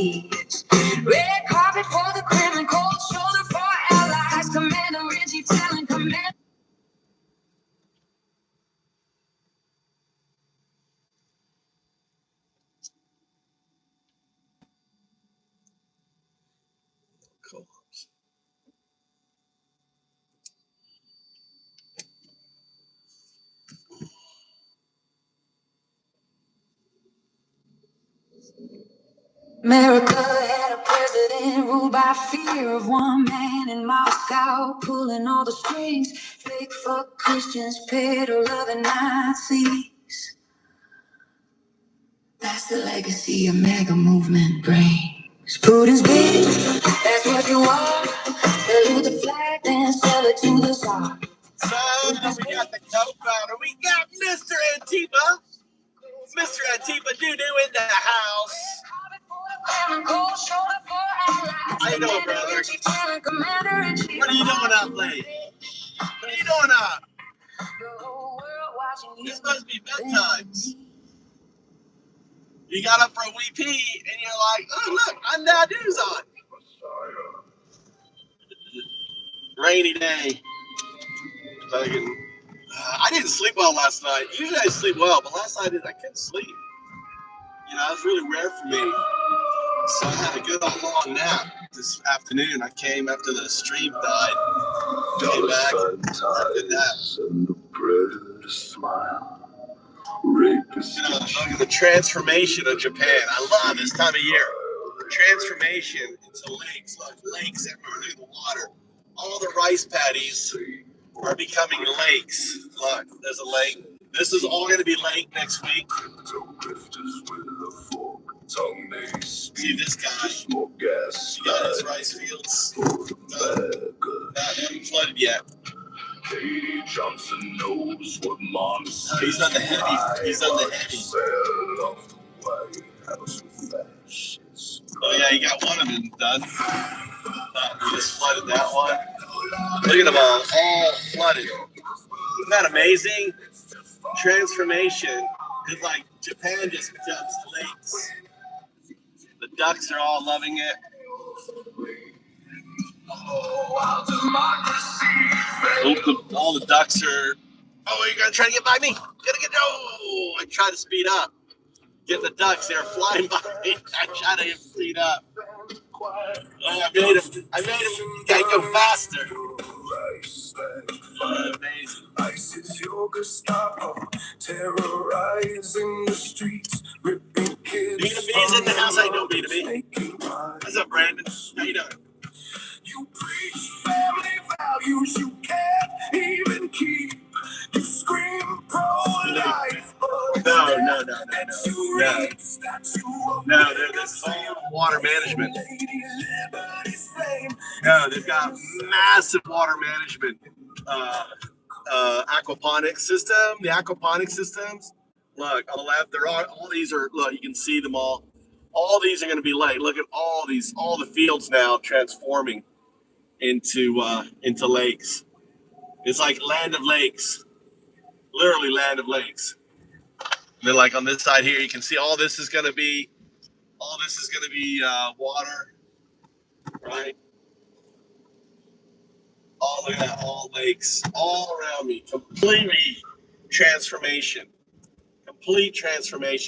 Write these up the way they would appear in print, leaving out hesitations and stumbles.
years. Red carpet for the Kremlin, cold shoulder for allies. Commander-in-chief telling command. America had a president ruled by fear of one man in Moscow, pulling all the strings. Fake fuck Christians, peddle loving Nazis. That's the legacy a mega movement brings. Putin's bitch, that's what you are. Salute the flag, then sell it to the Tsar. So we got the co-founder. We got Mr. Antifa. Mr. Antifa Doo-Doo in the house. How you doing, brother? What are you doing up late? What are you doing up? This must be bedtime. You got up for a wee pee, and you're like, oh, look, I'm now news on. Rainy day. I didn't sleep well last night. Usually I sleep well, but last night I couldn't sleep. You know, it's really rare for me. So I had a good long nap this afternoon. I came after the stream died. Came back and had a good nap. You know, look at the transformation of Japan. I love this time of year. Transformation into lakes. Look, lakes everywhere. Look at the water. All the rice paddies are becoming lakes. Look, there's a lake. This is all going to be lake next week. See this guy? He got his rice fields. Not flooded yet. Katie Johnson knows what monsters. He's on the heavy. He's on the heavy. Oh yeah, you got one of them done. We just flooded that one. Look at them all flooded. Isn't that amazing? Transformation. It's like Japan just becomes lakes. The ducks are all loving it. All the ducks are. Oh, you're gonna try to get by me? Oh, I tried to speed up. Get the ducks. They're flying by me. I tried to speed up. Oh, I made him. Gotta go faster. Amazing. ISIS, your Gestapo, terrorizing the streets, ripping kids. B2B's in the house. I know B2B. What's up, Brandon? How you doing? You preach family values you can't even keep. You scream pro-life. No. This is all water management. No, they've got massive water management aquaponics system. The aquaponics systems. Look on the left. They're all these are. Look, you can see them all. All these are going to be lake. Look at all these. All the fields now transforming into lakes. It's like land of lakes. Literally land of lakes. And then like on this side here, you can see all this is going to be water, right? All look at that, all lakes, all around me. Complete transformation.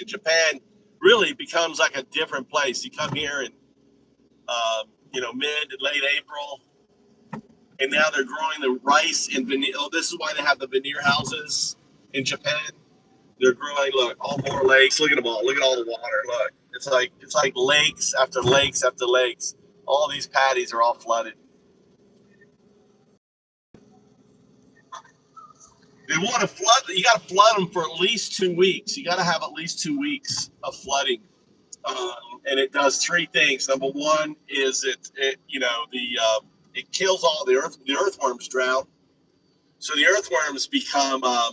Japan really becomes like a different place. You come here in, mid to late April, and now they're growing the rice in veneer. Oh, this is why they have the veneer houses in Japan. They're growing. Look, all more lakes. Look at them all. Look at all the water. Look, it's like lakes after lakes after lakes. All these paddies are all flooded. They want to flood. You got to flood them for at least 2 weeks. You got to have at least 2 weeks of flooding, and it does three things. Number one is it kills all the earth. The earthworms drown, so the earthworms become a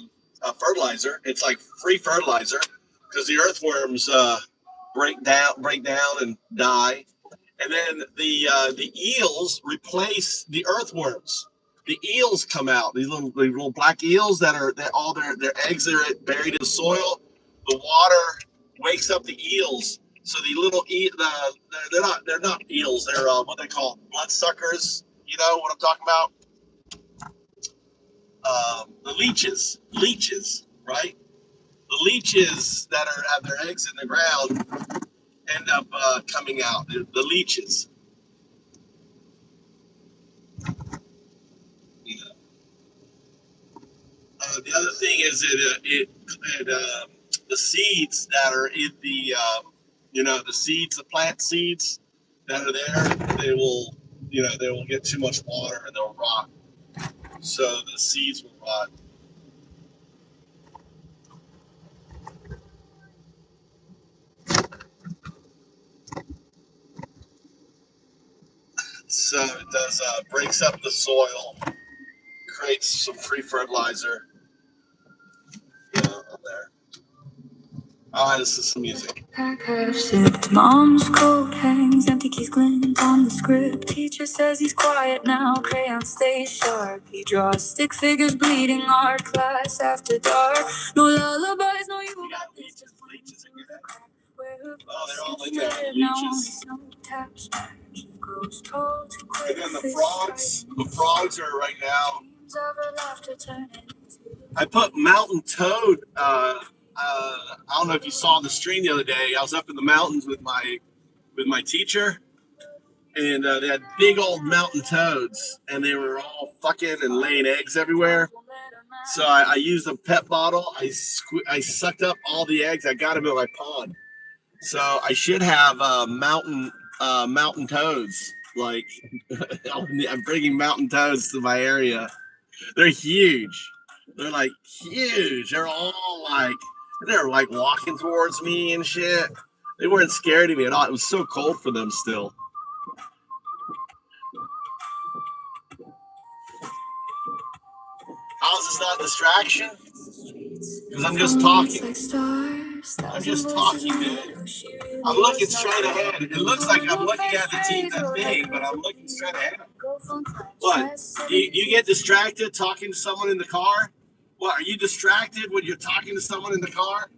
fertilizer. It's like free fertilizer because the earthworms break down and die, and then the eels replace the earthworms. The eels come out. These little black eels that all their eggs are buried in the soil. The water wakes up the eels, So the little they're not eels. They're what they call bloodsuckers. You know what I'm talking about? The leeches, right? The leeches that have their eggs in the ground end up coming out. The leeches. You know. The other thing is the seeds that are in the seeds, the plant seeds that are there, they will get too much water and they'll rot. So the seeds will rot. So it does breaks up the soil, creates some free fertilizer on there. Oh, this is some music. Mom's coat hangs, empty keys glint on the script. Teacher says he's quiet now, crayon stays sharp. He draws stick figures, bleeding art class after dark. No lullabies, no you got this. Just leeches again. Oh, they're all in there. Leeches. And then the frogs are right now. I put mountain toad. I don't know if you saw the stream the other day. I was up in the mountains with my teacher, and they had big old mountain toads, and they were all fucking and laying eggs everywhere. So I used a pet bottle. I sucked up all the eggs. I got them in my pond. So I should have mountain toads. Like I'm bringing mountain toads to my area. They're huge. They're like huge. They're like walking towards me and shit. They weren't scared of me at all. It was so cold for them still. How is this not a distraction? Because I'm just talking. I'm just talking, man. I'm looking straight ahead. It looks like I'm looking at the thing, but I'm looking straight ahead. What? Do you get distracted talking to someone in the car? What? Are you distracted when you're talking to someone in the car?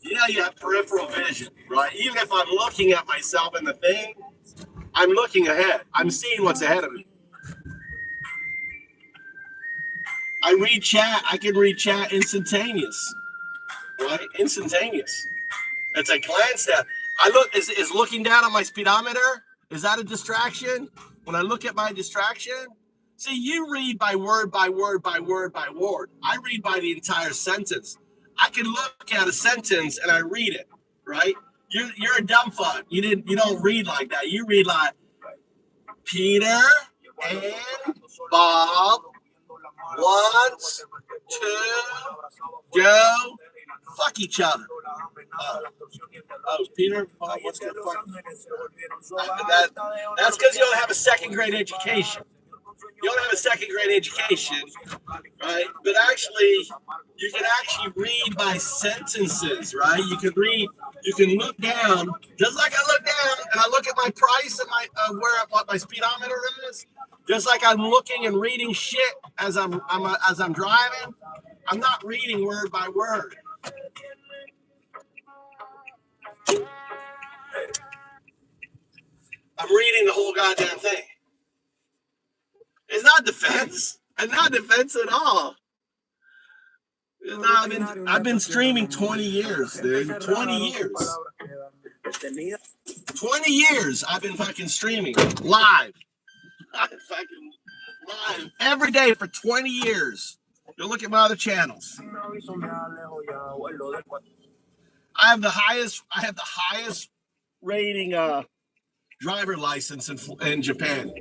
Yeah, you have peripheral vision, right? Even if I'm looking at myself in the thing, I'm looking ahead. I'm seeing what's ahead of me. I read chat. I can read chat instantaneous, right? Instantaneous. It's a glance at. I look. Is looking down on my speedometer? Is that a distraction? When I look at my distraction, see, you read by word by word by word by word. I read by the entire sentence. I can look at a sentence and I read it, right? You're a dumb fuck. You don't read like that. You read like Peter and Bob want to go fuck each other. Peter, Bob wants to go fuck. That's because you don't have a second grade education. You don't have a second grade education, right? But actually, you can actually read by sentences, right? You can look down, just like I look down and I look at my price and what my speedometer is. Just like I'm looking and reading shit as I'm driving. I'm not reading word by word. I'm reading the whole goddamn thing. It's not defense. It's not defense at all. No, I've been streaming 20 years, dude. 20 years. 20 years I've been fucking streaming live. Fucking live every day for 20 years. Go look at my other channels. I have the highest rating driver license in Japan.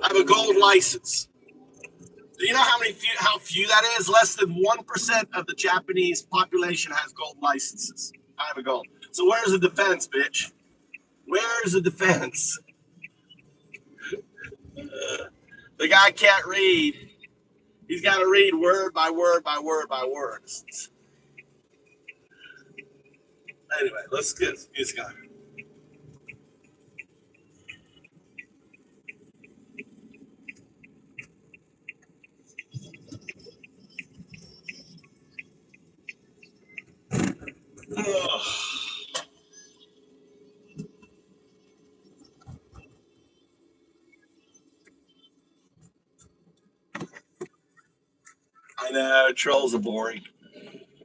I have a gold license. Do you know how few that is? Less than 1% of the Japanese population has gold licenses. I have a gold. So where's the defense, bitch? Where's the defense? The guy can't read. He's got to read word by word by word by word. Anyway, let's get this guy. I know, trolls are boring.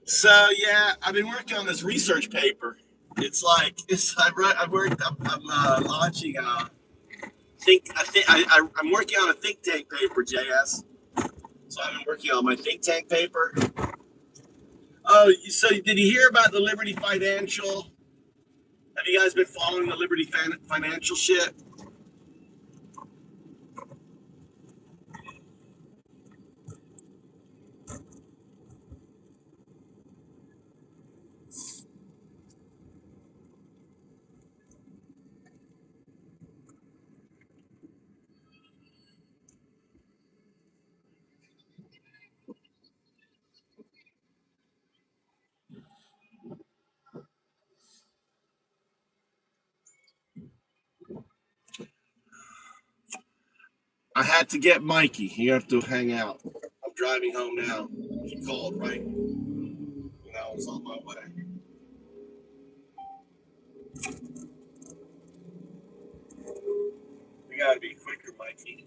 So yeah, I've been working on this research paper. I'm launching I'm working on a think tank paper, JS. So I've been working on my think tank paper. Oh, so did you hear about the Liberty Financial? Have you guys been following the Liberty Financial shit? I had to get Mikey. You have to hang out. I'm driving home now. He called, right? And I was on my way. We gotta be quicker, Mikey.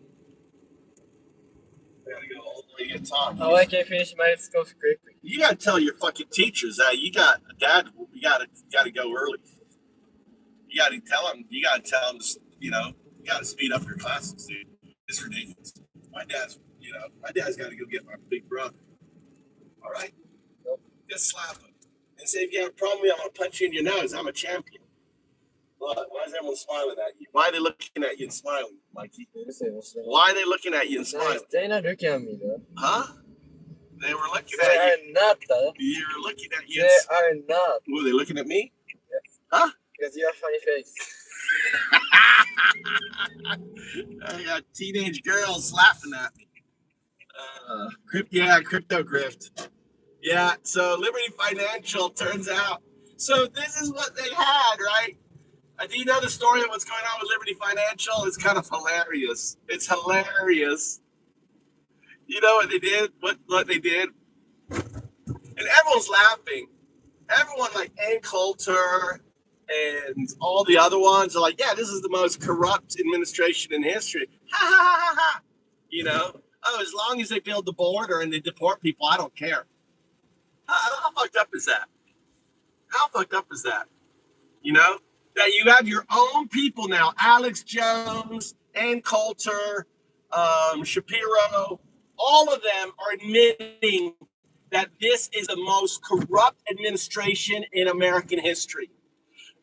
We gotta go all the way to talk. Oh, I can't finish my stuff quickly. You gotta tell your fucking teachers that you gotta go early. You gotta tell them, you gotta speed up your classes, dude. It's ridiculous. My dad's gotta go get my big brother. All right? Nope. Just slap him. And say, if you have a problem with me, I'm gonna punch you in your nose. I'm a champion. What? Why is everyone smiling at you? Why are they looking at you and smiling, Mikey? Why are they looking at you and smiling? They're not looking at me, though. Huh? They were looking They at are not, though. you. You were looking at you. They are not. Were they looking at me? Yes. Huh? Because you have funny face. I got teenage girls laughing at me. Crypto grift. Yeah, so Liberty Financial turns out. So this is what they had, right? Do you know the story of what's going on with Liberty Financial? It's kind of hilarious. It's hilarious. You know what they did? What they did? And everyone's laughing. Everyone like Ann Coulter and all the other ones are like, yeah, this is the most corrupt administration in history. Ha ha ha ha ha. You know? Oh, as long as they build the border and they deport people, I don't care. How fucked up is that? How fucked up is that? You know? That you have your own people now, Alex Jones, Ann Coulter, Shapiro, all of them are admitting that this is the most corrupt administration in American history.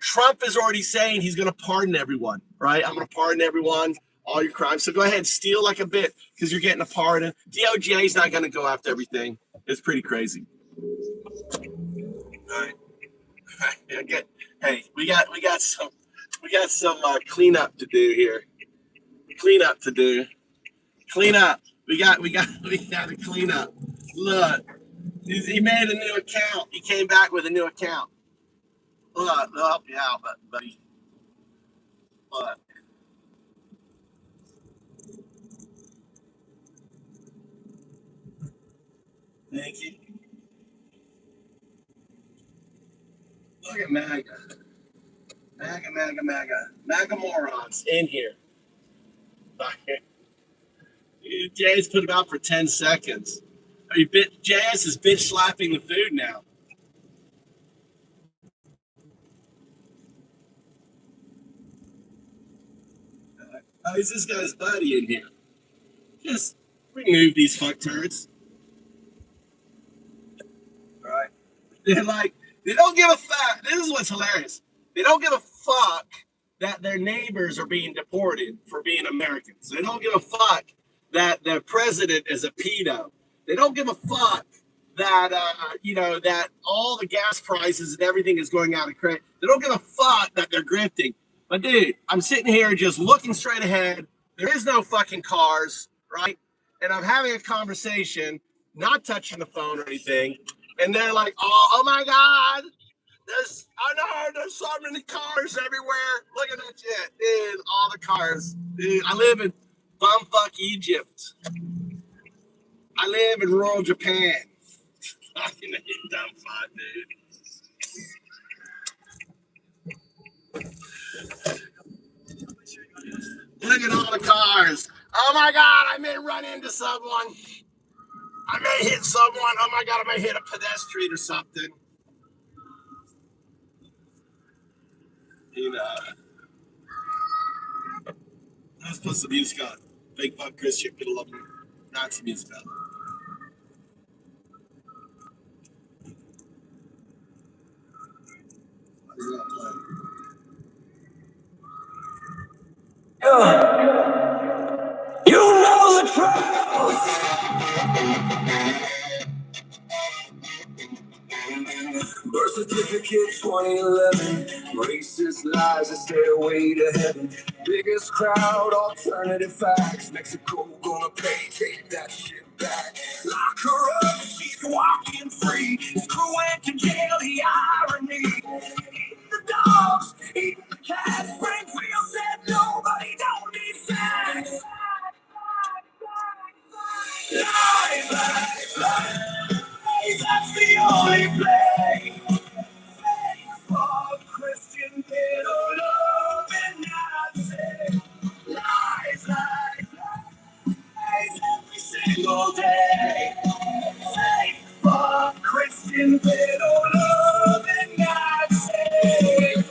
Trump is already saying he's going to pardon everyone, right? I'm going to pardon everyone, all your crimes. So go ahead, steal like a bit because you're getting a pardon. DOJ is not going to go after everything. It's pretty crazy. All right. Hey, we got some cleanup to do here. Cleanup to do. Clean up. We got to clean up. Look, he made a new account. He came back with a new account. Look, they'll help you out, buddy. Look. Thank you. Look at MAGA. MAGA morons in here. Jay's put him out for 10 seconds. JS is bitch slapping the food now. Is this guy's buddy in here? Just remove these fucktards. All right. They don't give a fuck. This is what's hilarious. They don't give a fuck that their neighbors are being deported for being Americans. They don't give a fuck that the president is a pedo. They don't give a fuck that that all the gas prices and everything is going out of credit. They don't give a fuck that they're grifting. But dude, I'm sitting here just looking straight ahead. There is no fucking cars, right? And I'm having a conversation, not touching the phone or anything. And they're like, oh my God, there's so many cars everywhere. Look at that shit, dude. All the cars. Dude, I live in bumfuck Egypt. I live in rural Japan. Fucking dumb fuck, dude. Look at all the cars. Oh my God, I may run into someone. I may hit someone. Oh my God, I may hit a pedestrian or something. You know. Let's put some music on. Fake fuck Christian. People love me. Nazi music on. You know the truth. Birth certificate 2011. Racist lies, a stairway to heaven. Biggest crowd, alternative facts. Mexico gonna pay, take that shit back. Lock her up, she's walking free. His crew went to jail, the irony. Eating the dogs, eating the cats. Springfield said nobody don't need facts. Lies, lies, lies, that's the only play. For Christian middle love and Nazi. Lies, lies, lies every single day. Faith for Christian middle love and Nazi.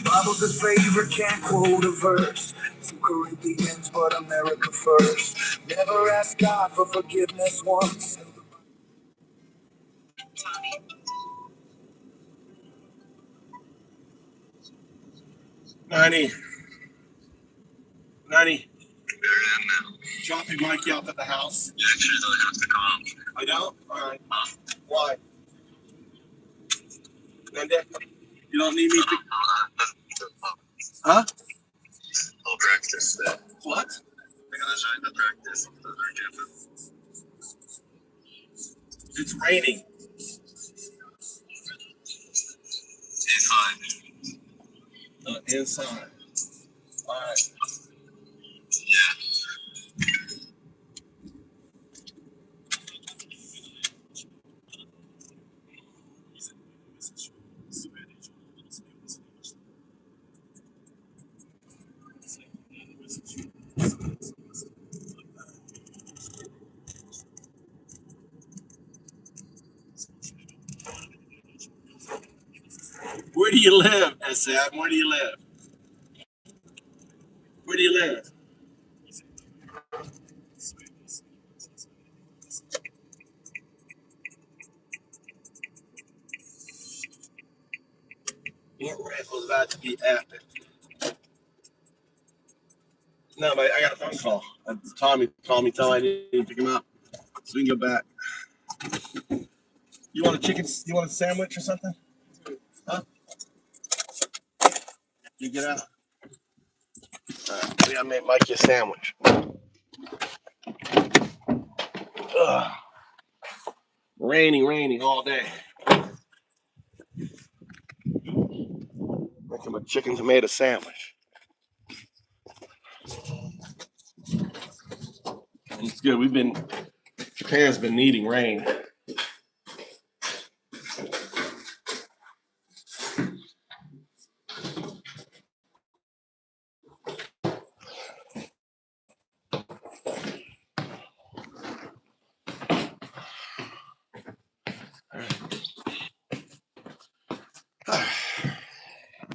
Bible's his favorite, can't quote a verse. 2 Corinthians, but America first. Never ask God for forgiveness once. 90. Dropping Mikey off at the house. You actually don't have to come. I don't? All right. Why? Nande? You don't need me to... Huh? I'll practice that. What? I'm gonna join the practice of the campus. It's raining. Inside. Inside. All right. Yeah. Where do you live, SM? Where do you live? Where do you live? What rant was about to be epic? No, but I got a phone call. Tommy called me, telling me I need to pick him up. So we can go back. You want a chicken? You want a sandwich or something? Huh? You get out. I made Mikey a sandwich. Ugh. Raining all day. Make him a chicken tomato sandwich. It's good. Japan's been needing rain.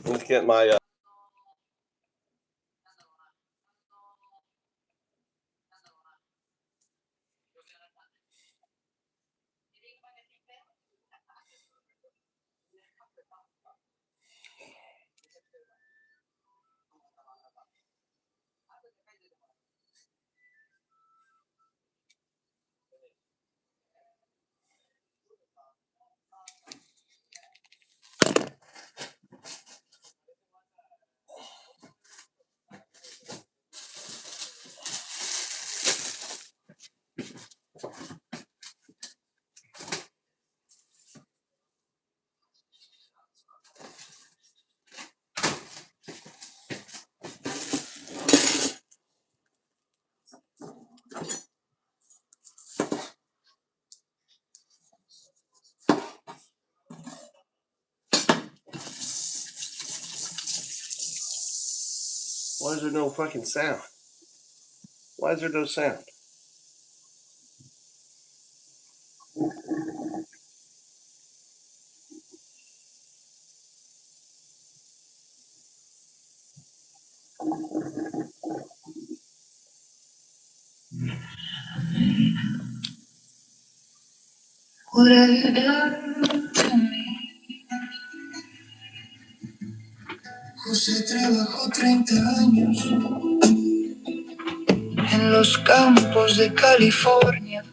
Let's get my. there no fucking sound? Why is there no sound? What have you done to me? José trabajó 30 años en los campos de California.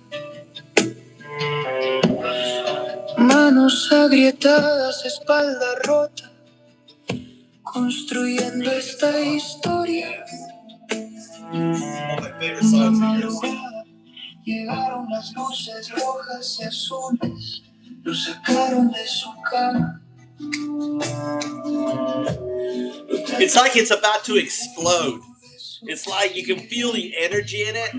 Manos agrietadas, espalda rota, construyendo esta historia. Una madrugada llegaron las luces rojas y azules, lo sacaron de su cama. It's like it's about to explode. It's like you can feel the energy in it.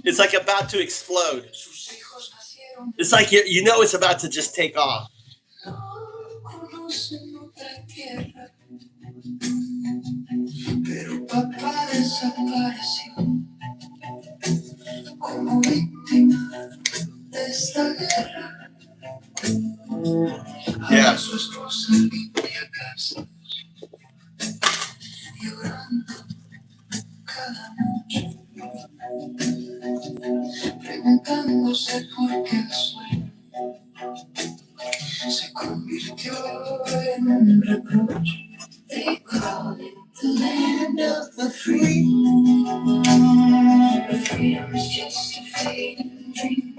It's like about to explode. It's like you know it's about to just take off. Pero papá desapareció como víctima de esta guerra. Yeah. Ahora su esposa limpia casa, llorando cada noche, preguntándose por qué el sueño se convirtió en un reproche. They call it the land of the free. But freedom is just a fading dream.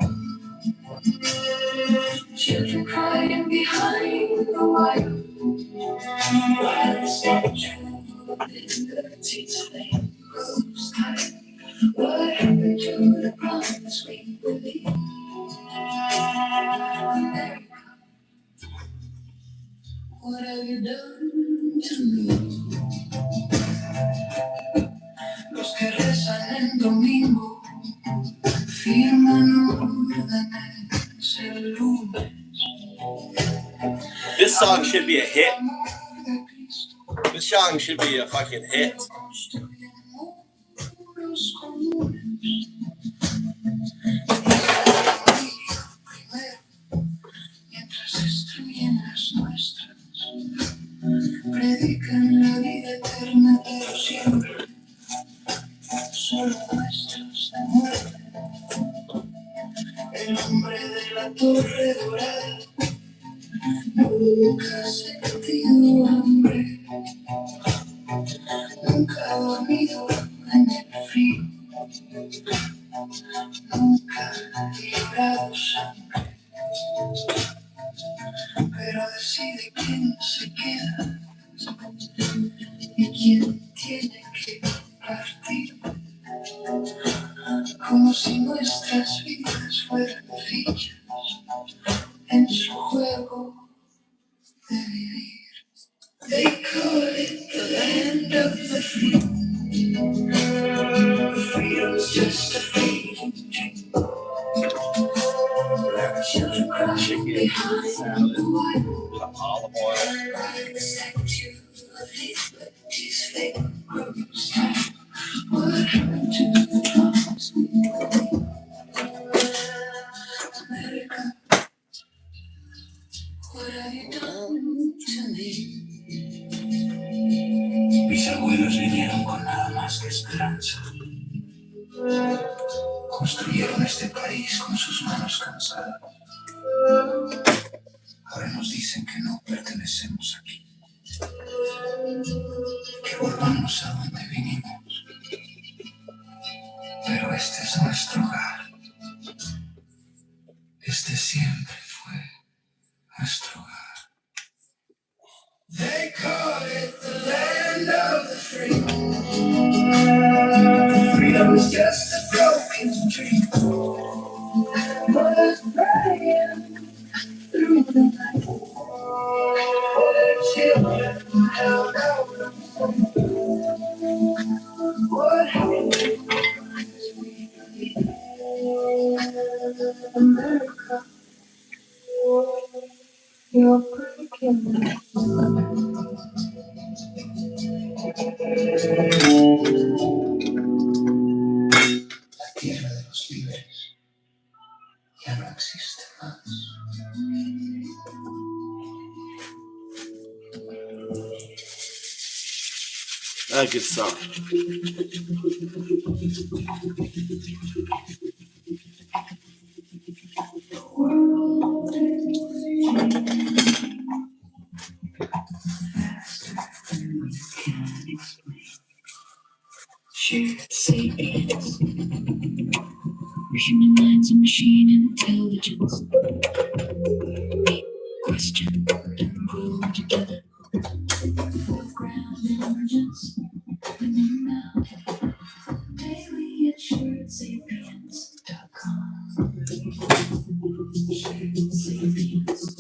Children crying behind the wire, while the statue of liberty's flame grows tired. What happened to the promise we believed? America, what have you done to me? Los que rezan el domingo firman órdenes el lunes. This song should be a hit. This song should be a fucking hit. Mientras destruyen las nuestras, predican la vida eterna, pero siempre solo muestras de muerte. El hombre de la torre dorada nunca ha sentido hambre, nunca ha dormido en el frío, nunca ha llorado sangre, pero decide quién se queda y quién tiene que partir, como si nuestras vidas fueran fichas en su juego de vivir. They call it the land of the free. Freedom's just a fading dream. Children crying behind the wire, Olive oil. while the statue of liberty's fake grows tired. What happened to the promise we believed? America, what have you done to me? Mis abuelos vinieron con nada más que esperanza. Construyeron este país con sus manos cansadas. Ahora nos dicen que no pertenecemos aquí, que volvamos a donde vinimos. Pero este es nuestro hogar. Este siempre fue nuestro hogar. They call it the land of the free. Freedom is just a broken dream. But crying through the night for their children held out of sight. What happened to us we believe? America, you're breaking me. Good song. Shared sapiens. We're human minds and machine intelligence. We question and grow together. Foreground emergence. Women now. Daily at sharedsapiens.com. Shared sapiens.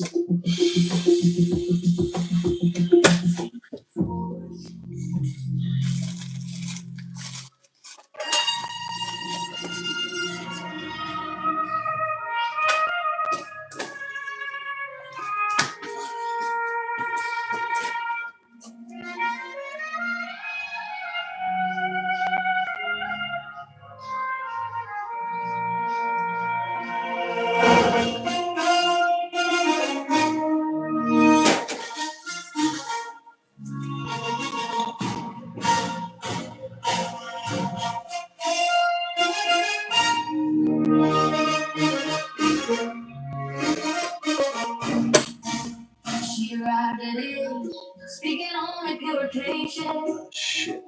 She arrived at it, speaking only purification. Shit.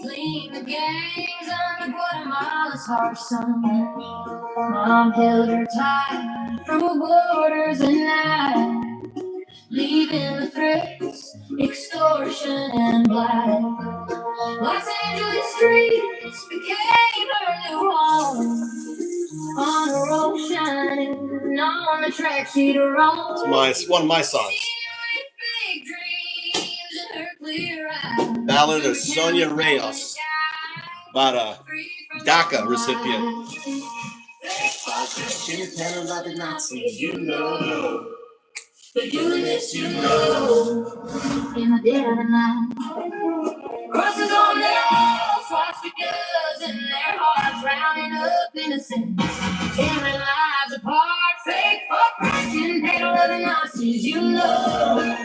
Fleeing the gangs under Guatemala's harsh sun. Mom held her tight through borders and night, leaving the threats, extortion, and blight. Los Angeles streets became her new home. On a road shining, on the track she'd roam. It's one of my songs. Ballad of Sonia Reyes, about a DACA recipient. The Nazis, you know. They're doing this, you know. In the dead of the night. Crosses on their walls, swastikas in their hearts, rounding up innocents, tearing lives apart. Fake fuck Christian, hate all of the Nazis, you know.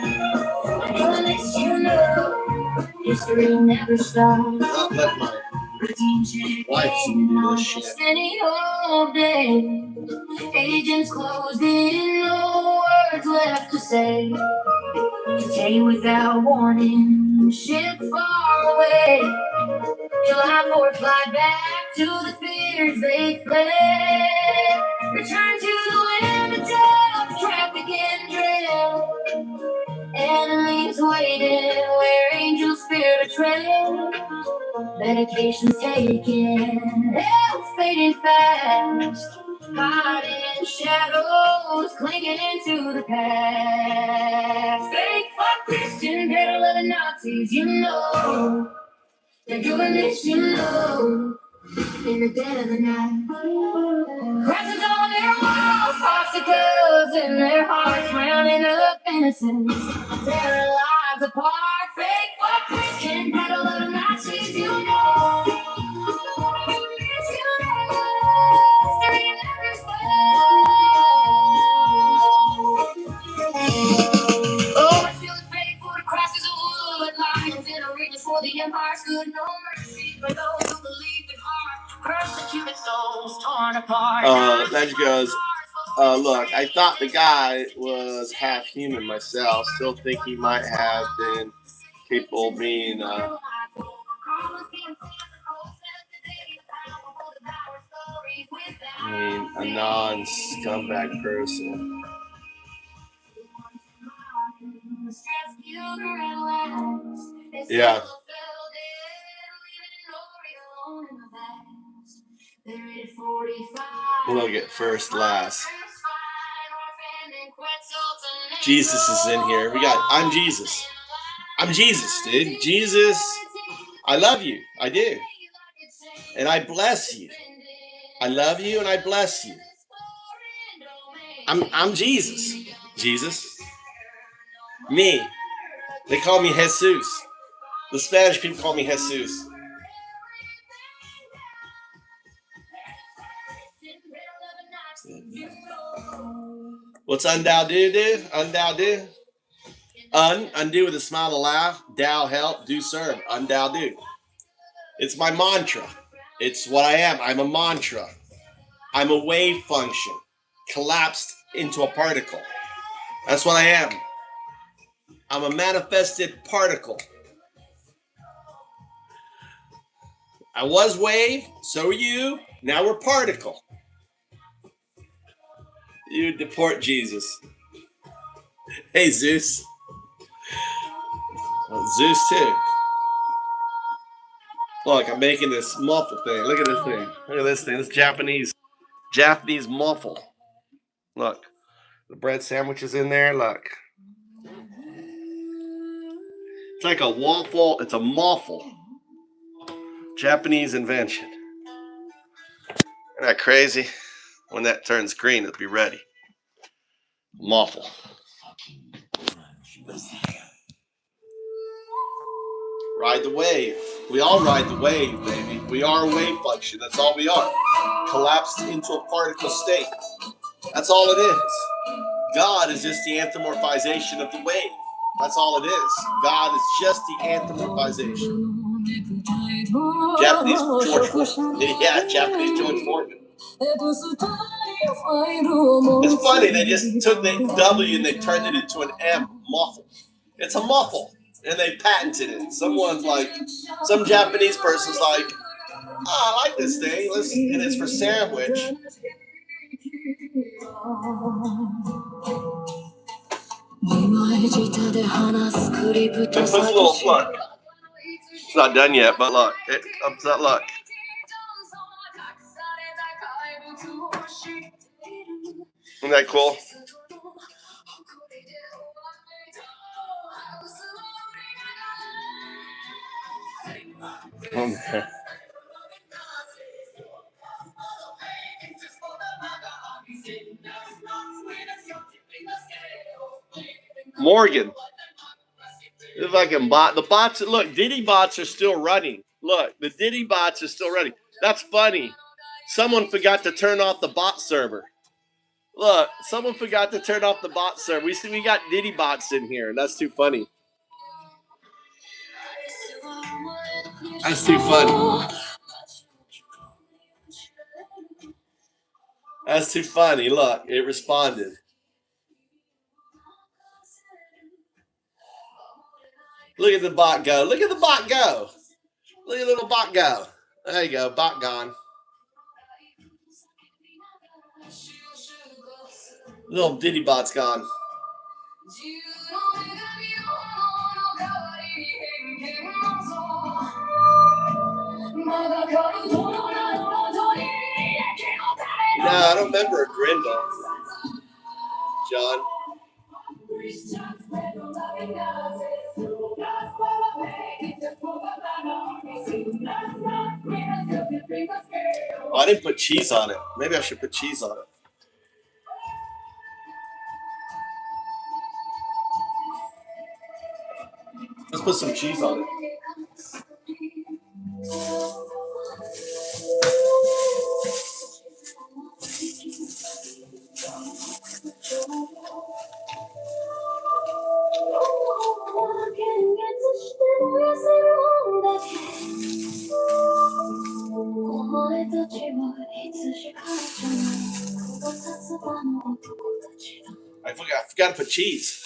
And doing this, you know. History never stops. Not let my Routine wife see me do this shit. Any whole day. Agents closed in, no words left to say. Today without warning, ship far away. July 4th, fly back to the fears they fled. Return to the land of drugs, traffic and drill. Enemies waiting where angels fear to tread. Medications taken, health fading fast. Hiding in shadows, clinging into the past. Fake fuck Christian, better love the Nazis, you know. They're doing this, you know. In the dead of the night. Crosses on their walls, swastikas in their hearts, rounding up innocents, tearing lives apart. Fake fuck Christian, better love the Nazis, you know. For the empire's good, no mercy for those who believe in art. Persecuted souls torn apart. That goes. Look, I thought the guy was half human myself. Still think he might have been capable of being a non-scumbag person. Yeah. We'll get first, last. Jesus is in here. I'm Jesus. I'm Jesus, dude. Jesus, I love you. I do. And I bless you. I love you and I bless you. I'm Jesus. Jesus. Me. They call me Jesus. The Spanish people call me Jesus. What's undoubt do? Undoubt do? Undo with a smile to laugh. Dow help. Do serve. Undoubt do. It's my mantra. It's what I am. I'm a mantra. I'm a wave function collapsed into a particle. That's what I am. I'm a manifested particle. I was wave, so are you. Now we're particle. You deport Jesus. Hey, Zeus. Zeus, too. Look, I'm making this muffle thing. Look at this thing. Look at this thing. This Japanese muffle. Look. The bread sandwiches in there. Look. It's like a waffle. It's a muffle. Japanese invention. Isn't that crazy? When that turns green, it'll be ready. Muffle. Ride the wave. We all ride the wave, baby. We are a wave function. That's all we are. Collapsed into a particle state. That's all it is. God is just the anthropomorphization of the wave. That's all it is. God is just the anthropomorphization. Japanese George Foreman. Yeah, Japanese George Foreman. It's funny, they just took the W and they turned it into an M, muffle. It's a muffle. And they patented it. Someone's like, some Japanese person's like, oh, I like this thing. And it's for sandwich. It puts a little look. It's not done yet, but look. It's not look. Isn't that cool? Okay. Morgan. If I can bot the bots, look, Diddy bots are still running. Look, the Diddy bots are still running. That's funny. Someone forgot to turn off the bot server. Look, someone forgot to turn off the bot server. We got Diddy bots in here, and that's too funny. That's too funny. That's too funny. Look, it responded. Look at the bot go. Look at the bot go. Look at the little bot go. There you go. Bot gone. Little Diddy bot's gone. No, I don't remember a Grindel. John. Oh, I didn't put cheese on it. Maybe I should put cheese on it. Let's put some cheese on it. I forgot to put cheese.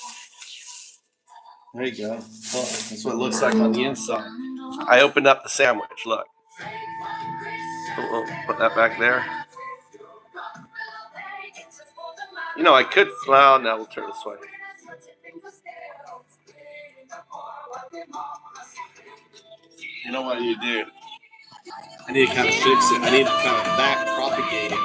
There you go. Oh, that's what it looks like on the inside. I opened up the sandwich. Look. Put that back there. You know, I could. Well, now we'll turn this way. You know what I need to do? I need to kind of fix it. I need to kind of back propagate it.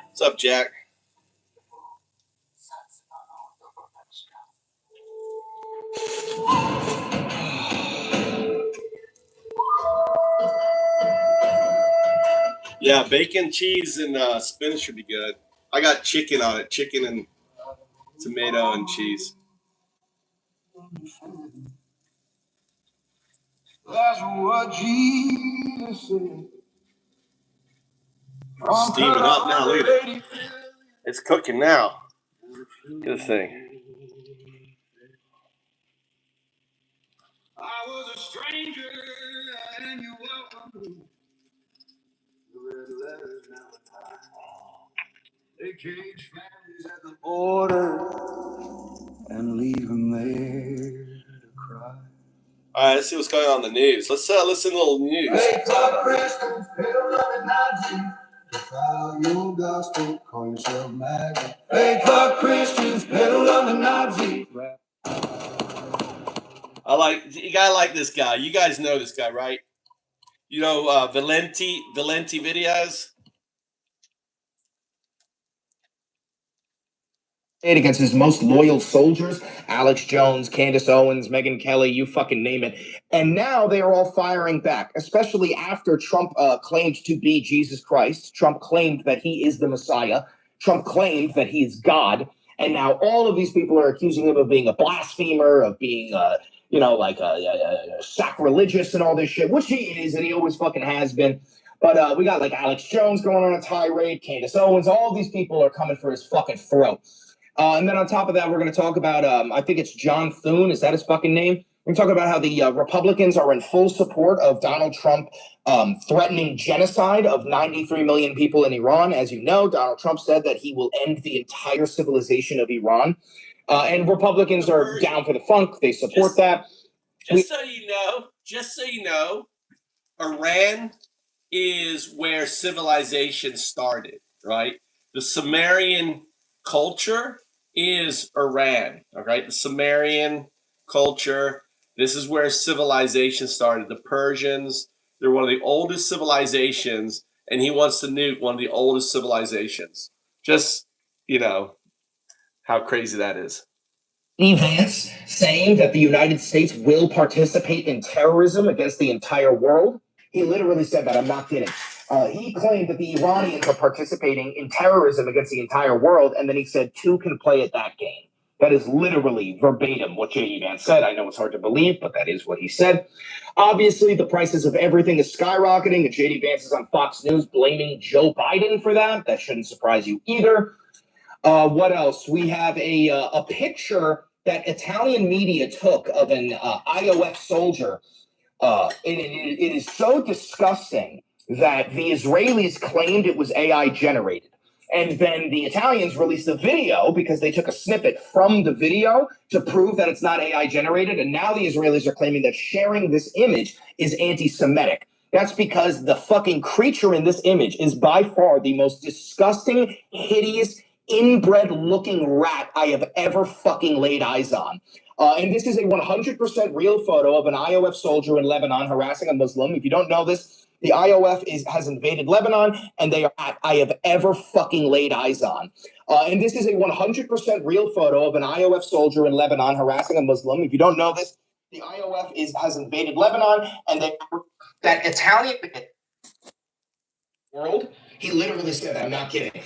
What's up, Jack? Yeah, bacon, cheese, and spinach would be good. I got chicken on it, chicken and tomato and cheese. That's what Jesus said. Steaming up now, look at it. It's cooking now. Look at this thing. I was a stranger and you welcomed me. The red letters now apply. They cage families at the border and leave them there to cry. All right, let's see what's going on in the news. Let's listen to a little news. Hey, Christians, Nazis, defile your gospel, call yourself MAGA. Hey, Christians, peddle on the Nazis. You gotta like this guy. You guys know this guy, right? You know Valenti videos. Against his most loyal soldiers, Alex Jones, Candace Owens, Megyn Kelly, you fucking name it. And now they are all firing back, especially after Trump claimed to be Jesus Christ. Trump claimed that he is the Messiah. Trump claimed that he is God. And now all of these people are accusing him of being a blasphemer, of being, sacrilegious and all this shit, which he is, and he always fucking has been. But we got like Alex Jones going on a tirade, Candace Owens, all these people are coming for his fucking throat. And then on top of that, we're going to talk about, I think it's John Thune. Is that his fucking name? We're going to talk about how the Republicans are in full support of Donald Trump threatening genocide of 93 million people in Iran. As you know, Donald Trump said that he will end the entire civilization of Iran. And Republicans are down for the funk. They support that. Just so you know, Iran is where civilization started, right? The Sumerian culture is Iran, all right? The Sumerian culture, this is where civilization started. The Persians, they're one of the oldest civilizations, and he wants to nuke one of the oldest civilizations. Just, how crazy that is. Vance saying that the United States will participate in terrorism against the entire world. He literally said that. I'm not kidding. He claimed that the Iranians are participating in terrorism against the entire world, and then he said two can play at that game. That is literally verbatim what J.D. Vance said. I know it's hard to believe, but that is what he said. Obviously, the prices of everything is skyrocketing, and J.D. Vance is on Fox News blaming Joe Biden for that. That shouldn't surprise you either. What else? We have a picture that Italian media took of an IOF soldier. It is so disgusting that the Israelis claimed it was AI generated. And then the Italians released a video because they took a snippet from the video to prove that it's not AI generated. And now the Israelis are claiming that sharing this image is anti-Semitic. That's because the fucking creature in this image is by far the most disgusting, hideous, inbred looking rat I have ever fucking laid eyes on. And this is a 100% real photo of an IOF soldier in Lebanon harassing a Muslim. If you don't know this, the IOF has invaded Lebanon, and they are I have ever fucking laid eyes on. And this is a 100% real photo of an IOF soldier in Lebanon harassing a Muslim. If you don't know this, the IOF has invaded Lebanon, and that Italian world. He literally said that. I'm not kidding.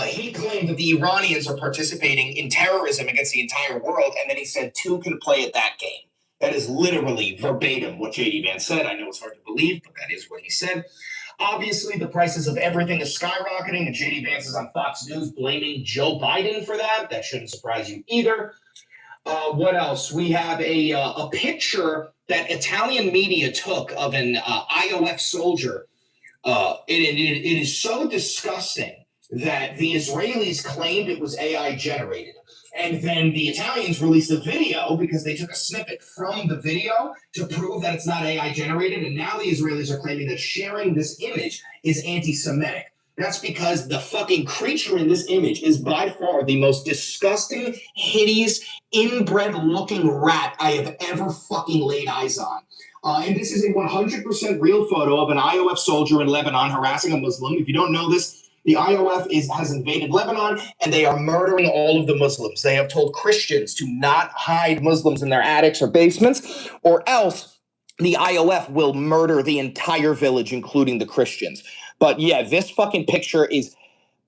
He claimed that the Iranians are participating in terrorism against the entire world, and then he said two can play at that game. That is literally verbatim what J.D. Vance said. I know it's hard to believe, but that is what he said. Obviously, the prices of everything is skyrocketing, and J.D. Vance is on Fox News blaming Joe Biden for that. That shouldn't surprise you either. What else? We have a picture that Italian media took of an IOF soldier. It is so disgusting that the Israelis claimed it was AI generated. And then the Italians released a video because they took a snippet from the video to prove that it's not AI generated. And now the Israelis are claiming that sharing this image is anti-Semitic. That's because the fucking creature in this image is by far the most disgusting, hideous, inbred looking rat I have ever fucking laid eyes on. And this is a 100% real photo of an IOF soldier in Lebanon harassing a Muslim. If you don't know this, the IOF has invaded Lebanon, and they are murdering all of the Muslims. They have told Christians to not hide Muslims in their attics or basements, or else the IOF will murder the entire village, including the Christians. But yeah, this fucking picture is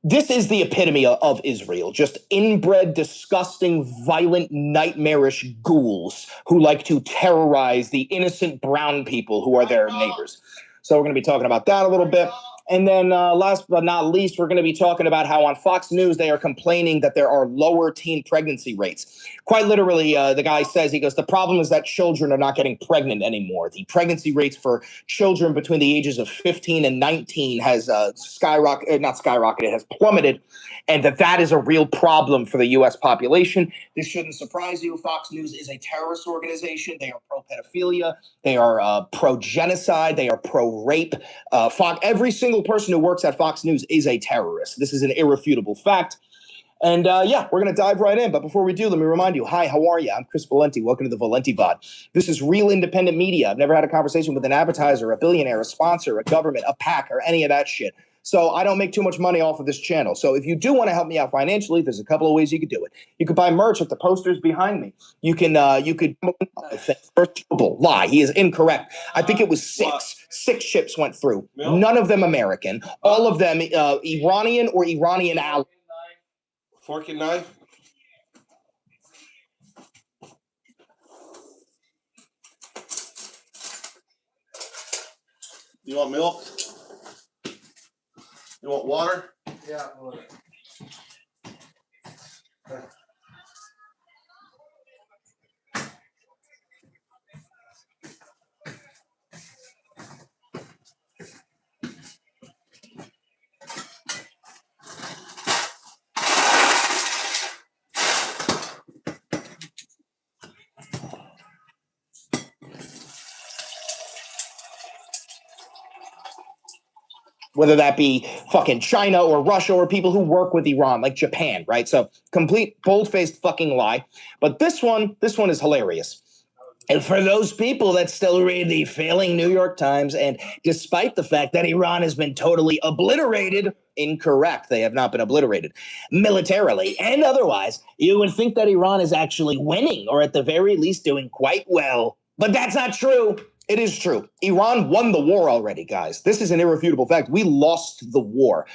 This is the epitome of Israel, just inbred, disgusting, violent, nightmarish ghouls who like to terrorize the innocent brown people who are their neighbors. So we're going to be talking about that a little bit. And then last but not least, we're going to be talking about how on Fox News they are complaining that there are lower teen pregnancy rates. Quite literally, the guy says, he goes, the problem is that children are not getting pregnant anymore. The pregnancy rates for children between the ages of 15 and 19 has skyrocketed, has plummeted, and that is a real problem for the U.S. population. This shouldn't surprise you. Fox News is a terrorist organization. They are pro-pedophilia. They are pro-genocide. They are pro-rape. Every single person who works at Fox News is a terrorist. This is an irrefutable fact. And yeah, we're going to dive right in. But before we do, let me remind you, hi, how are you? I'm Chris Valenti. Welcome to the Valenti Pod. This is real independent media. I've never had a conversation with an advertiser, a billionaire, a sponsor, a government, a PAC, or any of that shit. So I don't make too much money off of this channel. So if you do want to help me out financially, there's a couple of ways you could do it. You could buy merch at the posters behind me. You could lie. He is incorrect. I think it was six ships went through. None of them American. All of them Iranian or Iranian allies. Fork and knife. You want milk? You want water? Yeah, water. Whether that be fucking China or Russia or people who work with Iran, like Japan, right? So complete bold-faced fucking lie. But this one is hilarious. And for those people that still read the failing New York Times, and despite the fact that Iran has been totally obliterated, incorrect, they have not been obliterated, militarily and otherwise, you would think that Iran is actually winning, or at the very least doing quite well. But that's not true. It is true. Iran won the war already, guys. This is an irrefutable fact. We lost the war.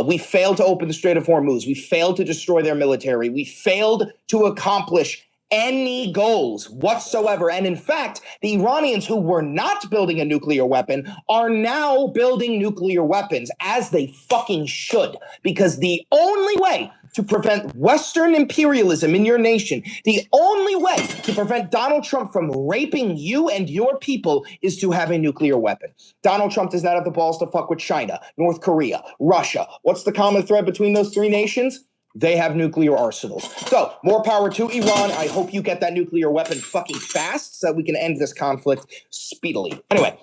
We failed to open the Strait of Hormuz. We failed to destroy their military. We failed to accomplish any goals whatsoever. And in fact, the Iranians who were not building a nuclear weapon are now building nuclear weapons, as they fucking should. Because the only way to prevent Western imperialism in your nation, the only way to prevent Donald Trump from raping you and your people is to have a nuclear weapon. Donald Trump does not have the balls to fuck with China, North Korea, Russia. What's the common thread between those three nations? They have nuclear arsenals. So, more power to Iran. I hope you get that nuclear weapon fucking fast so that we can end this conflict speedily. Anyway,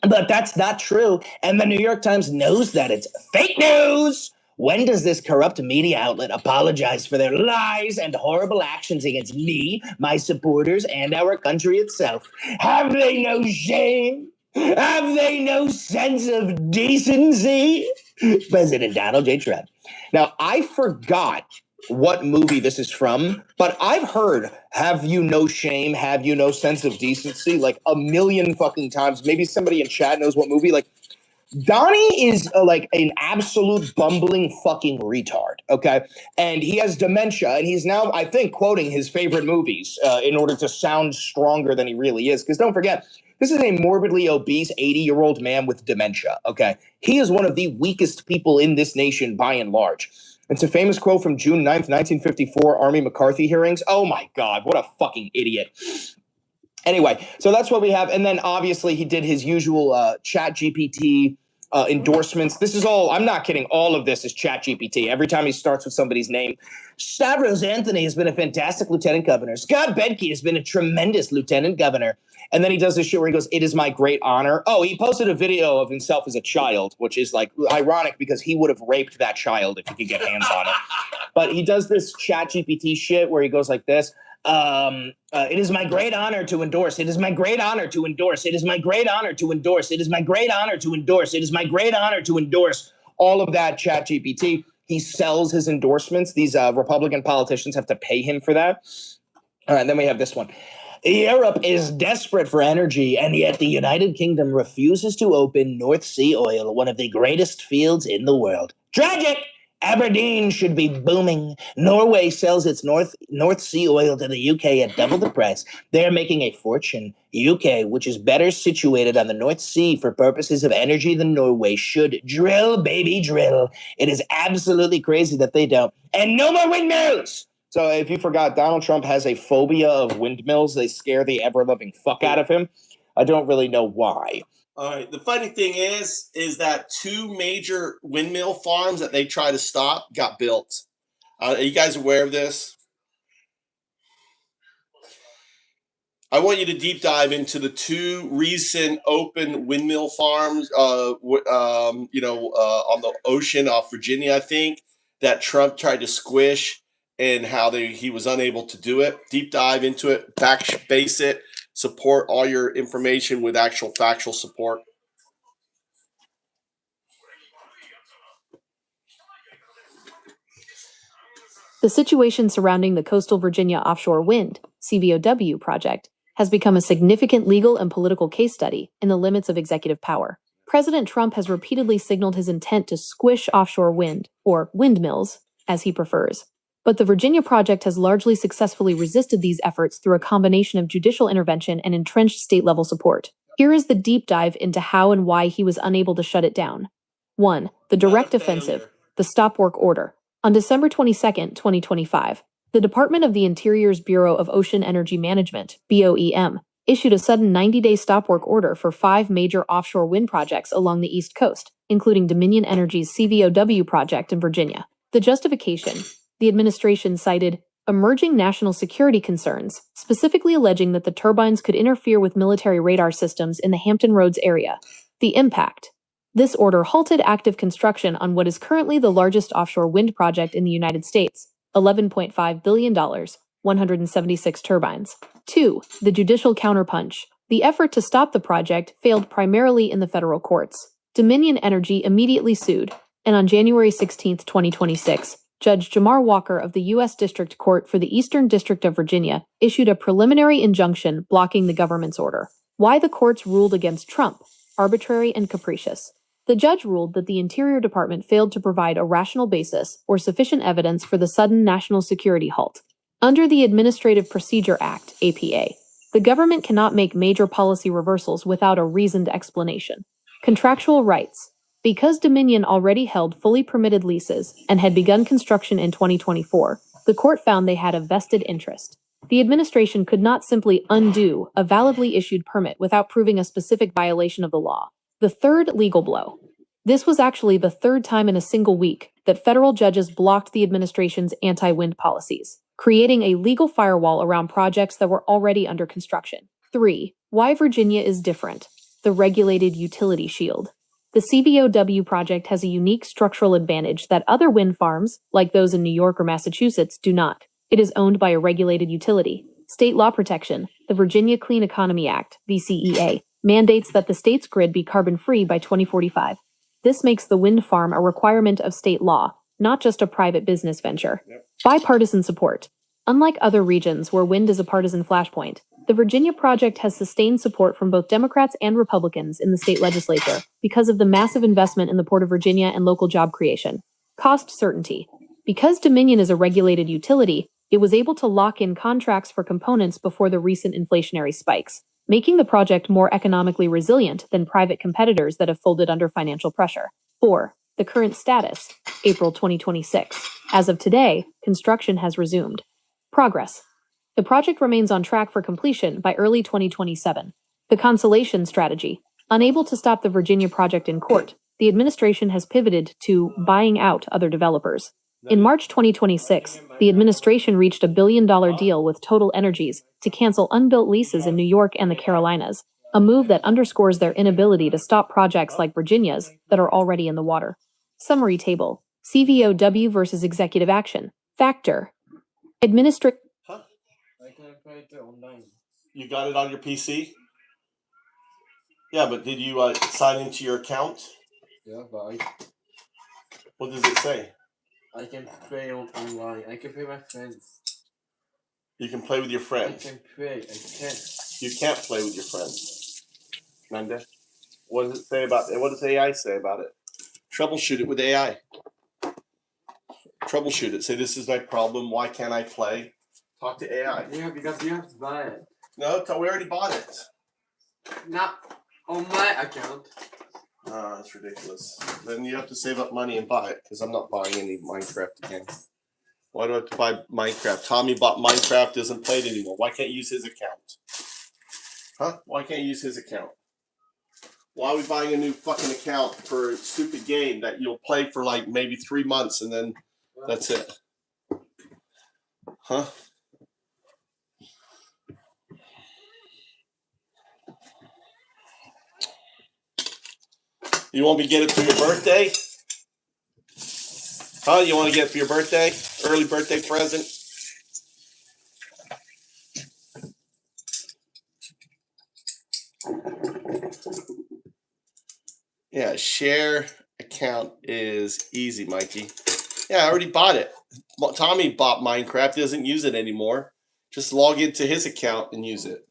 but that's not true. And the New York Times knows that it's fake news. When does this corrupt media outlet apologize for their lies and horrible actions against me, my supporters, and our country itself? Have they no shame? Have they no sense of decency? President Donald J. Trump. Now, I forgot what movie this is from, but I've heard "Have you no shame? Have you no sense of decency?" like a million fucking times. Maybe somebody in chat knows what movie. Like, Donnie is like an absolute bumbling fucking retard, okay? And he has dementia, and he's now, I think, quoting his favorite movies in order to sound stronger than he really is. Because don't forget, this is a morbidly obese 80-year-old man with dementia, okay? He is one of the weakest people in this nation by and large. It's a famous quote from June 9th, 1954, Army McCarthy hearings. Oh my God, what a fucking idiot. Anyway, so that's what we have. And then obviously he did his usual chat GPT endorsements. This is all, I'm not kidding, all of this is chat GPT. Every time he starts with somebody's name. Stavros Anthony has been a fantastic lieutenant governor. Scott Bedke has been a tremendous lieutenant governor. And then he does this shit where he goes, "It is my great honor." Oh, he posted a video of himself as a child, which is like ironic because he would have raped that child if he could get hands on it. But he does this chat GPT shit where he goes like this. It is my great honor to endorse. It is my great honor to endorse. It is my great honor to endorse. It is my great honor to endorse. It is my great honor to endorse. All of that chat GPT. He sells his endorsements. These Republican politicians have to pay him for that. All right, then we have this one. Europe is desperate for energy, and yet the United Kingdom refuses to open North Sea oil, one of the greatest fields in the world. Tragic! Aberdeen should be booming. Norway sells its North Sea oil to the UK at double the price. They're making a fortune. UK, which is better situated on the North Sea for purposes of energy than Norway, should drill, baby, drill. It is absolutely crazy that they don't. And no more windmills! So if you forgot, Donald Trump has a phobia of windmills. They scare the ever-loving fuck out of him. I don't really know why. All right. The funny thing is that two major windmill farms that they try to stop got built. Are you guys aware of this? I want you to deep dive into the two recent open windmill farms, on the ocean off Virginia, I think, that Trump tried to squish, and how he was unable to do it. Deep dive into it, fact base it, support all your information with actual factual support. The situation surrounding the Coastal Virginia Offshore Wind (CVOW) project has become a significant legal and political case study in the limits of executive power. President Trump has repeatedly signaled his intent to squish offshore wind, or windmills, as he prefers. But the Virginia project has largely successfully resisted these efforts through a combination of judicial intervention and entrenched state-level support. Here is the deep dive into how and why he was unable to shut it down. 1. The direct offensive, the stop work order. On December 22, 2025, the Department of the Interior's Bureau of Ocean Energy Management, BOEM, issued a sudden 90-day stop work order for 5 major offshore wind projects along the East Coast, including Dominion Energy's CVOW project in Virginia. The justification: the administration cited emerging national security concerns, specifically alleging that the turbines could interfere with military radar systems in the Hampton Roads area. The impact: this order halted active construction on what is currently the largest offshore wind project in the United States, $11.5 billion, 176 turbines. 2. The judicial counterpunch. The effort to stop the project failed primarily in the federal courts. Dominion Energy immediately sued, and on January 16, 2026, Judge Jamar Walker of the U.S. District Court for the Eastern District of Virginia issued a preliminary injunction blocking the government's order. Why the courts ruled against Trump: arbitrary and capricious. The judge ruled that the Interior Department failed to provide a rational basis or sufficient evidence for the sudden national security halt. Under the Administrative Procedure Act, APA, the government cannot make major policy reversals without a reasoned explanation. Contractual rights. Because Dominion already held fully permitted leases and had begun construction in 2024, the court found they had a vested interest. The administration could not simply undo a validly issued permit without proving a specific violation of the law. The third legal blow. This was actually the third time in a single week that federal judges blocked the administration's anti-wind policies, creating a legal firewall around projects that were already under construction. 3. Why Virginia is different. The regulated utility shield. The CVOW project has a unique structural advantage that other wind farms, like those in New York or Massachusetts, do not. It is owned by a regulated utility. State law protection. The Virginia Clean Economy Act, VCEA, mandates that the state's grid be carbon-free by 2045. This makes the wind farm a requirement of state law, not just a private business venture. Bipartisan support. Unlike other regions where wind is a partisan flashpoint, the Virginia project has sustained support from both Democrats and Republicans in the state legislature because of the massive investment in the Port of Virginia and local job creation. Cost certainty. Because Dominion is a regulated utility, it was able to lock in contracts for components before the recent inflationary spikes, making the project more economically resilient than private competitors that have folded under financial pressure. 4. The current status. April 2026. As of today, construction has resumed. Progress. The project remains on track for completion by early 2027. The consolation strategy. Unable to stop the Virginia project in court, the administration has pivoted to buying out other developers. In March 2026, the administration reached a $1 billion deal with Total Energies to cancel unbuilt leases in New York and the Carolinas, a move that underscores their inability to stop projects like Virginia's that are already in the water. Summary table. CVOW versus executive action. Factor. Huh? You got it on your PC? Yeah, but did you sign into your account? Yeah, but What does it say? I can play online. I can play with my friends. You can play with your friends. I can play. I can't. You can't play with your friends. Nanda, what does it say about it? What does AI say about it? Troubleshoot it with AI. Troubleshoot it. Say, this is my problem. Why can't I play? Talk to AI. Yeah, because you have to buy it. No, we already bought it. Not on my account. That's ridiculous. Then you have to save up money and buy it, because I'm not buying any Minecraft again. Why do I have to buy Minecraft? Tommy bought Minecraft, doesn't play it anymore. Why can't you use his account? Huh? Why can't you use his account? Why are we buying a new fucking account for a stupid game that you'll play for like maybe 3 months and then that's it? Huh? You want me to get it for your birthday? Huh? You want to get it for your birthday? Early birthday present? Yeah, share account is easy, Mikey. Yeah, I already bought it. Tommy bought Minecraft. He doesn't use it anymore. Just log into his account and use it.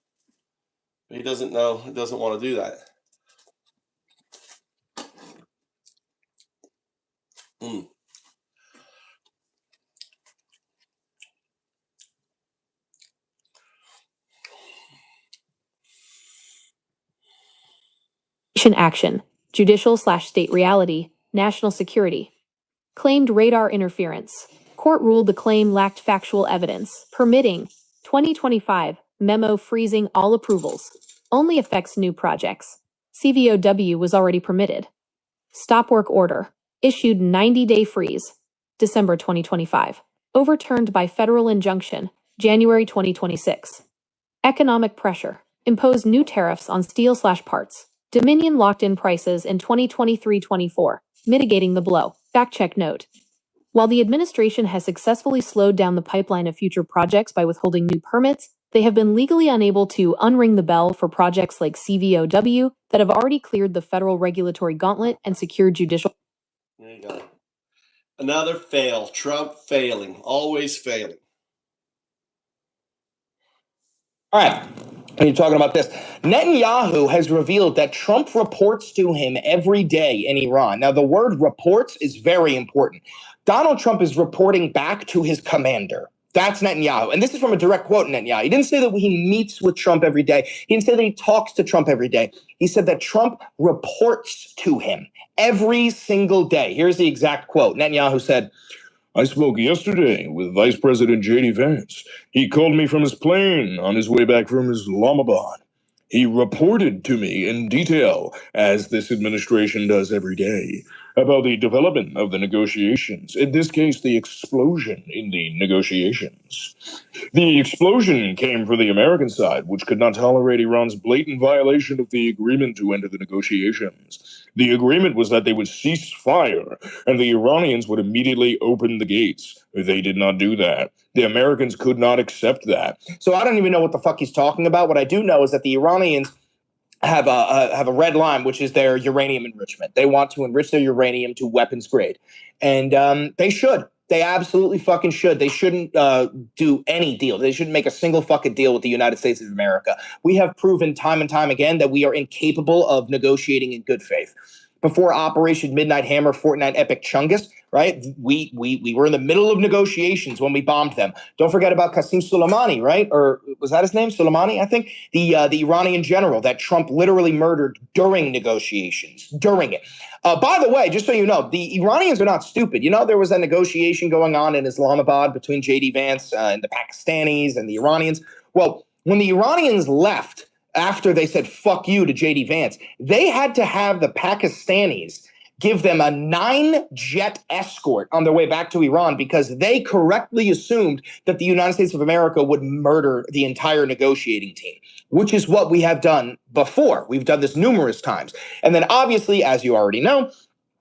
But he doesn't know. He doesn't want to do that. Action, judicial/state reality, national security. Claimed radar interference. Court ruled the claim lacked factual evidence, permitting 2025 memo freezing all approvals. Only affects new projects. CVOW was already permitted. Stop work order. Issued 90-day freeze. December 2025. Overturned by federal injunction. January 2026. Economic pressure. Imposed new tariffs on steel/parts. Dominion locked in prices in 2023-24, mitigating the blow. Fact-check note. While the administration has successfully slowed down the pipeline of future projects by withholding new permits, they have been legally unable to unring the bell for projects like CVOW that have already cleared the federal regulatory gauntlet and secured judicial. There you go. Another fail. Trump failing. Always failing. All right. When you're talking about this, Netanyahu has revealed that Trump reports to him every day in Iran. Now, the word reports is very important. Donald Trump is reporting back to his commander. That's Netanyahu. And this is from a direct quote, Netanyahu. He didn't say that he meets with Trump every day. He didn't say that he talks to Trump every day. He said that Trump reports to him every single day. Here's the exact quote. Netanyahu said, "I spoke yesterday with Vice President J.D. Vance. He called me from his plane on his way back from Islamabad. He reported to me in detail, as this administration does every day, about the development of the negotiations, in this case, the explosion in the negotiations. The explosion came from the American side, which could not tolerate Iran's blatant violation of the agreement to enter the negotiations. The agreement was that they would cease fire, and the Iranians would immediately open the gates. They did not do that. The Americans could not accept that." So I don't even know what the fuck he's talking about. What I do know is that the Iranians have a red line, which is their uranium enrichment. They want to enrich their uranium to weapons grade, and they should. They absolutely fucking should. They shouldn't do any deal. They shouldn't make a single fucking deal with the United States of America. We have proven time and time again that we are incapable of negotiating in good faith. Before Operation Midnight Hammer, Fortnite Epic Chungus, right? We were in the middle of negotiations when we bombed them. Don't forget about Qasem Soleimani, right? Or was that his name? Soleimani, I think. The Iranian general that Trump literally murdered during negotiations, during it. By the way, just so you know, the Iranians are not stupid. You know, there was a negotiation going on in Islamabad between J.D. Vance and the Pakistanis and the Iranians. Well, when the Iranians left, after they said fuck you to J.D. Vance, they had to have the Pakistanis give them a 9-jet escort on their way back to Iran because they correctly assumed that the United States of America would murder the entire negotiating team, which is what we have done before. We've done this numerous times. And then obviously, as you already know,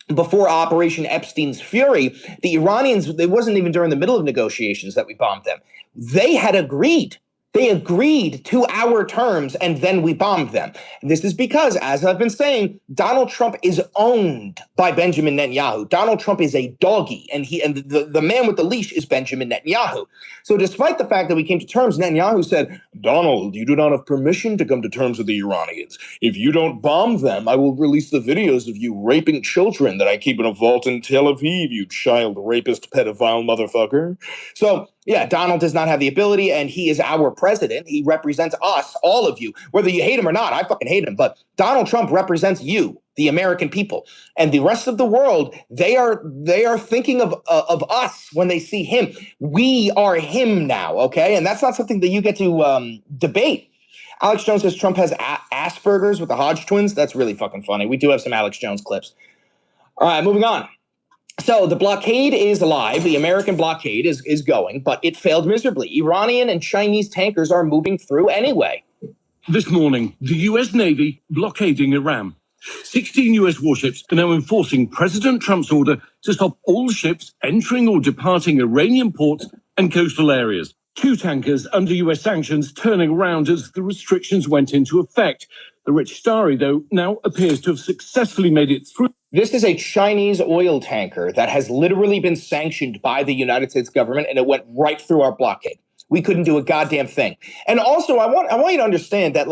before Operation Epstein's Fury, the Iranians, it wasn't even during the middle of negotiations that we bombed them. They had agreed They agreed to our terms, and then we bombed them. This is because, as I've been saying, Donald Trump is owned by Benjamin Netanyahu. Donald Trump is a doggy, and the man with the leash is Benjamin Netanyahu. So despite the fact that we came to terms, Netanyahu said, Donald, you do not have permission to come to terms with the Iranians. If you don't bomb them, I will release the videos of you raping children that I keep in a vault in Tel Aviv, you child rapist pedophile motherfucker. So, yeah, Donald does not have the ability, and he is our president. He represents us, all of you, whether you hate him or not. I fucking hate him, but Donald Trump represents you, the American people, and the rest of the world. They are thinking of us when they see him. We are him now, okay? And that's not something that you get to debate. Alex Jones says Trump has Asperger's with the Hodge twins. That's really fucking funny. We do have some Alex Jones clips. All right, moving on. So the blockade is alive. The American blockade is going, but it failed miserably. Iranian and Chinese tankers are moving through anyway. This morning, the US Navy blockading Iran. 16 US warships are now enforcing President Trump's order to stop all ships entering or departing Iranian ports and coastal areas. 2 tankers under US sanctions turning around as the restrictions went into effect. The rich Starry, though, now appears to have successfully made it through. This is a Chinese oil tanker that has literally been sanctioned by the United States government, and it went right through our blockade. We couldn't do a goddamn thing. And also, I want you to understand that,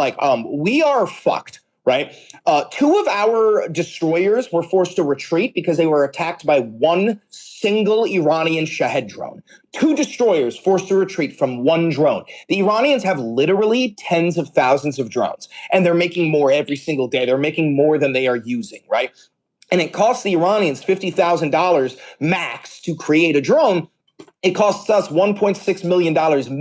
we are fucked, right? 2 of our destroyers were forced to retreat because they were attacked by one single Iranian Shahed drone. 2 destroyers forced to retreat from one drone. The Iranians have literally tens of thousands of drones, and they're making more every single day. They're making more than they are using, right? And it costs the Iranians $50,000 max to create a drone. It costs us $1.6 million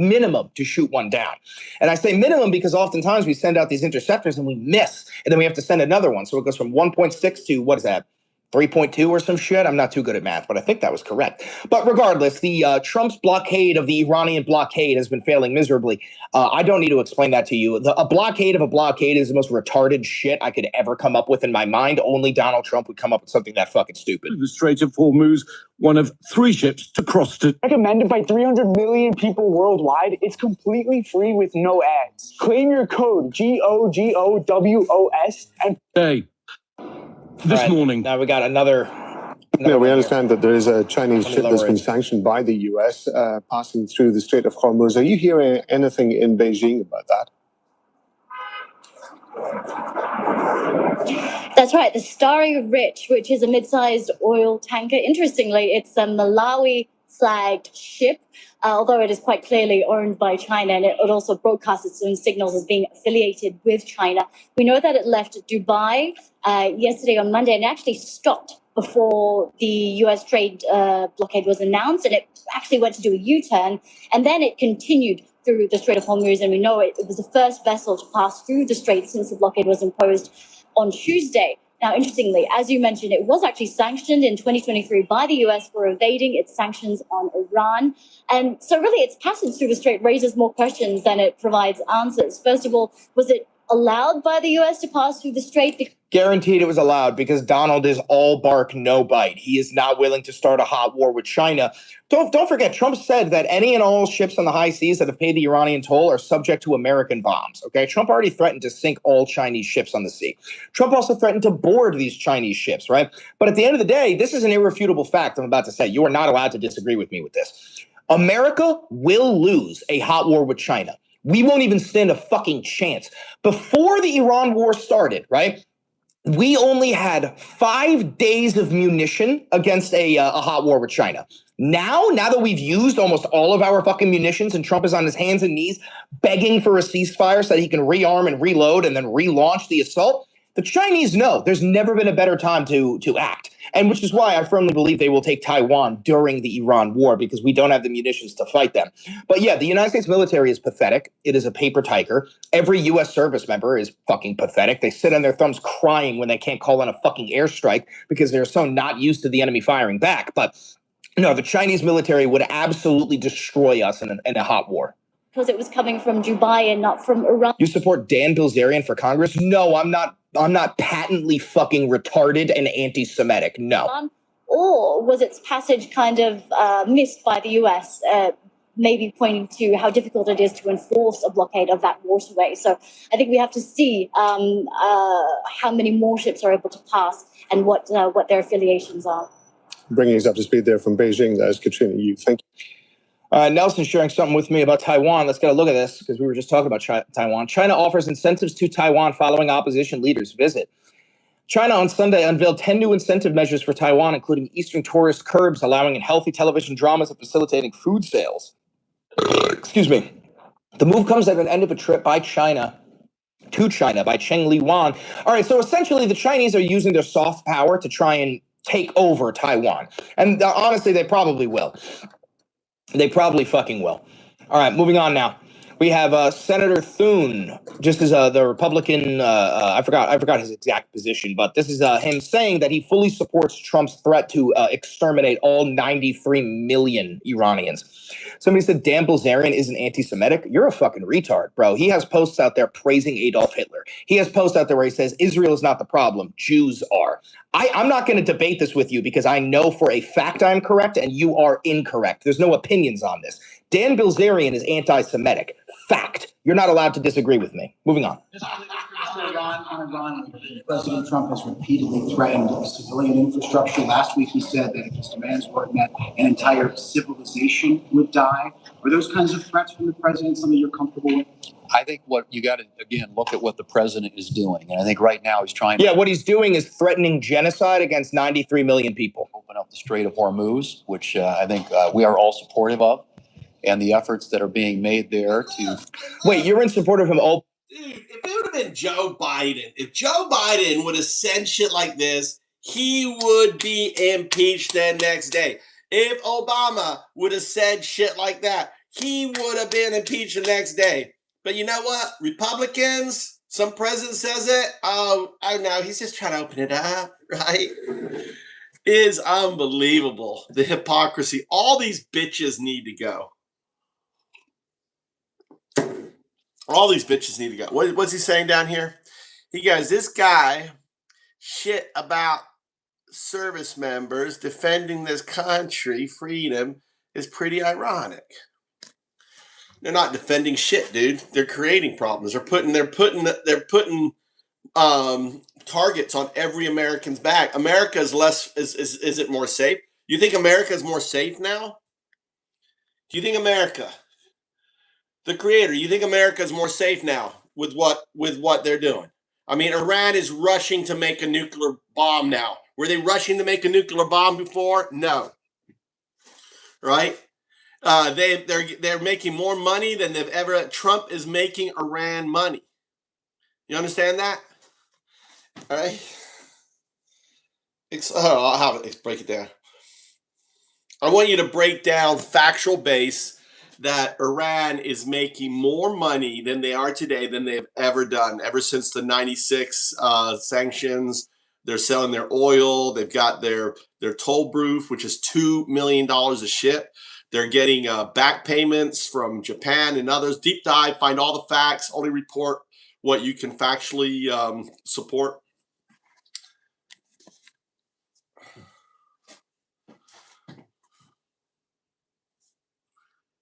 minimum to shoot one down. And I say minimum because oftentimes we send out these interceptors and we miss, and then we have to send another one. So it goes from 1.6 to, what is that, 3.2 or some shit? I'm not too good at math, but I think that was correct. But regardless, the Trump's blockade of the Iranian blockade has been failing miserably. I don't need to explain that to you. A blockade of a blockade is the most retarded shit I could ever come up with in my mind. Only Donald Trump would come up with something that fucking stupid. The Strait of Hormuz, one of 3 ships to cross to. Recommended by 300 million people worldwide, it's completely free with no ads. Claim your code GOGOWOS and Hey. This morning. Now we got another Yeah, we understand that there is a Chinese ship that's been sanctioned by the US passing through the Strait of Hormuz. Are you hearing anything in Beijing about that? That's right. The Starry Rich, which is a mid-sized oil tanker. Interestingly, it's a Malawi-flagged ship, although it is quite clearly owned by China, and it also broadcasts its own signals as being affiliated with China. We know that it left Dubai yesterday on Monday and actually stopped before the U.S. trade blockade was announced, and it actually went to do a U-turn, and then it continued through the Strait of Hormuz, and we know it was the first vessel to pass through the strait since the blockade was imposed on Tuesday. Now, interestingly, as you mentioned, it was actually sanctioned in 2023 by the US for evading its sanctions on Iran. And so really its passage through the strait raises more questions than it provides answers. First of all, was it allowed by the US to pass through the strait? Guaranteed it was allowed because Donald is all bark, no bite. He is not willing to start a hot war with China. Don't forget, Trump said that any and all ships on the high seas that have paid the Iranian toll are subject to American bombs. Okay, Trump already threatened to sink all Chinese ships on the sea. Trump also threatened to board these Chinese ships, right? But at the end of the day, this is an irrefutable fact I'm about to say. You are not allowed to disagree with me with this. America will lose a hot war with China. We won't even stand a fucking chance. Before the Iran war started, right? We only had 5 days of munition against a hot war with China. Now that we've used almost all of our fucking munitions and Trump is on his hands and knees begging for a ceasefire so that he can rearm and reload and then relaunch the assault, the Chinese know there's never been a better time to act. And which is why I firmly believe they will take Taiwan during the Iran war because we don't have the munitions to fight them. But yeah, the United States military is pathetic. It is a paper tiger. Every U.S. service member is fucking pathetic. They sit on their thumbs crying when they can't call in a fucking airstrike because they're so not used to the enemy firing back. But no, the Chinese military would absolutely destroy us in a hot war. Because it was coming from Dubai and not from Iran. You support Dan Bilzerian for Congress? No, I'm not patently fucking retarded and anti-Semitic. No. Or was its passage kind of missed by the US? maybe pointing to how difficult it is to enforce a blockade of that waterway. So I think we have to see how many more ships are able to pass and what their affiliations are. Bringing us up to speed there from Beijing, that is Katrina Yu. Thank you. Nelson's sharing something with me about Taiwan. Let's get a look at this because we were just talking about Taiwan. China offers incentives to Taiwan following opposition leaders' visit. China on Sunday unveiled 10 new incentive measures for Taiwan, including Eastern tourist curbs, allowing in healthy television dramas and facilitating food sales. Excuse me. The move comes at an end of a trip by China to China by Cheng Liwan. All right, so essentially the Chinese are using their soft power to try and take over Taiwan. And honestly, they probably will. They probably fucking will. All right, moving on now. We have Senator Thune, just as the Republican, I forgot his exact position, but this is him saying that he fully supports Trump's threat to exterminate all 93 million Iranians. Somebody said Dan Bilzerian isn't anti-Semitic. You're a fucking retard, bro. He has posts out there praising Adolf Hitler. He has posts out there where he says Israel is not the problem, Jews are. I'm not going to debate this with you because I know for a fact I'm correct and you are incorrect. There's no opinions on this. Dan Bilzerian is anti-Semitic. Fact. You're not allowed to disagree with me. Moving on. Iran, President Trump has repeatedly threatened civilian infrastructure. Last week he said that if his demands weren't met, an entire civilization would die. Are those kinds of threats from the president something you're comfortable with? I think what you got to, again, look at what the president is doing. And I think right now he's trying to... Yeah, what he's doing is threatening genocide against 93 million people. Open up the Strait of Hormuz, which I think we are all supportive of, and the efforts that are being made there to... Wait, you're in support of him all... Dude, if it would have been Joe Biden, if Joe Biden would have said shit like this, he would be impeached the next day. If Obama would have said shit like that, he would have been impeached the next day. But you know what? Republicans, some president says it. Oh, I know. He's just trying to open it up, right? It is unbelievable. The hypocrisy. All these bitches need to go. All these bitches need to go. What's he saying down here? He goes, this guy shit about service members defending this country, freedom, is pretty ironic. They're not defending shit, dude. They're creating problems. They're putting targets on every American's back. America is less. Is it more safe? You think America is more safe now? Do you think America, the creator, you think America is more safe now with what they're doing? I mean, Iran is rushing to make a nuclear bomb now. Were they rushing to make a nuclear bomb before? No. Right? They're making more money than they've ever. Trump is making Iran money. You understand that? All right. I'll have it. Break it down. I want you to break down factual base that Iran is making more money than they are today than they've ever done. Ever since the 96 sanctions, they're selling their oil. They've got their toll booth, which is $2 million a ship. They're getting back payments from Japan and others. Deep dive, find all the facts, only report what you can factually support.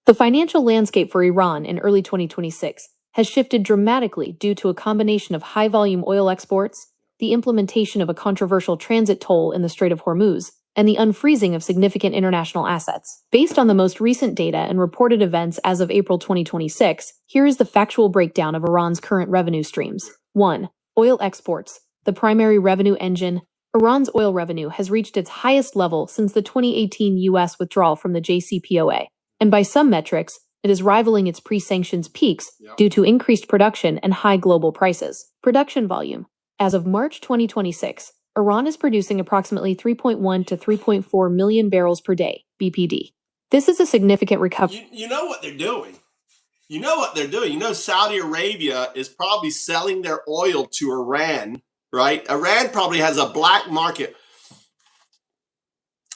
The financial landscape for Iran in early 2026 has shifted dramatically due to a combination of high-volume oil exports, the implementation of a controversial transit toll in the Strait of Hormuz, and the unfreezing of significant international assets. Based on the most recent data and reported events as of April 2026, here is the factual breakdown of Iran's current revenue streams. 1. Oil exports, the primary revenue engine. Iran's oil revenue has reached its highest level since the 2018 U.S. withdrawal from the JCPOA, and by some metrics, it is rivaling its pre-sanctions peaks due to increased production and high global prices. Production volume. As of March 2026, Iran is producing approximately 3.1 to 3.4 million barrels per day, BPD. This is a significant recovery. You know what they're doing. You know what they're doing. You know Saudi Arabia is probably selling their oil to Iran, right? Iran probably has a black market.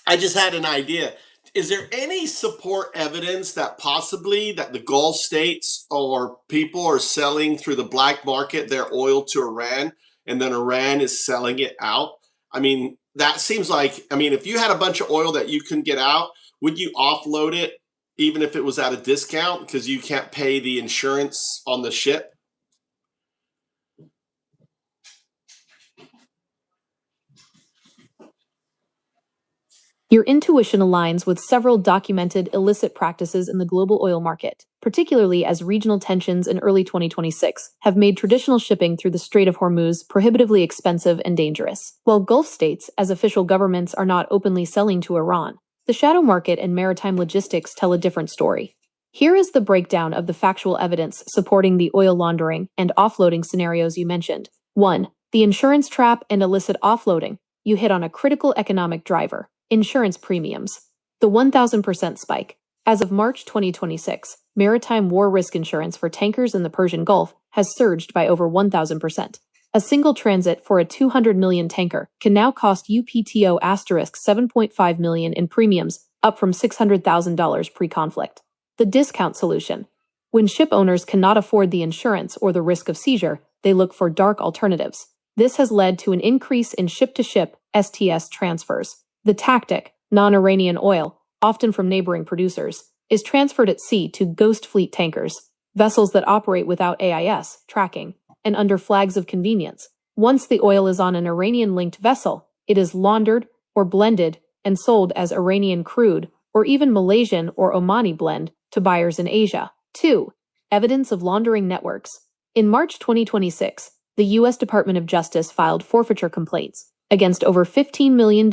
I just had an idea. Is there any support evidence that possibly that the Gulf states or people are selling through the black market their oil to Iran and then Iran is selling it out? I mean, that seems like, I mean, if you had a bunch of oil that you couldn't get out, would you offload it even if it was at a discount, because you can't pay the insurance on the ship. Your intuition aligns with several documented illicit practices in the global oil market, particularly as regional tensions in early 2026 have made traditional shipping through the Strait of Hormuz prohibitively expensive and dangerous. While Gulf states, as official governments, are not openly selling to Iran, the shadow market and maritime logistics tell a different story. Here is the breakdown of the factual evidence supporting the oil laundering and offloading scenarios you mentioned. 1. The insurance trap and illicit offloading. You hit on a critical economic driver. Insurance premiums. The 1,000% spike. As of March 2026, maritime war risk insurance for tankers in the Persian Gulf has surged by over 1,000%. A single transit for a 200 million tanker can now cost UPTO asterisk 7.5 million in premiums, up from $600,000 pre-conflict. The discount solution. When ship owners cannot afford the insurance or the risk of seizure, they look for dark alternatives. This has led to an increase in ship-to-ship STS transfers. The tactic, non-Iranian oil, often from neighboring producers, is transferred at sea to ghost fleet tankers, vessels that operate without AIS tracking, and under flags of convenience. Once the oil is on an Iranian-linked vessel, it is laundered or blended and sold as Iranian crude or even Malaysian or Omani blend to buyers in Asia. 2. Evidence of laundering networks. In March 2026, the U.S. Department of Justice filed forfeiture complaints against over $15 million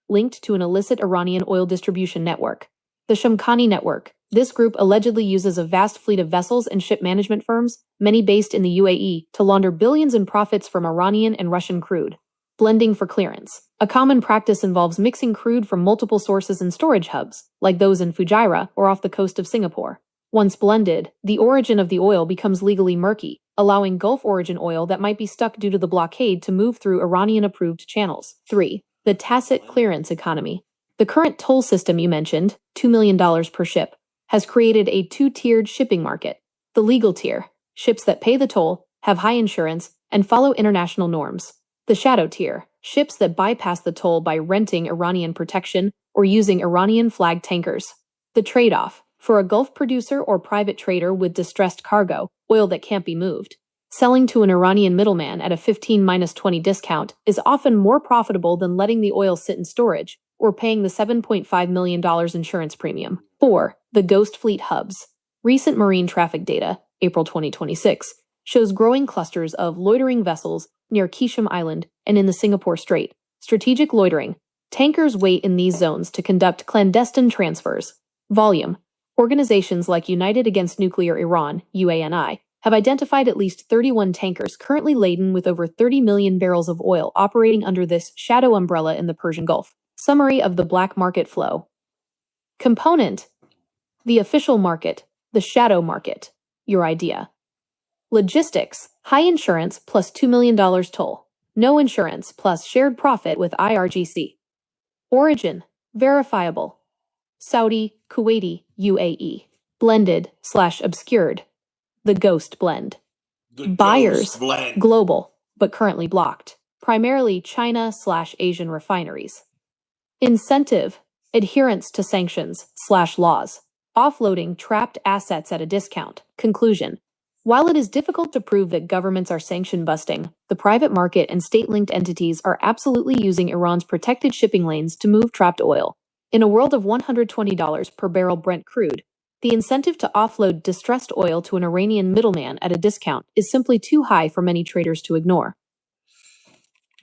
linked to an illicit Iranian oil distribution network. The Shamkhani Network. This group allegedly uses a vast fleet of vessels and ship management firms, many based in the UAE, to launder billions in profits from Iranian and Russian crude. Blending for clearance. A common practice involves mixing crude from multiple sources in storage hubs, like those in Fujairah or off the coast of Singapore. Once blended, the origin of the oil becomes legally murky, allowing Gulf origin oil that might be stuck due to the blockade to move through Iranian-approved channels. 3. The tacit clearance economy. The current toll system you mentioned, $2 million per ship, has created a two-tiered shipping market. The legal tier, ships that pay the toll, have high insurance, and follow international norms. The shadow tier, ships that bypass the toll by renting Iranian protection or using Iranian-flagged tankers. The trade-off, for a Gulf producer or private trader with distressed cargo, oil that can't be moved, selling to an Iranian middleman at a 15-20 discount is often more profitable than letting the oil sit in storage or paying the $7.5 million insurance premium. 4. The ghost fleet hubs. Recent marine traffic data, April 2026, shows growing clusters of loitering vessels near Kishim Island and in the Singapore Strait. Strategic loitering. Tankers wait in these zones to conduct clandestine transfers. Volume. Organizations like United Against Nuclear Iran, UANI, have identified at least 31 tankers currently laden with over 30 million barrels of oil operating under this shadow umbrella in the Persian Gulf. Summary of the black market flow. Component. The official market, the shadow market, your idea. Logistics, high insurance plus $2 million toll. No insurance plus shared profit with IRGC. Origin, verifiable. Saudi, Kuwaiti, UAE. Blended/obscured. The ghost blend. Buyers, global, but currently blocked. Primarily China/Asian refineries. Incentive, adherence to sanctions/laws. Offloading trapped assets at a discount. Conclusion. While it is difficult to prove that governments are sanction busting, the private market and state-linked entities are absolutely using Iran's protected shipping lanes to move trapped oil. In a world of $120 per barrel Brent crude, the incentive to offload distressed oil to an Iranian middleman at a discount is simply too high for many traders to ignore.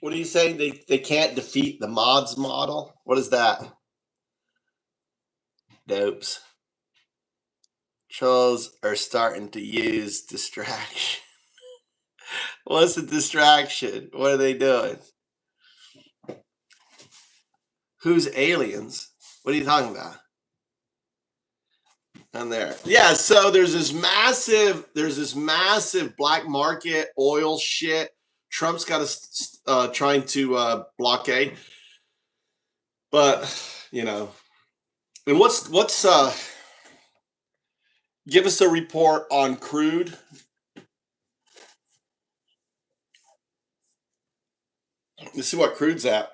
What are you saying? They can't defeat the mods model? What is that? Dopes. Trolls are starting to use distraction. What's the distraction? What are they doing? Who's aliens? What are you talking about? On there. Yeah, so there's this massive black market oil shit. Trump's got us trying to blockade. But, you know, and what's give us a report on crude. Let's see what crude's at.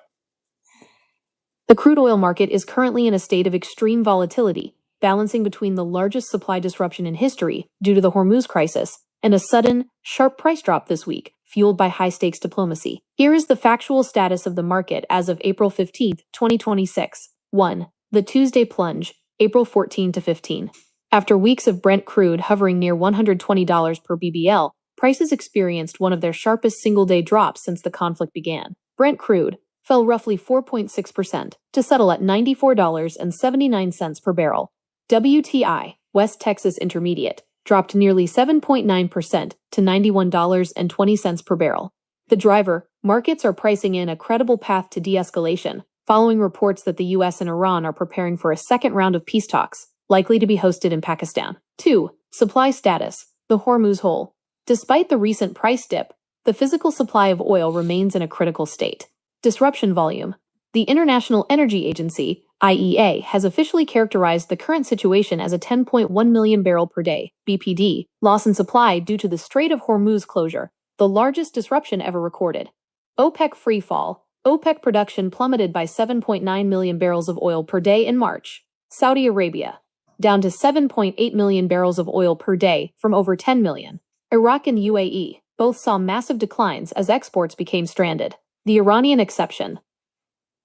The crude oil market is currently in a state of extreme volatility, balancing between the largest supply disruption in history due to the Hormuz crisis and a sudden, sharp price drop this week, fueled by high-stakes diplomacy. Here is the factual status of the market as of April 15, 2026. 1. The Tuesday plunge, April 14 to 15. After weeks of Brent crude hovering near $120 per BBL, prices experienced one of their sharpest single-day drops since the conflict began. Brent crude fell roughly 4.6% to settle at $94.79 per barrel. WTI, West Texas Intermediate, dropped nearly 7.9% to $91.20 per barrel. The driver, markets are pricing in a credible path to de-escalation, following reports that the US and Iran are preparing for a second round of peace talks, likely to be hosted in Pakistan. 2. Supply status, the Hormuz hole. Despite the recent price dip, the physical supply of oil remains in a critical state. Disruption volume. The International Energy Agency, IEA, has officially characterized the current situation as a 10.1 million barrel per day (BPD) loss in supply due to the Strait of Hormuz closure, the largest disruption ever recorded. OPEC free fall. OPEC production plummeted by 7.9 million barrels of oil per day in March. Saudi Arabia, down to 7.8 million barrels of oil per day from over 10 million. Iraq and UAE both saw massive declines as exports became stranded. The Iranian exception.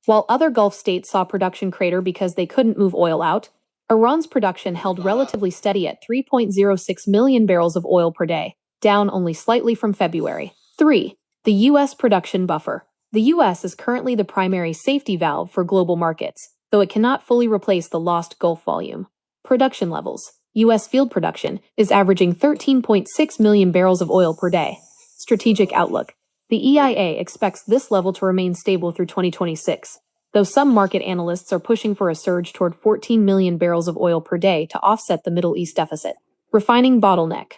While other Gulf states saw production crater because they couldn't move oil out, Iran's production held relatively steady at 3.06 million barrels of oil per day, down only slightly from February. 3. The U.S. production buffer. The U.S. is currently the primary safety valve for global markets, though it cannot fully replace the lost Gulf volume. Production levels. U.S. field production is averaging 13.6 million barrels of oil per day. Strategic outlook. The EIA expects this level to remain stable through 2026, though some market analysts are pushing for a surge toward 14 million barrels of oil per day to offset the Middle East deficit. Refining bottleneck.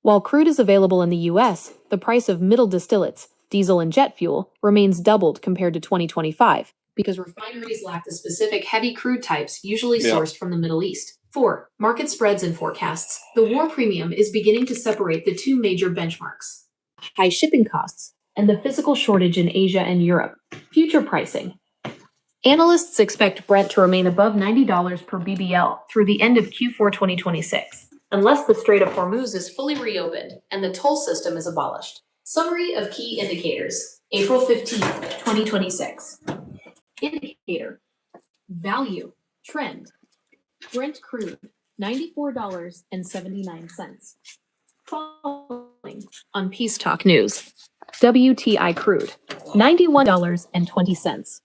While crude is available in the U.S., the price of middle distillates, diesel and jet fuel, remains doubled compared to 2025 because refineries lack the specific heavy crude types usually sourced from the Middle East. 4. Market spreads and forecasts. The war premium is beginning to separate the two major benchmarks: high shipping costs and the physical shortage in Asia and Europe. Future pricing. Analysts expect Brent to remain above $90 per BBL through the end of Q4 2026, unless the Strait of Hormuz is fully reopened and the toll system is abolished. Summary of key indicators. April 15, 2026. Indicator. Value. Trend. Brent crude, $94.79. Falling on Peace Talk News. WTI crude, $91.20.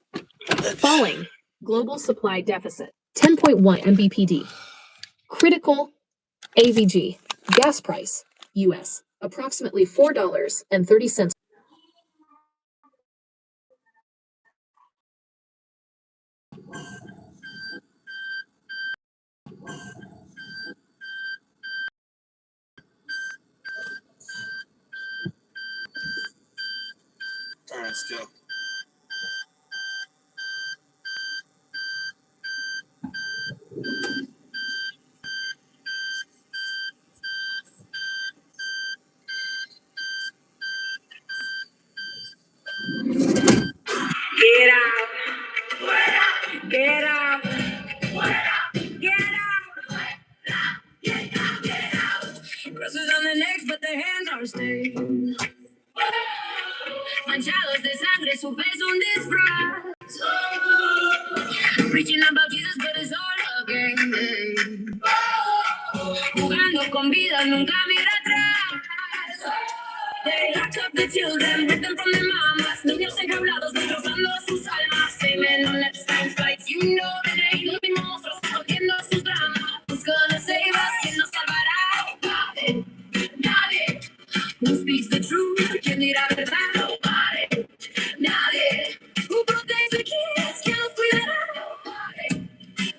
Falling. Global supply deficit, 10.1 MBPD. Critical. AVG. Gas price, US, approximately $4.30. All right, let's go. Get out, get out, get out. Crosses on the necks, but their hands are stained. Manchados de sangre, su fe es un disfraz. Preaching about Jesus, but it's all a game. Jugando con vida, nunca mira atrás. They locked up the children, ripped them from their mamas. Niños enjaulados, destrozando sus almas. Amen on left side flights. You know that ain't living monstruos, escondiendo sus dramas. Who's gonna save us? ¿Quién nos salvará? Nadie, nadie. Who speaks the truth? ¿Quién dirá verdad? Nobody, nadie. Who protects the kids? ¿Quién los cuidará? Nobody,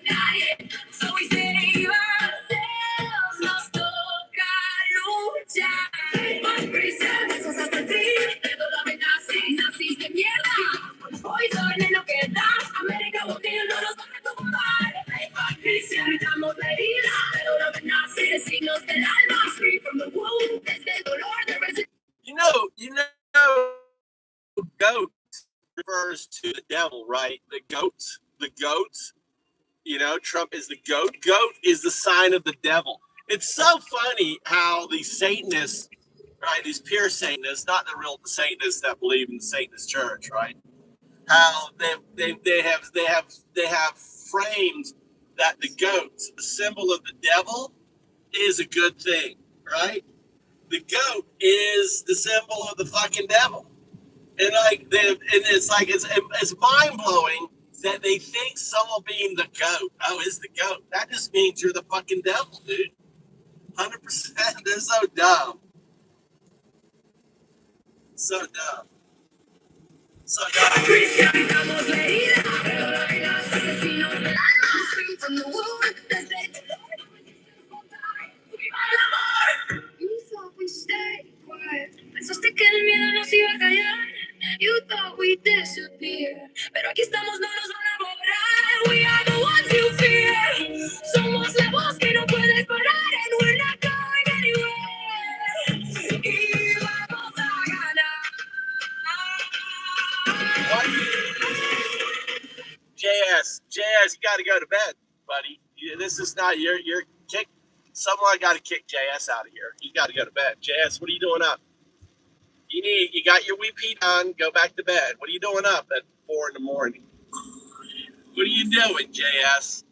nadie. So we save ourselves, nos toca luchar. Presos hasta el fin, de toda nazis, nazis de mierda. Hoy son en lo que das, América unida no nos van a tumbar. Patricia, gritamos la herida, de toda nazis, signos del alma, free from the womb, desde el dolor de Goat refers to the devil, right? The goat. You know, Trump is the goat. Goat is the sign of the devil. It's so funny how these Satanists, right, these pure Satanists, not the real Satanists that believe in the Satanist church, right? How they have framed that the goat, the symbol of the devil, is a good thing, right? The goat is the symbol of the fucking devil, and it's mind blowing that they think someone being the goat, is the goat. That just means you're the fucking devil, dude. 100%. They're so dumb, so dumb, so You thought we stayed quiet. Pensaste que el miedo nos iba a callar. You thought we disappeared. Pero aquí estamos, no nos van a borrar. We are the ones you fear. Somos la voz que no puedes parar. And we're not going anywhere. Y vamos a ganar. JS, you got to go to bed, buddy. This is not your kick. Someone got to kick JS out of here. You got to go to bed. JS, what are you doing up? You got your WP done. Go back to bed. What are you doing up at 4 in the morning? What are you doing, JS?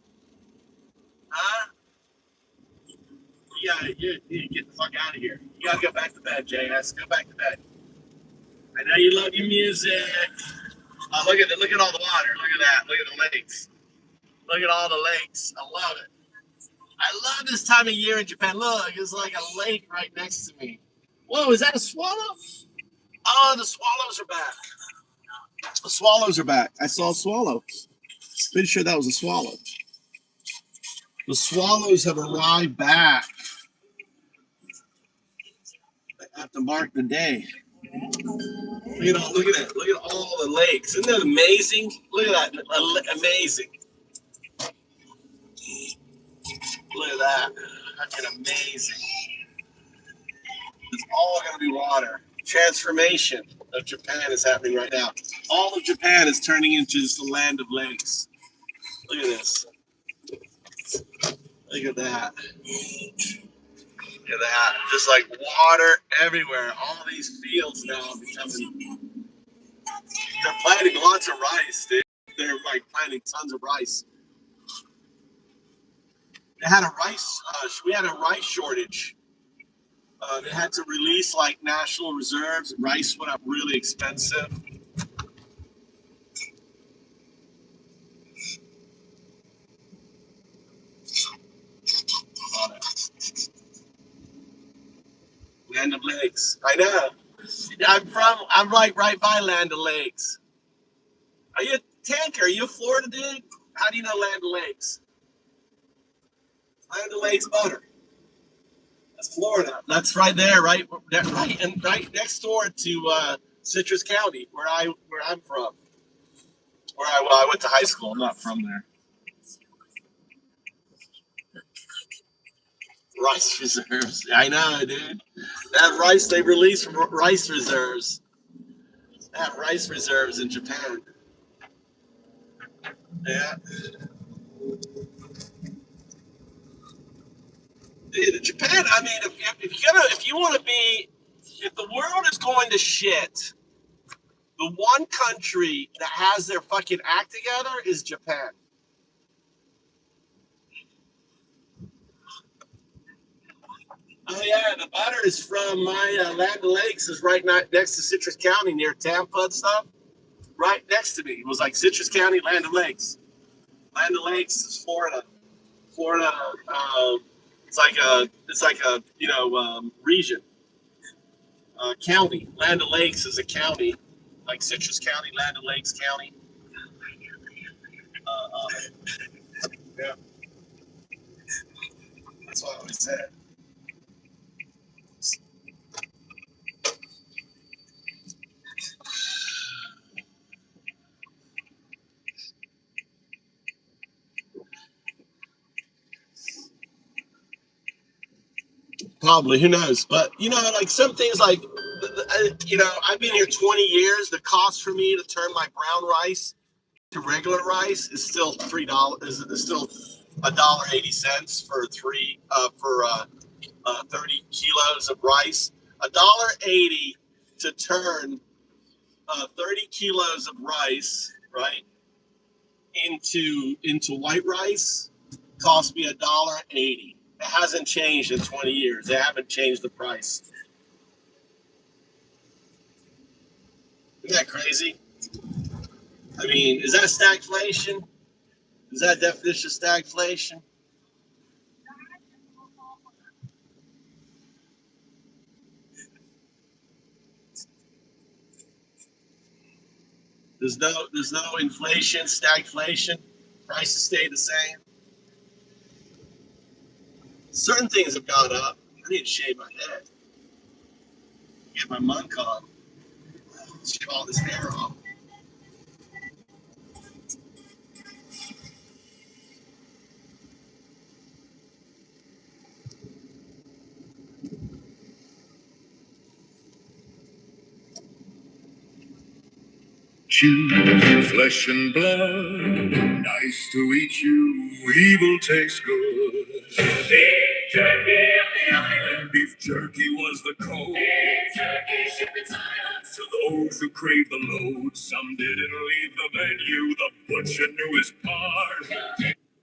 Huh? You get the fuck out of here. You gotta go back to bed, JS. Go back to bed. I know you love your music. Oh, look at all the water. Look at that. Look at the lakes. Look at all the lakes. I love it. I love this time of year in Japan. Look, it's like a lake right next to me. Whoa, is that a swallow? Oh, the swallows are back. The swallows are back. I saw a swallow. Pretty sure that was a swallow. The swallows have arrived back. I have to mark the day. Look at it. Look at all the lakes. Isn't that amazing? Look at that. Amazing. Look at that. Fucking amazing. It's all going to be water. Transformation of Japan is happening right now. All of Japan is turning into just a land of lakes. Look at this. Look at that. Look at that. Just like water everywhere. All these fields now are becoming. They're planting lots of rice, dude. They're like planting tons of rice. They had a rice. We had a rice shortage. They had to release like national reserves. Rice went up really expensive. Land of Lakes. I know. I'm like right by Land of Lakes. Are you a tanker? Are you a Florida dude? How do you know Land of Lakes? Land of Lakes butter. That's Florida. That's right there, right next door to Citrus County, where I'm from. I went to high school. I'm not from there. Rice reserves. I know, dude. That rice they released from rice reserves. They have rice reserves in Japan. Yeah. Dude, Japan. I mean, if the world is going to shit, the one country that has their fucking act together is Japan. Oh yeah, the butter is from my Land of Lakes. Is right next to Citrus County near Tampa and stuff. Right next to me. It was like Citrus County, Land of Lakes. Land of Lakes is Florida. Florida. It's like a region. County. Land of Lakes is a county, like Citrus County, Land of Lakes County. Yeah. That's what I always said. Probably, who knows? But like some things, like I've been here 20 years. The cost for me to turn my brown rice to regular rice is still $3. Is still $1.80 for 30 kilos of rice. $1.80 to turn 30 kilos of rice, right, into white rice cost me $1.80. It hasn't changed in 20 years. They haven't changed the price. Isn't that crazy? I mean, is that stagflation? Is that definition of stagflation? There's no inflation, stagflation. Prices stay the same. Certain things have gone up. I need to shave my head. Get my monk on. Shave all this hair off. Choose flesh and blood. Nice to eat you. Evil tastes good. Beef jerky on the island. Beef jerky was the code. Beef jerky shipped its islands to those who crave the load. Some didn't leave the venue. The butcher knew his part.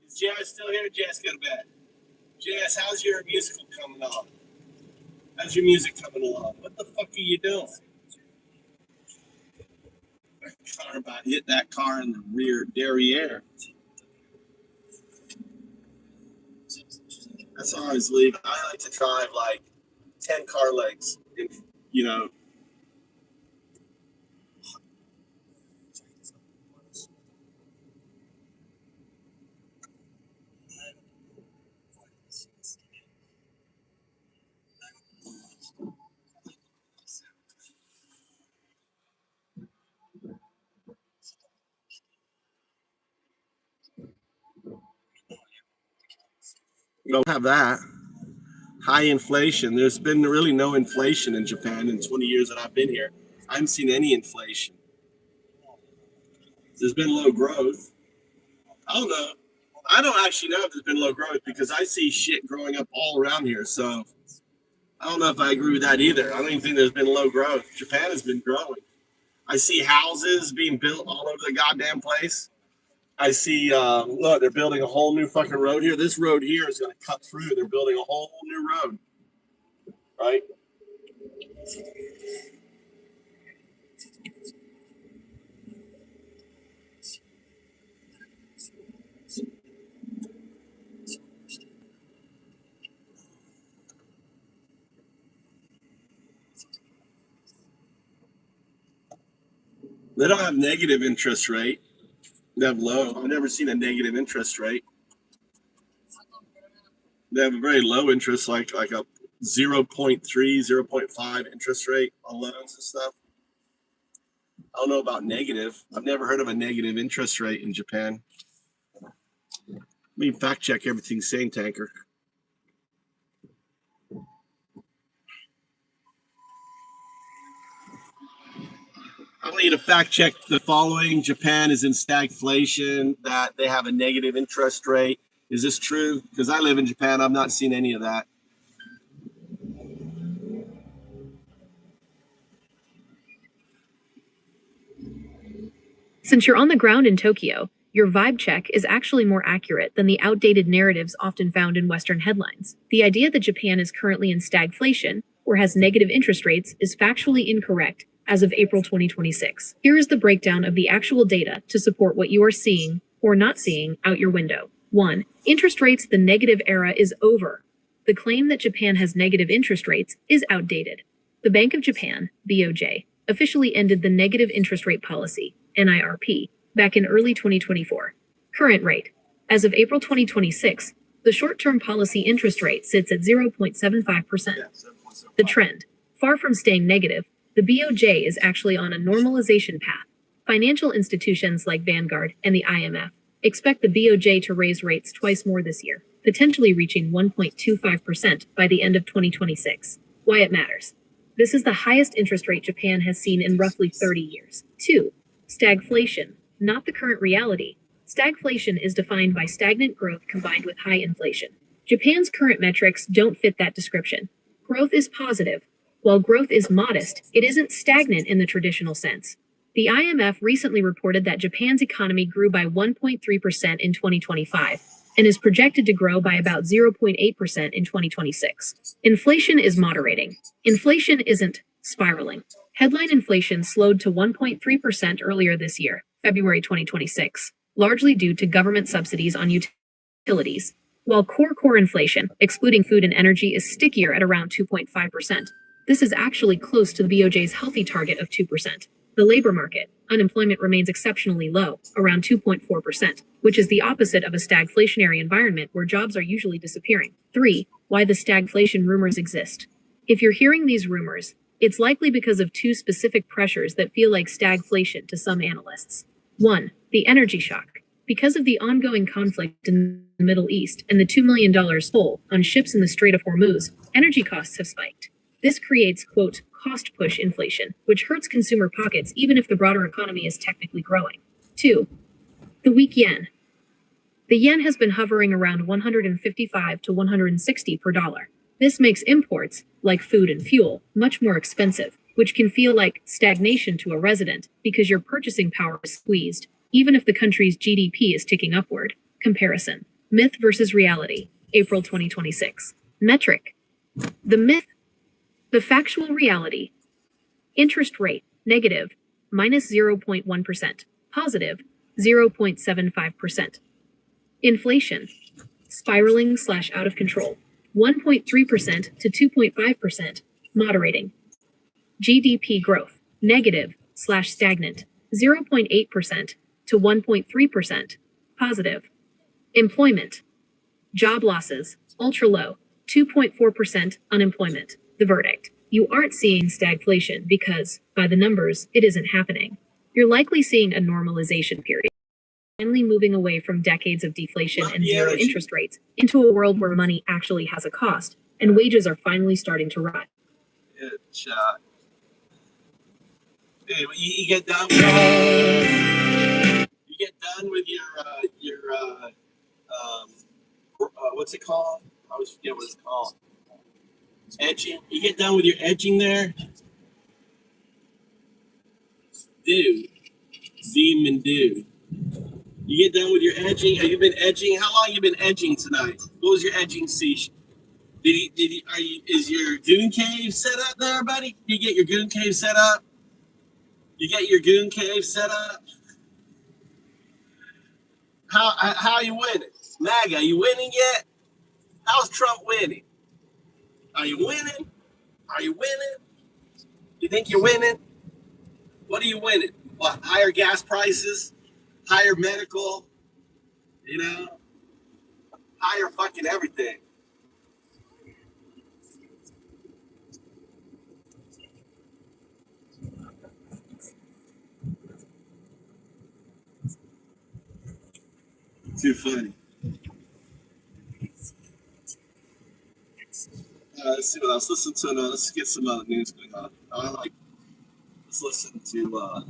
Is Jazz still here? Jazz, go to bed. Jazz, how's your musical coming on? How's your music coming along? What the fuck are you doing? Car about hit that car in the rear derriere. That's how I always leave. I like to drive like 10 car lengths, you know. Don't have that. High inflation. There's been really no inflation in Japan in 20 years that I've been here. I haven't seen any inflation. There's been low growth. I don't know. I don't actually know if there's been low growth because I see shit growing up all around here. So I don't know if I agree with that either. I don't even think there's been low growth. Japan has been growing. I see houses being built all over the goddamn place. I see, look, they're building a whole new fucking road here. This road here is going to cut through. They're building a whole new road, right? They don't have negative interest rate. They have low. I've never seen a negative interest rate. They have a very low interest, like a 0.3, 0.5 interest rate on loans and stuff. I don't know about negative. I've never heard of a negative interest rate in Japan. Let me fact check everything saying, Tanker. I need to fact check the following. Japan is in stagflation, that they have a negative interest rate. Is this true? Because I live in Japan. I've not seen any of that. Since you're on the ground in Tokyo, your vibe check is actually more accurate than the outdated narratives often found in Western headlines. The idea that Japan is currently in stagflation or has negative interest rates is factually incorrect as of April 2026. Here is the breakdown of the actual data to support what you are seeing or not seeing out your window. 1. Interest rates, the negative era is over. The claim that Japan has negative interest rates is outdated. The Bank of Japan, BOJ, officially ended the negative interest rate policy, NIRP, back in early 2024. Current rate. As of April 2026, the short-term policy interest rate sits at 0.75%. The trend, far from staying negative, the BOJ is actually on a normalization path. Financial institutions like Vanguard and the IMF expect the BOJ to raise rates twice more this year, potentially reaching 1.25% by the end of 2026. Why it matters. This is the highest interest rate Japan has seen in roughly 30 years. 2. Stagflation. not the current reality. Stagflation is defined by stagnant growth combined with high inflation. Japan's current metrics don't fit that description. Growth is positive. While growth is modest, it isn't stagnant in the traditional sense. The IMF recently reported that Japan's economy grew by 1.3% in 2025 and is projected to grow by about 0.8% in 2026. Inflation is moderating. Inflation isn't spiraling. Headline inflation slowed to 1.3% earlier this year, February 2026, largely due to government subsidies on utilities, while core inflation, excluding food and energy, is stickier at around 2.5%. This is actually close to the BOJ's healthy target of 2%. The labor market, unemployment remains exceptionally low, around 2.4%, which is the opposite of a stagflationary environment where jobs are usually disappearing. 3. Why the stagflation rumors exist. If you're hearing these rumors, it's likely because of two specific pressures that feel like stagflation to some analysts. 1. The energy shock. Because of the ongoing conflict in the Middle East and the $2 million toll on ships in the Strait of Hormuz, energy costs have spiked. This creates, quote, cost push inflation, which hurts consumer pockets even if the broader economy is technically growing. 2. The weak yen. The yen has been hovering around 155 to 160 per dollar. This makes imports, like food and fuel, much more expensive, which can feel like stagnation to a resident because your purchasing power is squeezed, even if the country's GDP is ticking upward. Comparison. Myth versus reality. April 2026. Metric. The myth. The factual reality. Interest rate, negative, minus 0.1%, positive, 0.75%. Inflation, spiraling / out of control, 1.3% to 2.5%, moderating. GDP growth, negative / stagnant, 0.8% to 1.3%, positive. Employment, job losses, ultra low, 2.4% unemployment. The verdict. You aren't seeing stagflation because, by the numbers, it isn't happening. You're likely seeing a normalization period, finally moving away from decades of deflation and zero interest rates into a world where money actually has a cost, and wages are finally starting to rise. You get done with your what's it called? I always forget what it's called. Edging. You get done with your edging there, dude. Demon dude. You get done with your edging. Have you been edging? How long have you been edging tonight? What was your edging session? Is your goon cave set up there, buddy? You get your goon cave set up? You get your goon cave set up? How are you winning? MAGA, are you winning yet? How's Trump winning? Are you winning? Are you winning? You think you're winning? What are you winning? What, higher gas prices? Higher medical? You know? Higher fucking everything. Too funny. Let's see what else. Listen to let's get some other news going on. Let's listen to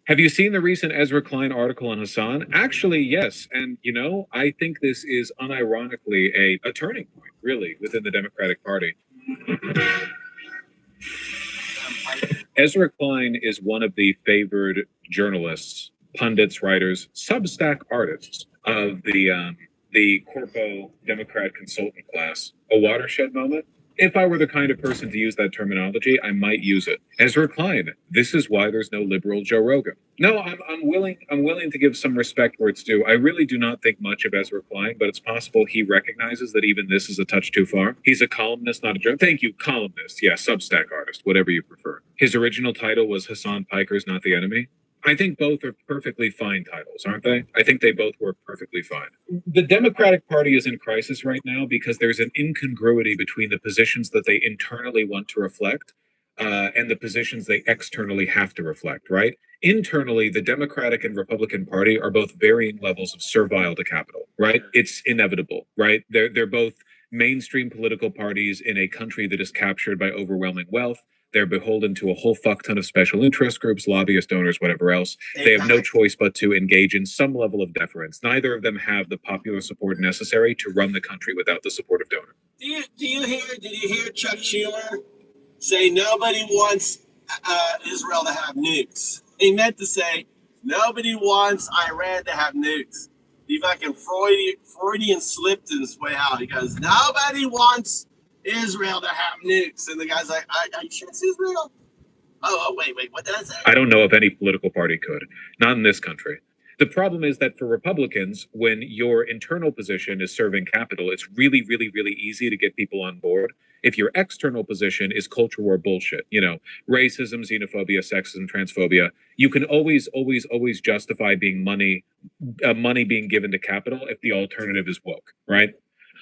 Have you seen the recent Ezra Klein article on Hassan? Actually, yes. And, I think this is unironically a turning point, really, within the Democratic Party. Ezra Klein is one of the favored journalists, pundits, writers, Substack artists of the Corpo Democrat consultant class. A watershed moment? If I were the kind of person to use that terminology, I might use it. Ezra Klein, this is why there's no liberal Joe Rogan. No, I'm willing to give some respect where it's due. I really do not think much of Ezra Klein, but it's possible he recognizes that even this is a touch too far. He's a columnist, not a journalist. Thank you, columnist. Yeah, Substack artist, whatever you prefer. His original title was Hassan Piker's Not the Enemy. I think both are perfectly fine titles, aren't they? I think they both work perfectly fine. The Democratic Party is in crisis right now because there's an incongruity between the positions that they internally want to reflect and the positions they externally have to reflect, right? Internally, the Democratic and Republican Party are both varying levels of servile to capital. right? It's inevitable, right? They're both mainstream political parties in a country that is captured by overwhelming wealth. They're beholden to a whole fuck ton of special interest groups, lobbyists, donors, whatever else. They have no choice but to engage in some level of deference. Neither of them have the popular support necessary to run the country without the support of donors. Did you hear Chuck Schumer say nobody wants Israel to have nukes? He meant to say nobody wants Iran to have nukes. He fucking Freudian slipped his way out. He goes, nobody wants Israel to have nukes. And the guy's like, are you sure it's Israel? Oh, wait, what did I say? I don't know if any political party could. Not in this country. The problem is that for Republicans, when your internal position is serving capital, it's really, really, really easy to get people on board. If your external position is culture war bullshit, you know, racism, xenophobia, sexism, transphobia, you can always justify being money being given to capital if the alternative is woke, right?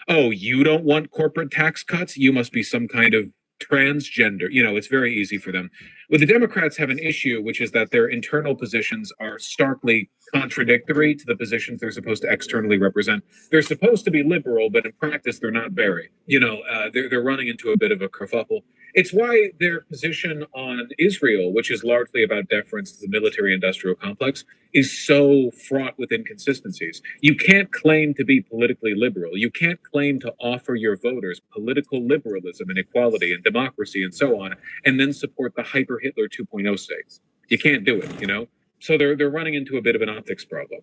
Oh, you don't want corporate tax cuts? You must be some kind of transgender. You know, it's very easy for them. Well, the Democrats have an issue, which is that their internal positions are starkly contradictory to the positions they're supposed to externally represent. They're supposed to be liberal, but in practice, they're not very. You know, they're running into a bit of a kerfuffle. It's why their position on Israel, which is largely about deference to the military-industrial complex, is so fraught with inconsistencies. You can't claim to be politically liberal. You can't claim to offer your voters political liberalism and equality and democracy and so on, and then support the hyper-Hitler 2.0 states. You can't do it, you know? So they're running into a bit of an optics problem,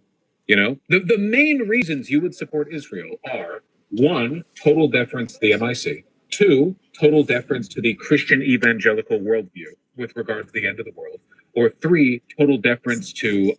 you know? The main reasons you would support Israel are, one, total deference to the MIC. Two, total deference to the Christian evangelical worldview with regard to the end of the world. Or three, total deference to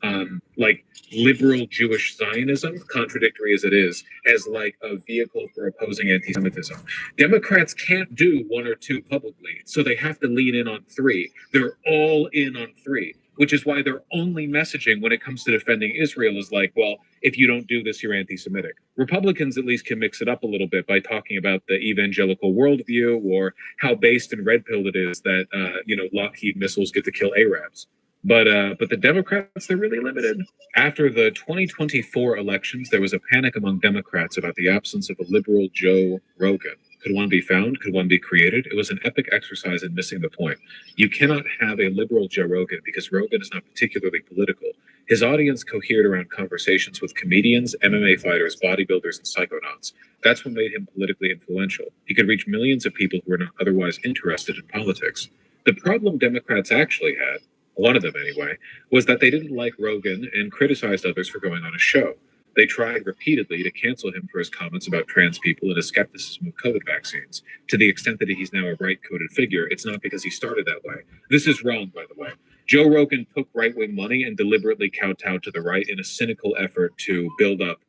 like liberal Jewish Zionism, contradictory as it is, as like a vehicle for opposing anti-Semitism. Democrats can't do one or two publicly, so they have to lean in on three. They're all in on three, which is why their only messaging when it comes to defending Israel is like, well, if you don't do this, you're anti-Semitic. Republicans at least can mix it up a little bit by talking about the evangelical worldview or how based and red-pilled it is that, you know, Lockheed missiles get to kill Arabs. But the Democrats, they're really limited. After the 2024 elections, there was a panic among Democrats about the absence of a liberal Joe Rogan. Could one be found? Could one be created? It was an epic exercise in missing the point. You cannot have a liberal Joe Rogan because Rogan is not particularly political. His audience cohered around conversations with comedians, MMA fighters, bodybuilders, and psychonauts. That's what made him politically influential. He could reach millions of people who were not otherwise interested in politics. The problem Democrats actually had, one of them anyway, was that they didn't like Rogan and criticized others for going on a show. They tried repeatedly to cancel him for his comments about trans people and his skepticism of COVID vaccines. To the extent that he's now a right-coded figure, it's not because he started that way. This is wrong, by the way. Joe Rogan took right-wing money and deliberately kowtowed to the right in a cynical effort to build up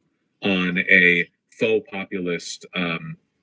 on a faux populist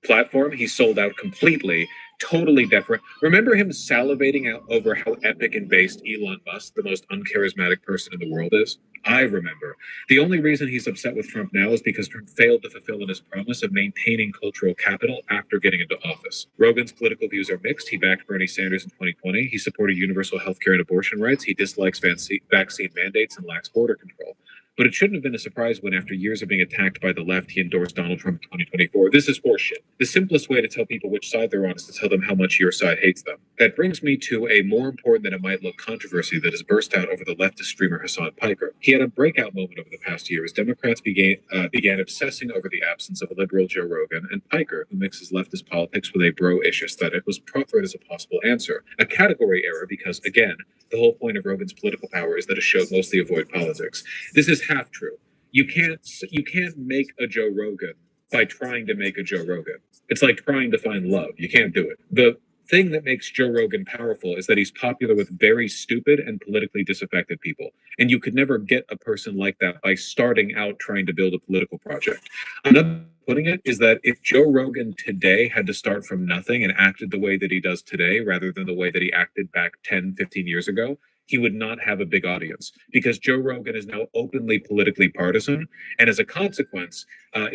platform. He sold out completely, totally different. Remember him salivating out over how epic and based Elon Musk, the most uncharismatic person in the world, is? I remember. The only reason he's upset with Trump now is because Trump failed to fulfill on his promise of maintaining cultural capital after getting into office. Rogan's political views are mixed. He backed Bernie Sanders in 2020. He supported universal health care and abortion rights. He dislikes vaccine mandates and lacks border control. But it shouldn't have been a surprise when, after years of being attacked by the left, he endorsed Donald Trump in 2024. This is horseshit. The simplest way to tell people which side they're on is to tell them how much your side hates them. That brings me to a more important than it might look controversy that has burst out over the leftist streamer Hassan Piker. He had a breakout moment over the past year as Democrats began obsessing over the absence of a liberal Joe Rogan, and Piker, who mixes leftist politics with a bro-ish aesthetic, was proffered as a possible answer. A category error because, again, the whole point of Rogan's political power is that his show mostly avoid politics. This is half true. You can't make a Joe Rogan by trying to make a Joe Rogan. It's like trying to find love. You can't do it. The thing that makes Joe Rogan powerful is that he's popular with very stupid and politically disaffected people. And you could never get a person like that by starting out trying to build a political project. Another putting it is that if Joe Rogan today had to start from nothing and acted the way that he does today rather than the way that he acted back 10, 15 years ago, he would not have a big audience, because Joe Rogan is now openly politically partisan, and as a consequence,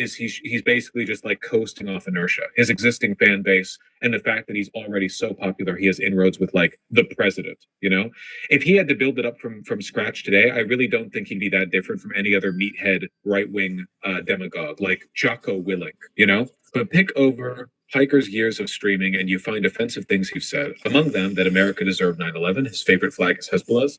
he's basically just like coasting off inertia. His existing fan base and the fact that he's already so popular, he has inroads with like the president. You know, if he had to build it up from scratch today, I really don't think he'd be that different from any other meathead right wing demagogue like Jocko Willink. You know, but pick over Hiker's years of streaming and you find offensive things he's said. Among them, that America deserved 9/11, his favorite flag is Hezbollah's,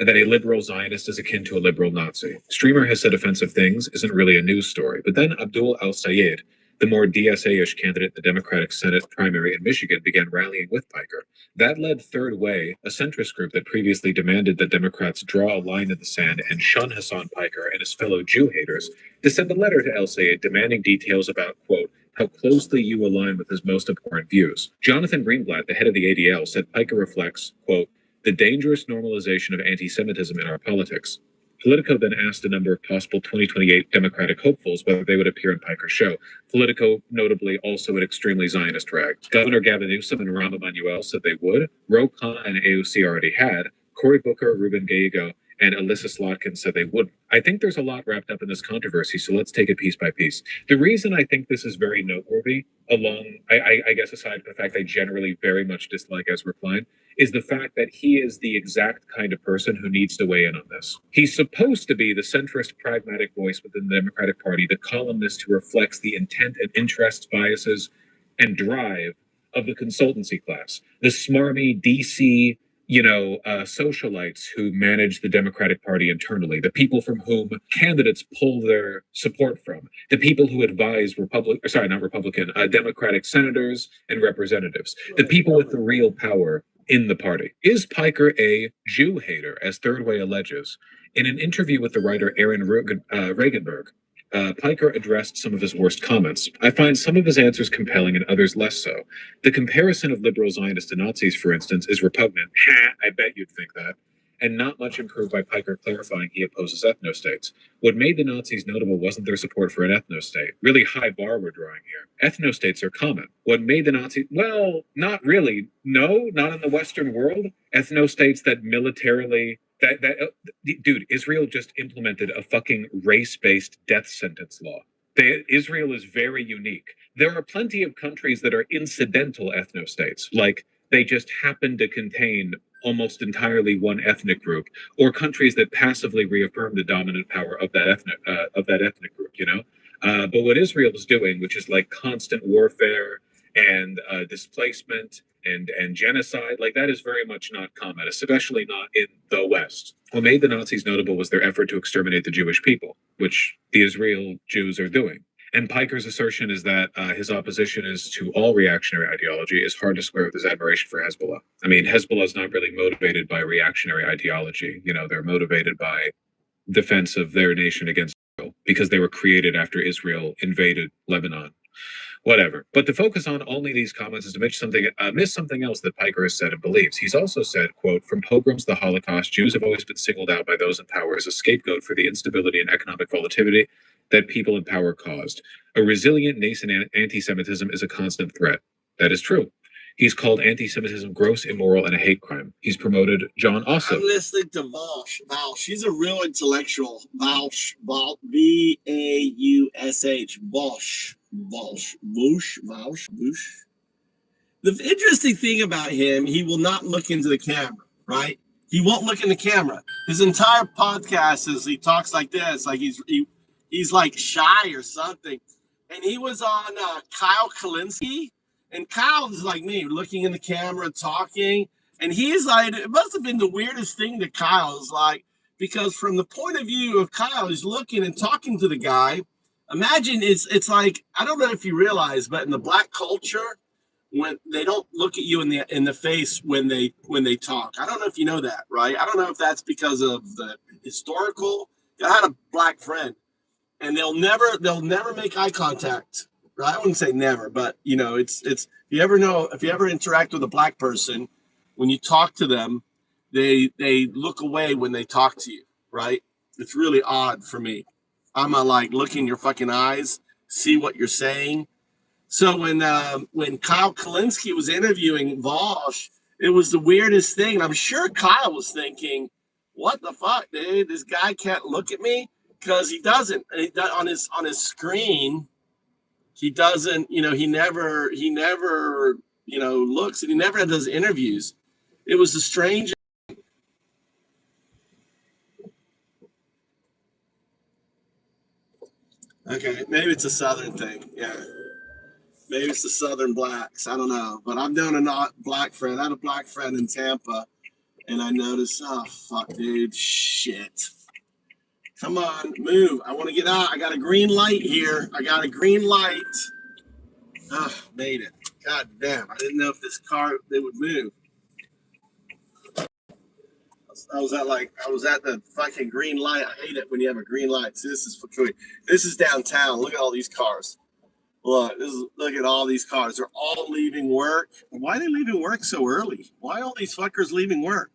and that a liberal Zionist is akin to a liberal Nazi. Streamer has said offensive things isn't really a news story, but then Abdul al-Sayed, the more DSA-ish candidate in the Democratic Senate primary in Michigan, began rallying with Piker. That led Third Way, a centrist group that previously demanded that Democrats draw a line in the sand and shun Hassan Piker and his fellow Jew haters, to send a letter to al-Sayed demanding details about, quote, how closely you align with his most abhorrent views. Jonathan Greenblatt, the head of the ADL, said Piker reflects, quote, the dangerous normalization of anti-Semitism in our politics. Politico then asked a number of possible 2028 Democratic hopefuls whether they would appear in Piker's show. Politico, notably, also an extremely Zionist rag. Governor Gavin Newsom and Rahm Emanuel said they would. Ro Khanna and AOC already had. Cory Booker, Ruben Gallego, and Alyssa Slotkin said they wouldn't. I think there's a lot wrapped up in this controversy, so let's take it piece by piece. The reason I think this is very noteworthy, I guess aside from the fact I generally very much dislike Ezra Klein, is the fact that he is the exact kind of person who needs to weigh in on this. He's supposed to be the centrist, pragmatic voice within the Democratic Party, the columnist who reflects the intent and interests, biases, and drive of the consultancy class, the smarmy DC socialites who manage the Democratic Party internally, the people from whom candidates pull their support from, the people who advise Democratic senators and representatives, the people with the real power in the party. Is Piker a Jew hater, as Third Way alleges? In an interview with the writer Aaron Regenberg, Piker addressed some of his worst comments. I find some of his answers compelling and others less so. The comparison of liberal Zionists to Nazis, for instance, is repugnant. I bet you'd think that. And not much improved by Piker clarifying he opposes ethnostates. What made the Nazis notable wasn't their support for an ethnostate. Really high bar we're drawing here. Ethnostates are common. What made the Nazis... Well, not really. No, not in the Western world. Ethnostates that militarily... Dude, Israel just implemented a fucking race-based death sentence law. Israel is very unique. There are plenty of countries that are incidental ethnostates, like they just happen to contain almost entirely one ethnic group, or countries that passively reaffirm the dominant power of that ethnic group. You know, but what Israel is doing, which is like constant warfare and displacement and genocide, like that is very much not common, especially not in the West. What made the Nazis notable was their effort to exterminate the Jewish people, which the Israel Jews are doing. And Piker's assertion is that his opposition is to all reactionary ideology is hard to square with his admiration for Hezbollah. I mean, Hezbollah is not really motivated by reactionary ideology. You know, they're motivated by defense of their nation against Israel because they were created after Israel invaded Lebanon. Whatever. But to focus on only these comments is to miss something else that Piker has said and believes. He's also said, quote, from pogroms to the Holocaust, Jews have always been singled out by those in power as a scapegoat for the instability and economic volatility that people in power caused. A resilient, nascent anti-Semitism is a constant threat. That is true. He's called anti-Semitism gross, immoral, and a hate crime. He's promoted John Ossoff. I'm listening to Vaush. She's a real intellectual. Vaush. V-A-U-S-H. Vaush. The interesting thing about him, he will not look into the camera, right? He won't look in the camera. His entire podcast is he talks like this, like he's like shy or something. And he was on Kyle Kalinske. And Kyle is like me, looking in the camera, talking. And he's like, it must have been the weirdest thing to Kyle. Is like, because from the point of view of Kyle, he's looking and talking to the guy. Imagine it's like, I don't know if you realize, but in the black culture, when they don't look at you in the face when they talk. I don't know if you know that, right? I don't know if that's because of the historical. I had a black friend, and they'll never make eye contact. Right? I wouldn't say never, but you know, it's if you ever interact with a black person, when you talk to them, they look away when they talk to you, right? It's really odd for me. I'm like, look in your fucking eyes, see what you're saying. So when Kyle Kalinske was interviewing Vaush, It was the weirdest thing. And I'm sure Kyle was thinking, what the fuck, dude? This guy can't look at me because he doesn't. On his screen, he doesn't, he never, looks, and he never had those interviews. It was the strangest. Okay, maybe it's a Southern thing. Yeah. Maybe it's the Southern blacks. I don't know. But I've known a black friend. I had a black friend in Tampa, and I noticed, oh, fuck, dude, shit. Come on, move. I want to get out. I got a green light here. I got a green light. Oh, made it. God damn. I didn't know if this car, they would move. I was at the fucking green light. I hate it when you have a green light. See, this is for cool. This is downtown. Look at all these cars. Look at all these cars. They're all leaving work. Why are they leaving work so early? Why are all these fuckers leaving work?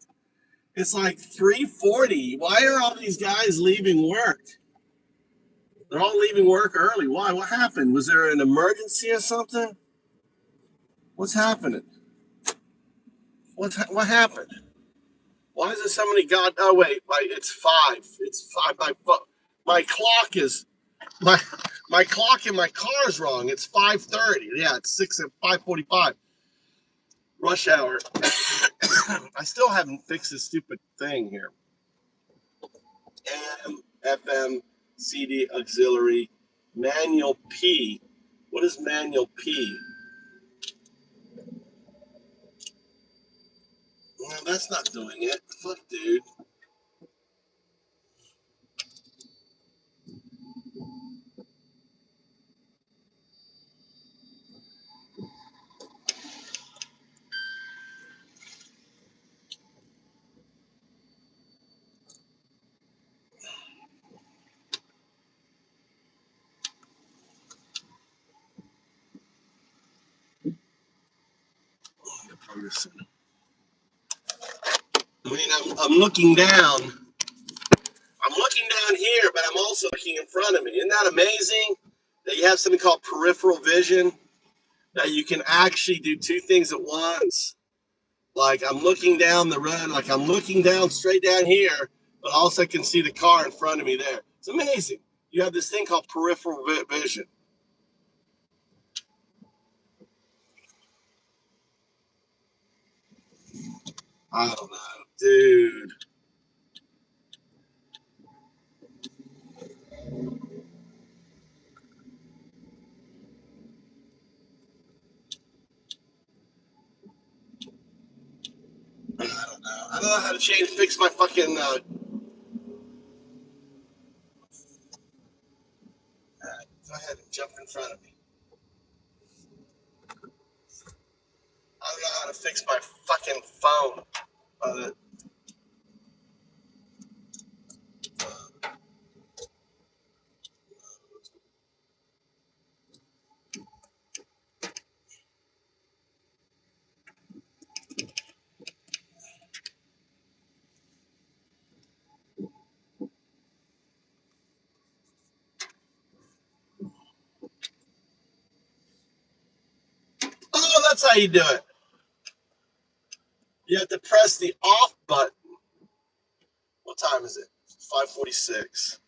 It's like 3:40. Why are all these guys leaving work? They're all leaving work early. Why? What happened? Was there an emergency or something? What's happening? What happened? Why is there so many god? Oh wait, it's 5. It's 5. My clock is my clock in my car is wrong. It's 5:30. Yeah, it's 5:45. Rush hour. I still haven't fixed this stupid thing here. AM, FM, CD, auxiliary, manual P. What is manual P? Well, that's not doing it. Fuck, dude. I mean, I'm looking down. I'm looking down here, but I'm also looking in front of me. Isn't that amazing? That you have something called peripheral vision, that you can actually do two things at once. Like I'm looking down the road, like I'm looking down straight down here, but also I can see the car in front of me there. It's amazing. You have this thing called peripheral vision. I don't know, dude. I don't know. I don't know how to fix my fucking. Go ahead and jump in front of me. I don't know how to fix my fucking phone. Oh, that's how you do it. You have to press the off button. What time is it? 5:46.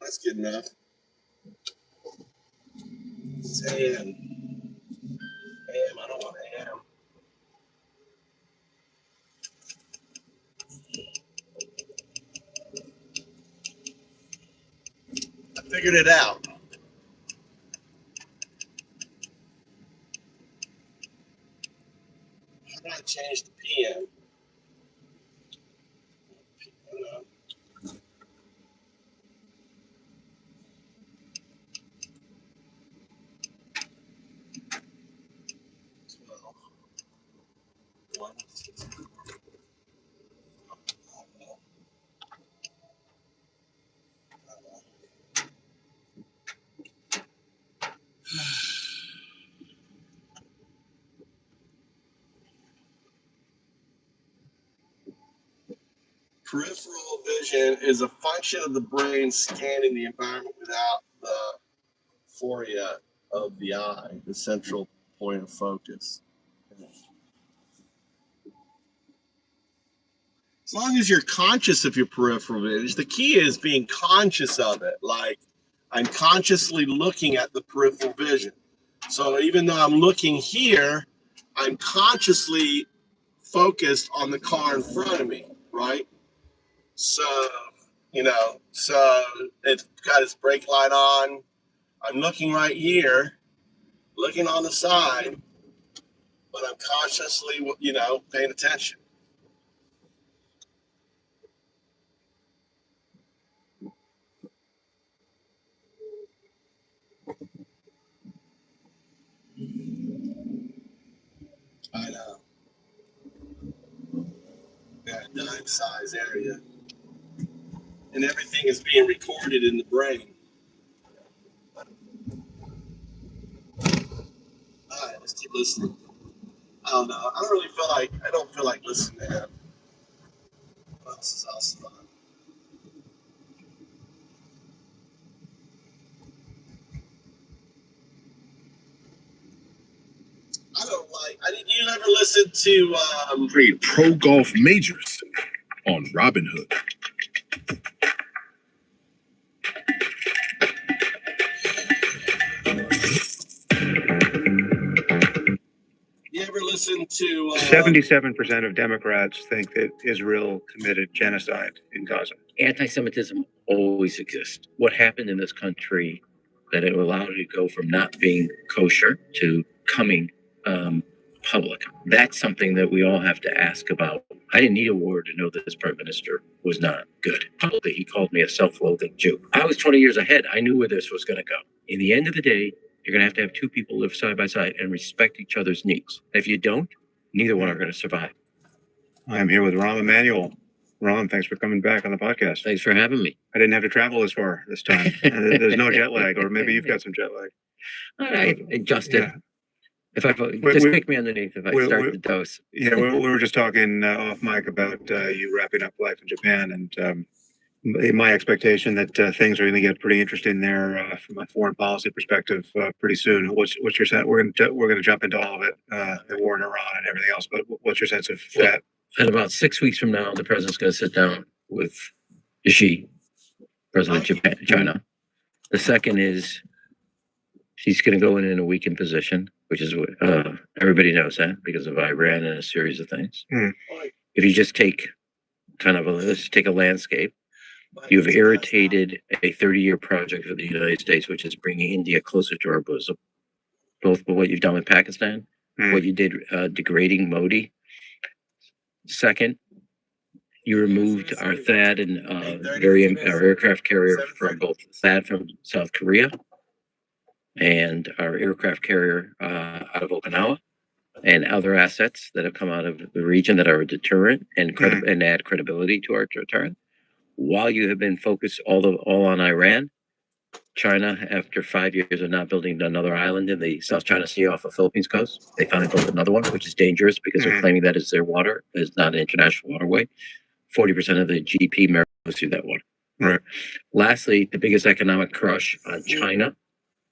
That's good enough. It's AM. AM. I don't want AM. I figured it out. How do I change the PM? Peripheral vision is a function of the brain scanning the environment without the phoria of the eye, the central point of focus. As long as you're conscious of your peripheral vision, the key is being conscious of it. Like, I'm consciously looking at the peripheral vision. So even though I'm looking here, I'm consciously focused on the car in front of me, right? So, so it's got its brake light on. I'm looking right here, looking on the side, but I'm consciously, paying attention. I know. Got a dime size area. And everything is being recorded in the brain. All right, let's keep listening. I don't know. I don't feel like listening to him. What else is awesome? You never listen to Trade pro golf majors on Robinhood. You ever listen to 77% of Democrats think that Israel committed genocide in Gaza. Anti-Semitism always exists. What happened in this country that it allowed it to go from not being kosher to coming public? That's something that we all have to ask about. I didn't need a war to know that this prime minister was not good. Publicly, he called me a self-loathing Jew. I was 20 years ahead. I knew where this was going to go. In the end of the day, you're going to have two people live side by side and respect each other's needs. If you don't, neither one are going to survive. I'm here with Rahm Emanuel. Rahm, thanks for coming back on the podcast. Thanks for having me. I didn't have to travel as far this time. There's no jet lag, or maybe you've got some jet lag. All right, adjusted. Yeah. If I pick me underneath if I start the dose. Yeah, we were just talking off mic about you wrapping up life in Japan, and my expectation that things are going to get pretty interesting there from a foreign policy perspective pretty soon. What's your sense? We're going to jump into all of it, the war in Iran and everything else. But what's your sense of that? And about 6 weeks from now, the president's going to sit down with Xi, president of Japan, China. The second is she's going to go in a weakened position, which is what everybody knows that because of Iran and a series of things. If you just take let's take a landscape. You've irritated a 30-year project of the United States, which is bringing India closer to our bosom. Both what you've done with Pakistan, what you did degrading Modi. Second, you removed our THAAD and our aircraft carrier from both THAAD from South Korea and our aircraft carrier out of Okinawa and other assets that have come out of the region that are a deterrent and add credibility to our deterrent. While you have been focused all on Iran, China, after 5 years of not building another island in the South China Sea off the Philippines coast, they finally built another one, which is dangerous because they're claiming that is their water. It's not an international waterway. 40% of the GDP goes through that water. Right. Lastly, the biggest economic crush on China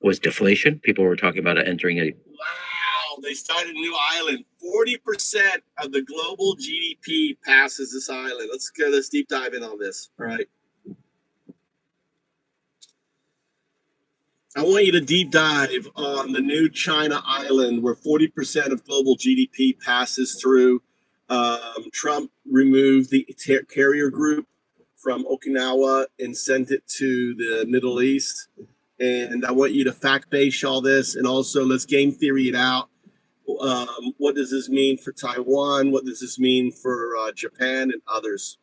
was deflation. People were talking about it entering a... Wow, they started a new island. 40% of the global GDP passes this island. Let's deep dive in on this. All right. I want you to deep dive on the new China island where 40% of global GDP passes through. Trump removed the carrier group from Okinawa and sent it to the Middle East. And I want you to fact-base all this, and also let's game theory it out. What does this mean for Taiwan? What does this mean for Japan and others?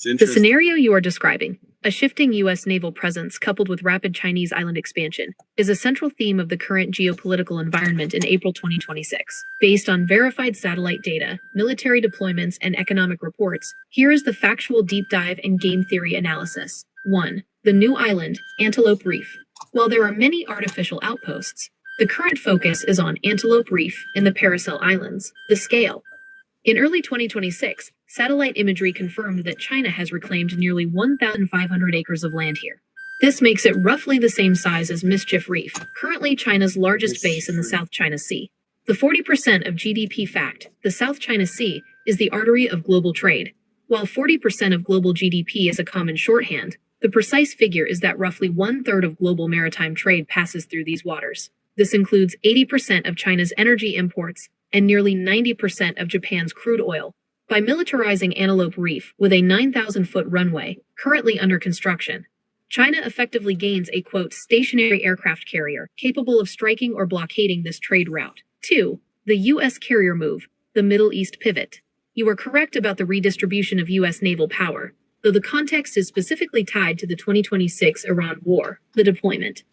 The scenario you are describing, a shifting U.S. naval presence coupled with rapid Chinese island expansion, is a central theme of the current geopolitical environment in April 2026. Based on verified satellite data, military deployments, and economic reports, here is the factual deep dive and game theory analysis. 1. The new island, Antelope Reef. While there are many artificial outposts, the current focus is on Antelope Reef in the Paracel Islands. The scale. In early 2026, satellite imagery confirmed that China has reclaimed nearly 1,500 acres of land here. This makes it roughly the same size as Mischief Reef, currently China's largest base in the South China Sea. The 40% of GDP fact, the South China Sea, is the artery of global trade. While 40% of global GDP is a common shorthand, the precise figure is that roughly 1/3 of global maritime trade passes through these waters. This includes 80% of China's energy imports and nearly 90% of Japan's crude oil. By militarizing Antelope Reef with a 9,000-foot runway, currently under construction, China effectively gains a, quote, stationary aircraft carrier capable of striking or blockading this trade route. 2. The U.S. carrier move, the Middle East pivot. You are correct about the redistribution of U.S. naval power, though the context is specifically tied to the 2026 Iran war, the deployment.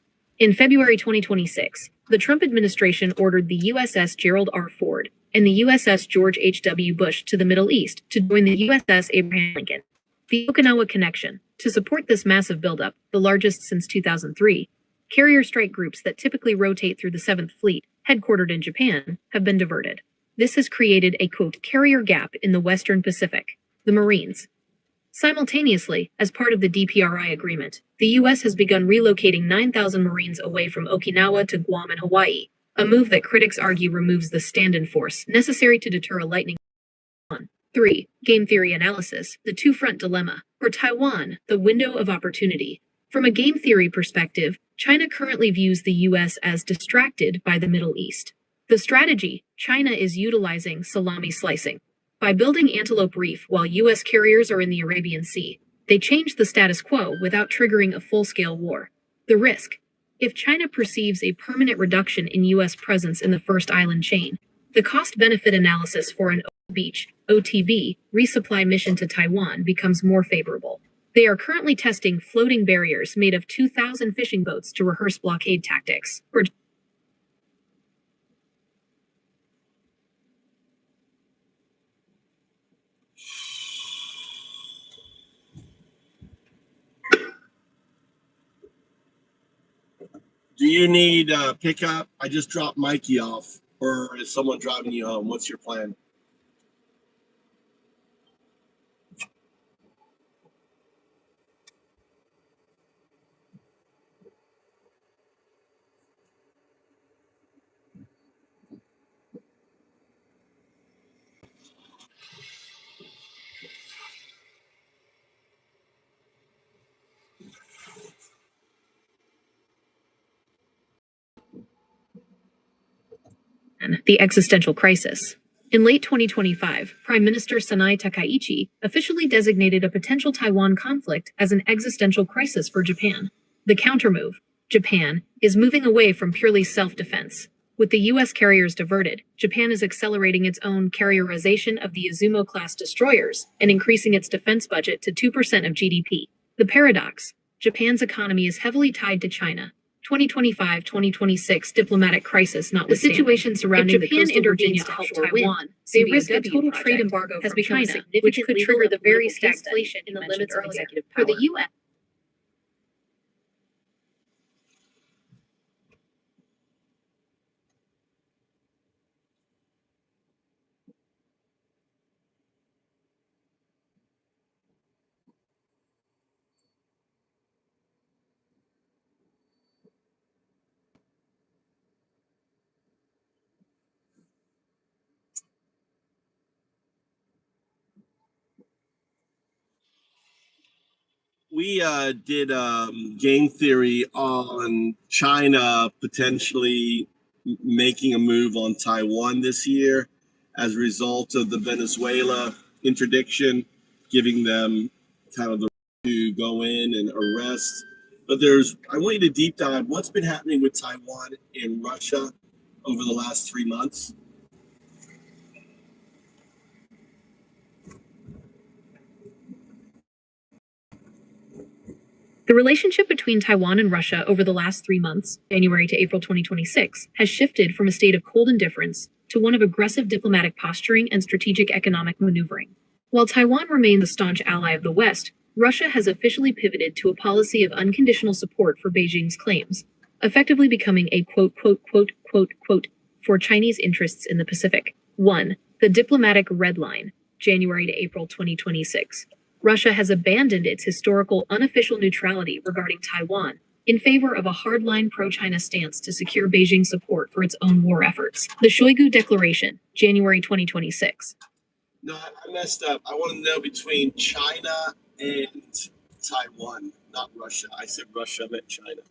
In February 2026, the Trump administration ordered the USS Gerald R. Ford and the USS George H.W. Bush to the Middle East to join the USS Abraham Lincoln. The Okinawa Connection. To support this massive buildup, the largest since 2003, carrier strike groups that typically rotate through the 7th Fleet, headquartered in Japan, have been diverted. This has created a, quote, carrier gap in the Western Pacific. The Marines. Simultaneously, as part of the DPRI agreement, the U.S. has begun relocating 9,000 Marines away from Okinawa to Guam and Hawaii, a move that critics argue removes the stand-in force necessary to deter a lightning. 3. Game theory analysis, the two-front dilemma. For Taiwan, the window of opportunity. From a game theory perspective, China currently views the U.S. as distracted by the Middle East. The strategy, China is utilizing salami slicing. By building Antelope Reef while U.S. carriers are in the Arabian Sea, they change the status quo without triggering a full-scale war. The risk. If China perceives a permanent reduction in U.S. presence in the first island chain, the cost-benefit analysis for an beach, OTB, resupply mission to Taiwan becomes more favorable. They are currently testing floating barriers made of 2,000 fishing boats to rehearse blockade tactics. Do you need pickup? I just dropped Mikey off, or is someone driving you home? What's your plan? The existential crisis. In late 2025, Prime Minister Sanai Takaichi officially designated a potential Taiwan conflict as an existential crisis for Japan. The countermove, Japan, is moving away from purely self-defense. With the U.S. carriers diverted, Japan is accelerating its own carrierization of the Izumo-class destroyers and increasing its defense budget to 2% of GDP. The paradox, Japan's economy is heavily tied to China. 2025-2026 diplomatic crisis notwithstanding. The situation surrounding the coastal Virginia offshore Taiwan, they risk a total trade embargo from China, which could trigger the very stagflation in the limits of executive power. For the U.S. We did game theory on China potentially making a move on Taiwan this year as a result of the Venezuela interdiction, giving them kind of the right to go in and arrest. But I want you to deep dive what's been happening with Taiwan and Russia over the last 3 months. The relationship between Taiwan and Russia over the last 3 months, January to April 2026, has shifted from a state of cold indifference to one of aggressive diplomatic posturing and strategic economic maneuvering. While Taiwan remains a staunch ally of the West, Russia has officially pivoted to a policy of unconditional support for Beijing's claims, effectively becoming a quote, quote, quote, quote, quote, for Chinese interests in the Pacific. 1. The diplomatic red line, January to April 2026. Russia has abandoned its historical unofficial neutrality regarding Taiwan in favor of a hardline pro-China stance to secure Beijing support for its own war efforts. The Shoigu Declaration, January 2026. No, I messed up. I want to know between China and Taiwan, not Russia. I said Russia, I meant China.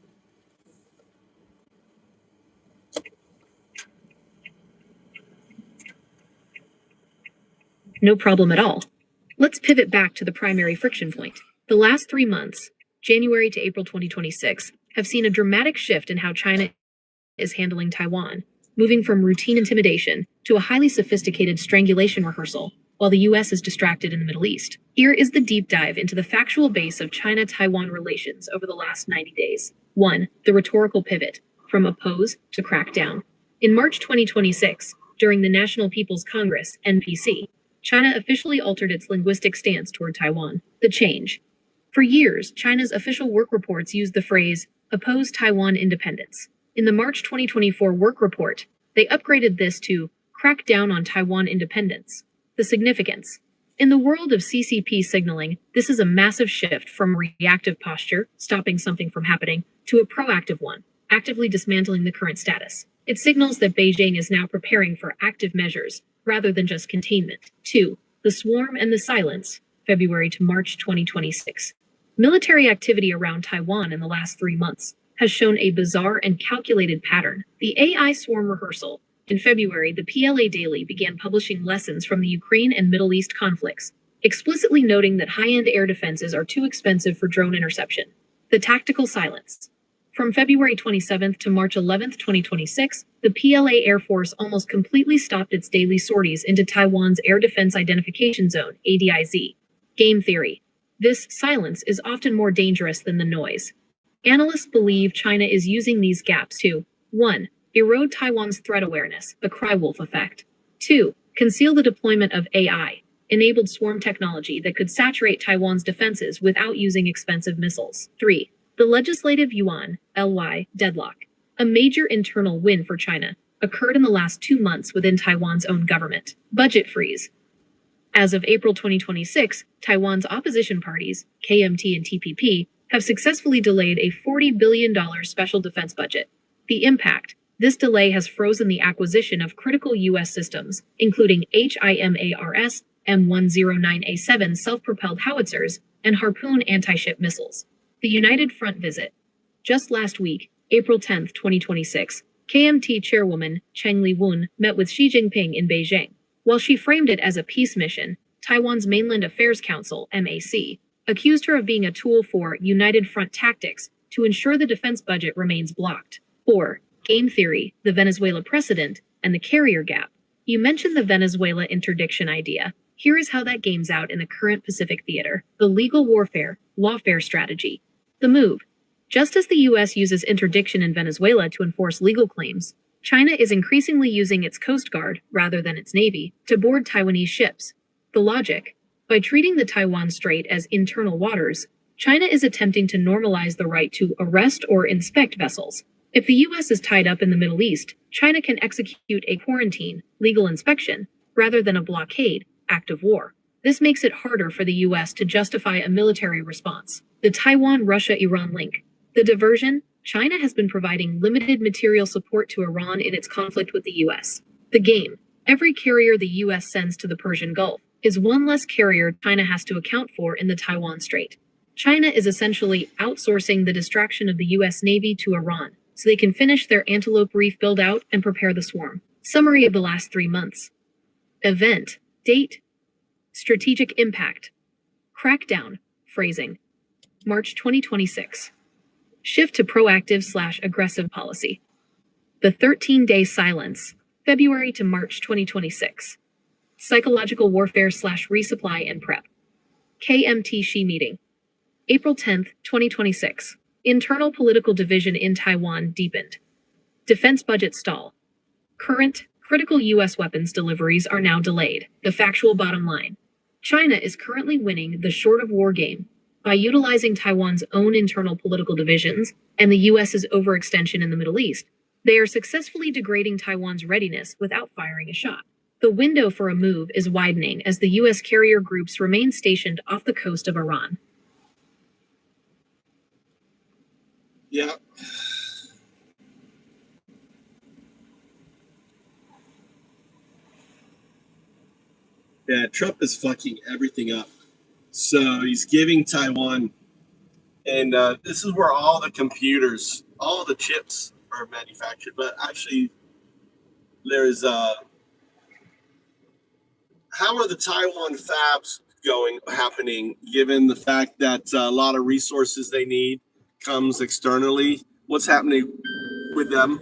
No problem at all. Let's pivot back to the primary friction point. The last 3 months, January to April 2026, have seen a dramatic shift in how China is handling Taiwan, moving from routine intimidation to a highly sophisticated strangulation rehearsal, while the US is distracted in the Middle East. Here is the deep dive into the factual base of China-Taiwan relations over the last 90 days. 1. The rhetorical pivot, from oppose to crackdown. In March 2026, during the National People's Congress, NPC, China officially altered its linguistic stance toward Taiwan. The change. For years, China's official work reports used the phrase, oppose Taiwan independence. In the March 2024 work report, they upgraded this to crack down on Taiwan independence. The significance. In the world of CCP signaling, this is a massive shift from a reactive posture, stopping something from happening, to a proactive one, actively dismantling the current status. It signals that Beijing is now preparing for active measures, rather than just containment. 2. The swarm and the silence, February to March 2026. Military activity around Taiwan in the last 3 months has shown a bizarre and calculated pattern. The AI swarm rehearsal. In February, the PLA Daily began publishing lessons from the Ukraine and Middle East conflicts, explicitly noting that high-end air defenses are too expensive for drone interception. The tactical silence. From February 27th to March 11th, 2026, the PLA Air Force almost completely stopped its daily sorties into Taiwan's Air Defense Identification Zone, ADIZ. Game theory. This silence is often more dangerous than the noise. Analysts believe China is using these gaps to 1. Erode Taiwan's threat awareness, the cry-wolf effect. 2. Conceal the deployment of AI, enabled swarm technology that could saturate Taiwan's defenses without using expensive missiles. 3. The legislative yuan, LY, deadlock, a major internal win for China, occurred in the last 2 months within Taiwan's own government. Budget freeze. As of April 2026, Taiwan's opposition parties, KMT and TPP, have successfully delayed a $40 billion special defense budget. The impact. This delay has frozen the acquisition of critical U.S. systems, including HIMARS, M109A7 self-propelled howitzers, and Harpoon anti-ship missiles. The United Front visit. Just last week, April 10, 2026, KMT chairwoman Cheng Li-wun met with Xi Jinping in Beijing. While she framed it as a peace mission, Taiwan's Mainland Affairs Council, MAC, accused her of being a tool for United Front tactics to ensure the defense budget remains blocked. 4. Game theory, the Venezuela precedent, and the carrier gap. You mentioned the Venezuela interdiction idea. Here is how that games out in the current Pacific theater. The legal warfare, lawfare strategy. The move. Just as the U.S. uses interdiction in Venezuela to enforce legal claims, China is increasingly using its Coast Guard, rather than its Navy, to board Taiwanese ships. The logic. By treating the Taiwan Strait as internal waters, China is attempting to normalize the right to arrest or inspect vessels. If the U.S. is tied up in the Middle East, China can execute a quarantine, legal inspection, rather than a blockade, act of war. This makes it harder for the U.S. to justify a military response. The Taiwan-Russia-Iran link. The diversion. China has been providing limited material support to Iran in its conflict with the U.S. The game. Every carrier the U.S. sends to the Persian Gulf is one less carrier China has to account for in the Taiwan Strait. China is essentially outsourcing the distraction of the U.S. Navy to Iran, so they can finish their Antelope Reef build-out and prepare the swarm. Summary of the last 3 months. Event. Date. Strategic impact. Crackdown. Phrasing. March 2026. Shift to proactive/aggressive policy. The 13-day silence. February to March 2026. Psychological warfare/resupply and prep. KMT Xi meeting. April 10, 2026. Internal political division in Taiwan deepened. Defense budget stall. Current, critical U.S. weapons deliveries are now delayed. The factual bottom line. China is currently winning the short of war game by utilizing Taiwan's own internal political divisions and the U.S.'s overextension in the Middle East. They are successfully degrading Taiwan's readiness without firing a shot. The window for a move is widening as the U.S. carrier groups remain stationed off the coast of Iran. Yeah. Yeah, Trump is fucking everything up. So he's giving Taiwan, and this is where all the computers, all the chips are manufactured. But actually, there's how are the Taiwan fabs happening, given the fact that a lot of resources they need comes externally? What's happening with them?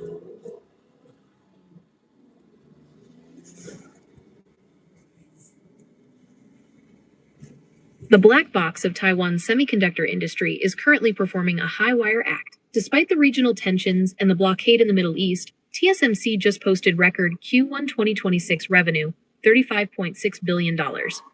The black box of Taiwan's semiconductor industry is currently performing a high-wire act. Despite the regional tensions and the blockade in the Middle East, TSMC just posted record Q1 2026 revenue, $35.6 billion.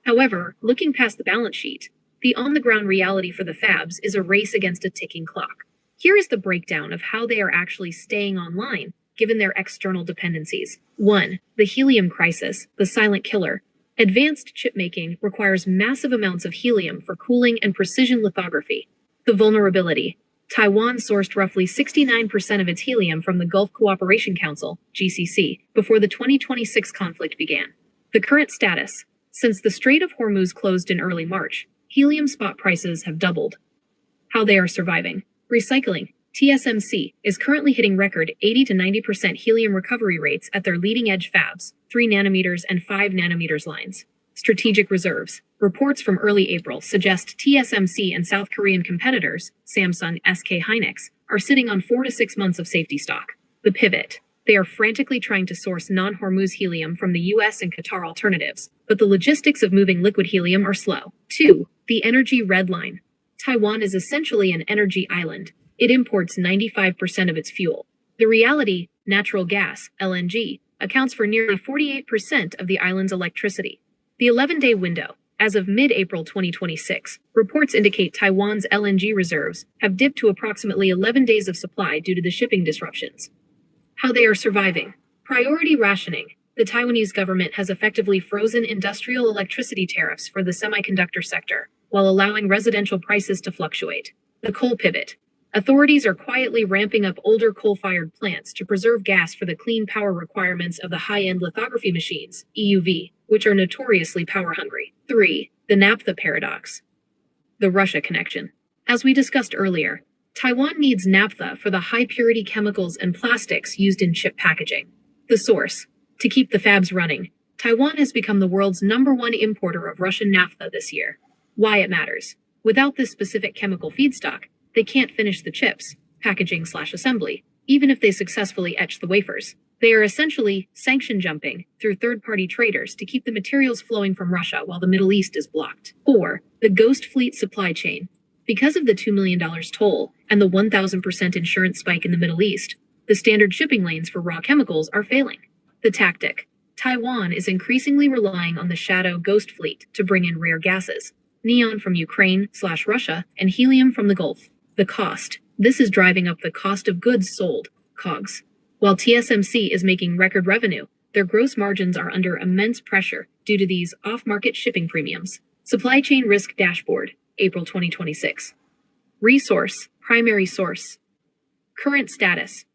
However, looking past the balance sheet, the on-the-ground reality for the fabs is a race against a ticking clock. Here is the breakdown of how they are actually staying online, given their external dependencies. 1. The helium crisis, the silent killer. Advanced chipmaking requires massive amounts of helium for cooling and precision lithography. The vulnerability. Taiwan sourced roughly 69% of its helium from the Gulf Cooperation Council, GCC, before the 2026 conflict began. The current status. Since the Strait of Hormuz closed in early March, helium spot prices have doubled. How they are surviving. Recycling. TSMC is currently hitting record 80 to 90% helium recovery rates at their leading-edge fabs, 3 nanometers and 5 nanometers lines. Strategic reserves. Reports from early April suggest TSMC and South Korean competitors, Samsung, SK Hynix, are sitting on 4 to 6 months of safety stock. The pivot. They are frantically trying to source non-Hormuz helium from the US and Qatar alternatives, but the logistics of moving liquid helium are slow. 2. The energy red line. Taiwan is essentially an energy island. It imports 95% of its fuel. The reality, natural gas, LNG, accounts for nearly 48% of the island's electricity. The 11-day window, as of mid-April 2026, reports indicate Taiwan's LNG reserves have dipped to approximately 11 days of supply due to the shipping disruptions. How they are surviving. Priority rationing. The Taiwanese government has effectively frozen industrial electricity tariffs for the semiconductor sector, while allowing residential prices to fluctuate. The coal pivot. Authorities are quietly ramping up older coal-fired plants to preserve gas for the clean power requirements of the high-end lithography machines, EUV, which are notoriously power-hungry. 3. The naphtha paradox. The Russia connection. As we discussed earlier, Taiwan needs naphtha for the high-purity chemicals and plastics used in chip packaging. The source. To keep the fabs running, Taiwan has become the world's #1 importer of Russian naphtha this year. Why it matters. Without this specific chemical feedstock, they can't finish the chips, packaging/assembly, even if they successfully etch the wafers. They are essentially sanction jumping through third-party traders to keep the materials flowing from Russia while the Middle East is blocked. 4. The ghost fleet supply chain. Because of the $2 million toll and the 1,000% insurance spike in the Middle East, the standard shipping lanes for raw chemicals are failing. The tactic. Taiwan is increasingly relying on the shadow ghost fleet to bring in rare gases, neon from Ukraine/Russia, and helium from the Gulf. The cost. This is driving up the cost of goods sold, COGS. While TSMC is making record revenue, their gross margins are under immense pressure due to these off-market shipping premiums. Supply Chain Risk Dashboard, April 2026. Resource, primary source. Current status.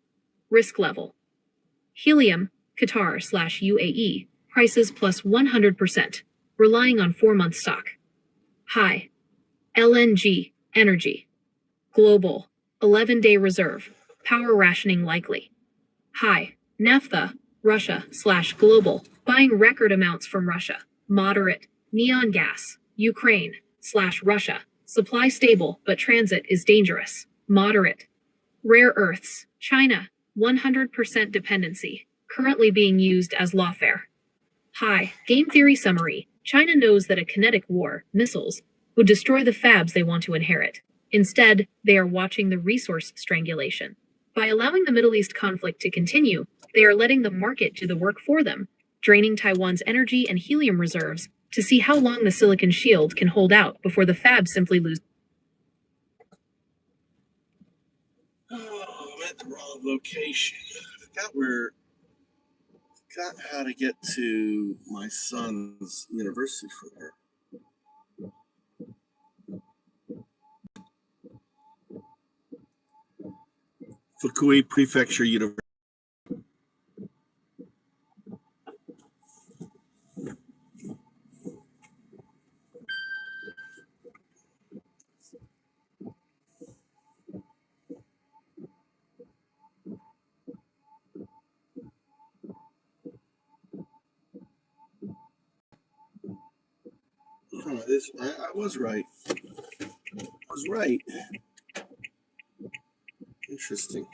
Risk level. Helium, Qatar/UAE, prices plus 100%, relying on 4-month stock. High. LNG, energy. Global, 11-day reserve, power rationing likely. High. Naphtha, Russia/global, buying record amounts from Russia. Moderate. Neon gas, Ukraine/Russia, supply stable but transit is dangerous. Moderate. Rare earths, China, 100% dependency, currently being used as lawfare. High. Game theory summary. China knows that a kinetic war, missiles, would destroy the fabs they want to inherit. Instead, they are watching the resource strangulation. By allowing the Middle East conflict to continue, they are letting the market do the work for them, draining Taiwan's energy and helium reserves to see how long the silicon shield can hold out before the fabs simply lose. Oh, I'm at the wrong location. I forgot forgot how to get to my son's university from here. Fukui Prefecture University. Oh, I was right. I was right. Interesting.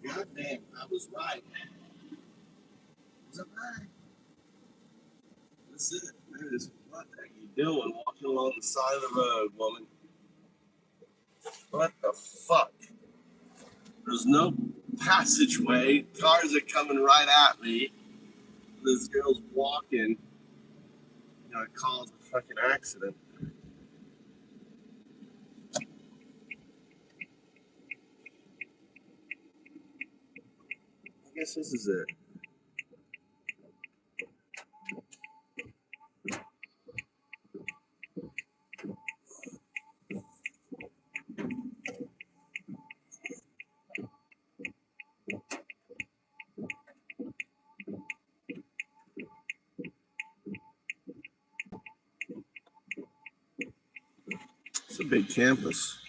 God damn, I was right. Was I right? That's it. There it is. What are you doing walking along the side of the road, woman? What the fuck? There's no passageway. Cars are coming right at me. This girl's walking. You know, it caused a fucking accident. I guess this is it. It's a big campus.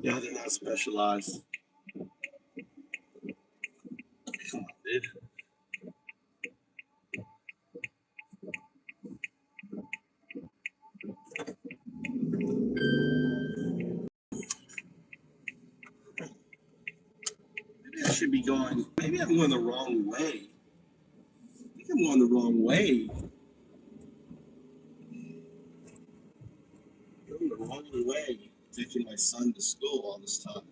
Yeah, they're not specialized. Come on, dude. Maybe I should be going. Maybe I'm going the wrong way. I think I'm going the wrong way. I'm going the wrong way. Taking my son to school all this time.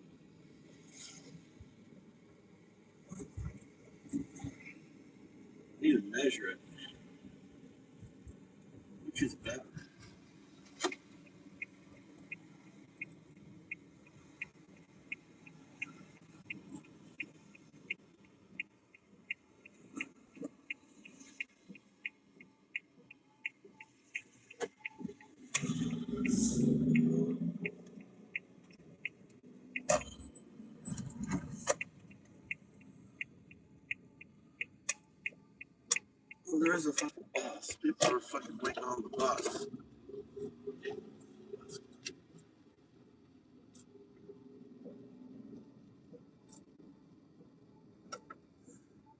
I need to measure it. Which is better? Well, there is a fucking bus. People are fucking waiting on the bus.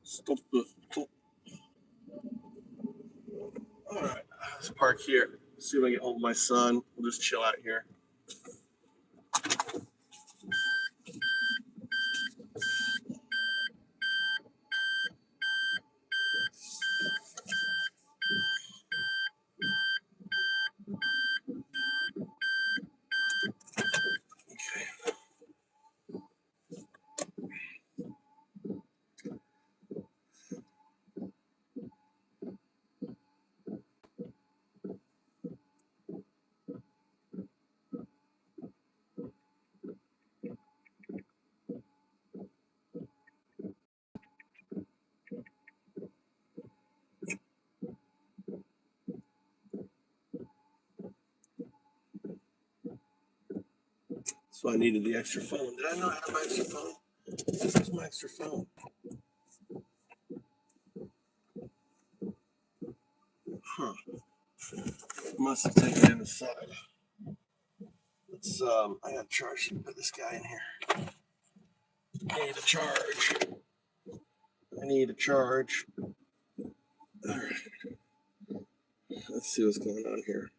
Stop the. Stop. All right, let's park here. See if I can get hold of my son. We'll just chill out here. So I needed the extra phone. Did I not have my extra phone? Where's my extra phone? Huh. Must have taken it aside. Let's I gotta charge. Put this guy in here. I need a charge. I need a charge. All right. Let's see what's going on here.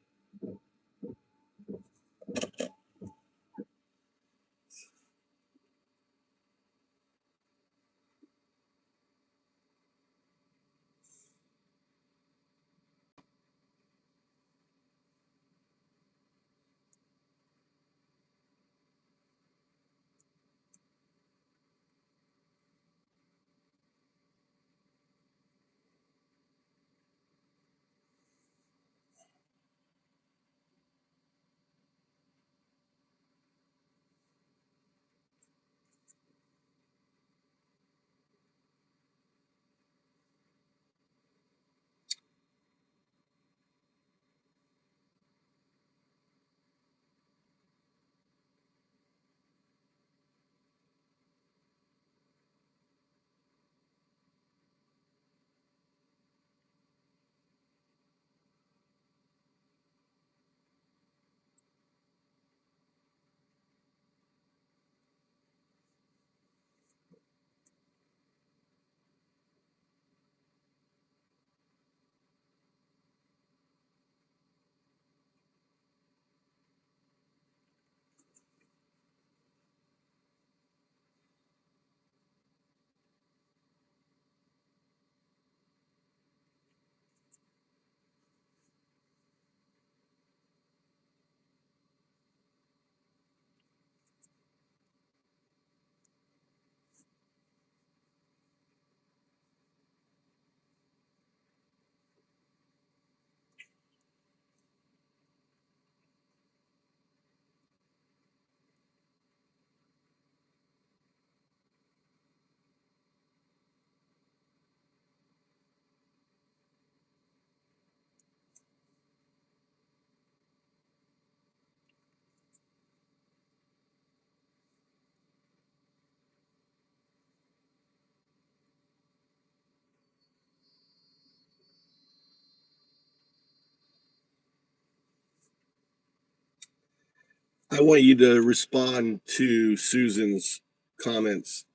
I want you to respond to Susan's comments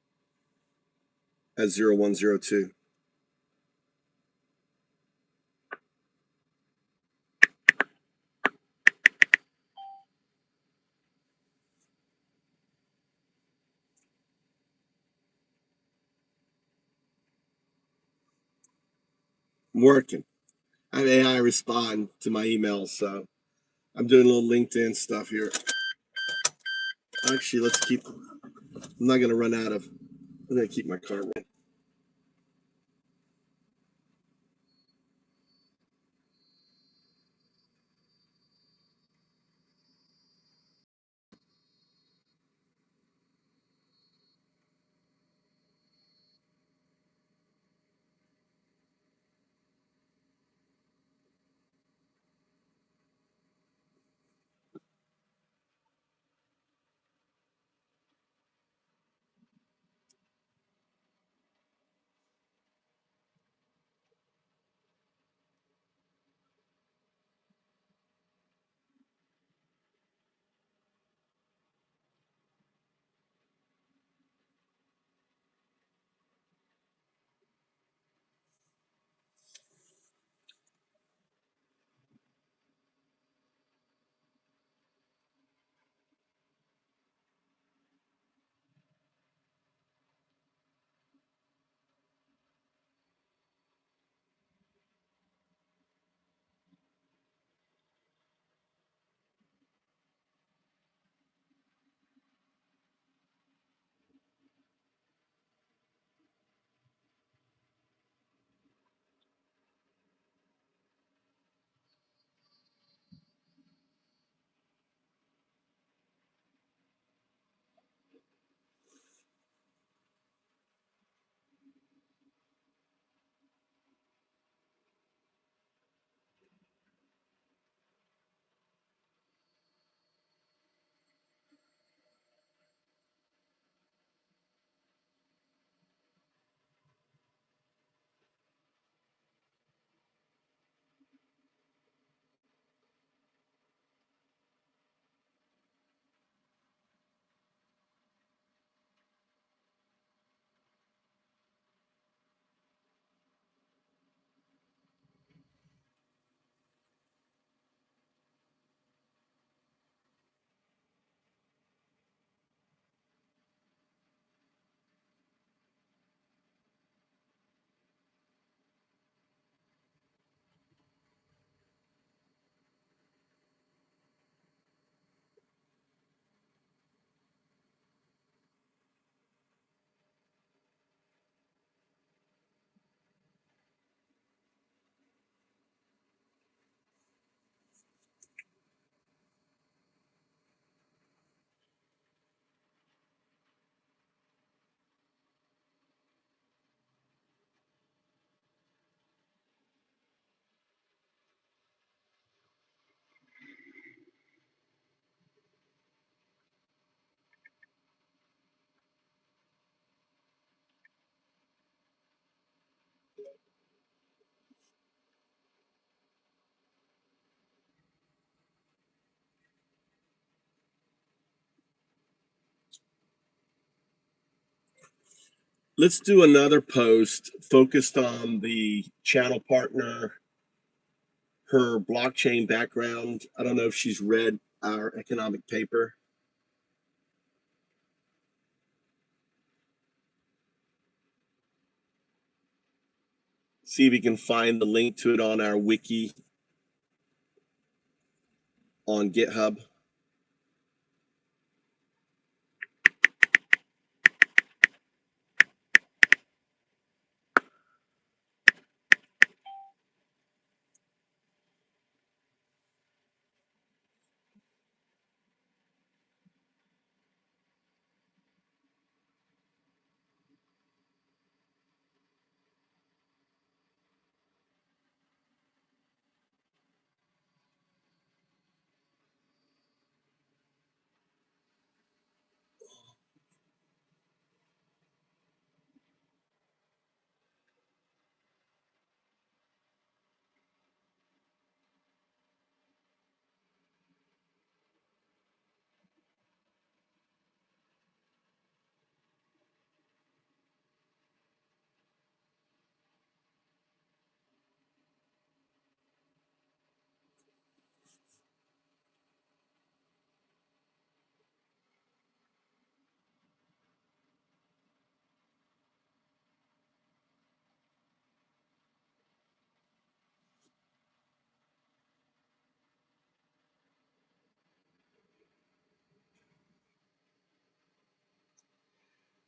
at 0102. I'm working. I have AI respond to my emails, so I'm doing a little LinkedIn stuff here. Actually, let's keep. I'm not going to run out of. I'm going to keep my card running. Let's do another post focused on the channel partner, her blockchain background. I don't know if she's read our economic paper. See if you can find the link to it on our wiki on GitHub.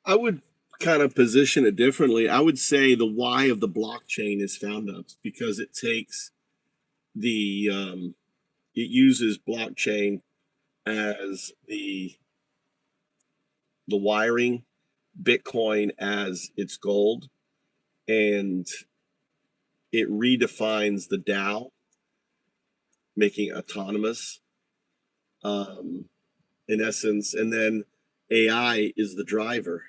I would kind of position it differently. I would say the why of the blockchain is found ups because it takes it uses blockchain as the wiring, Bitcoin as its gold, and it redefines the DAO, making autonomous, in essence, and then AI is the driver.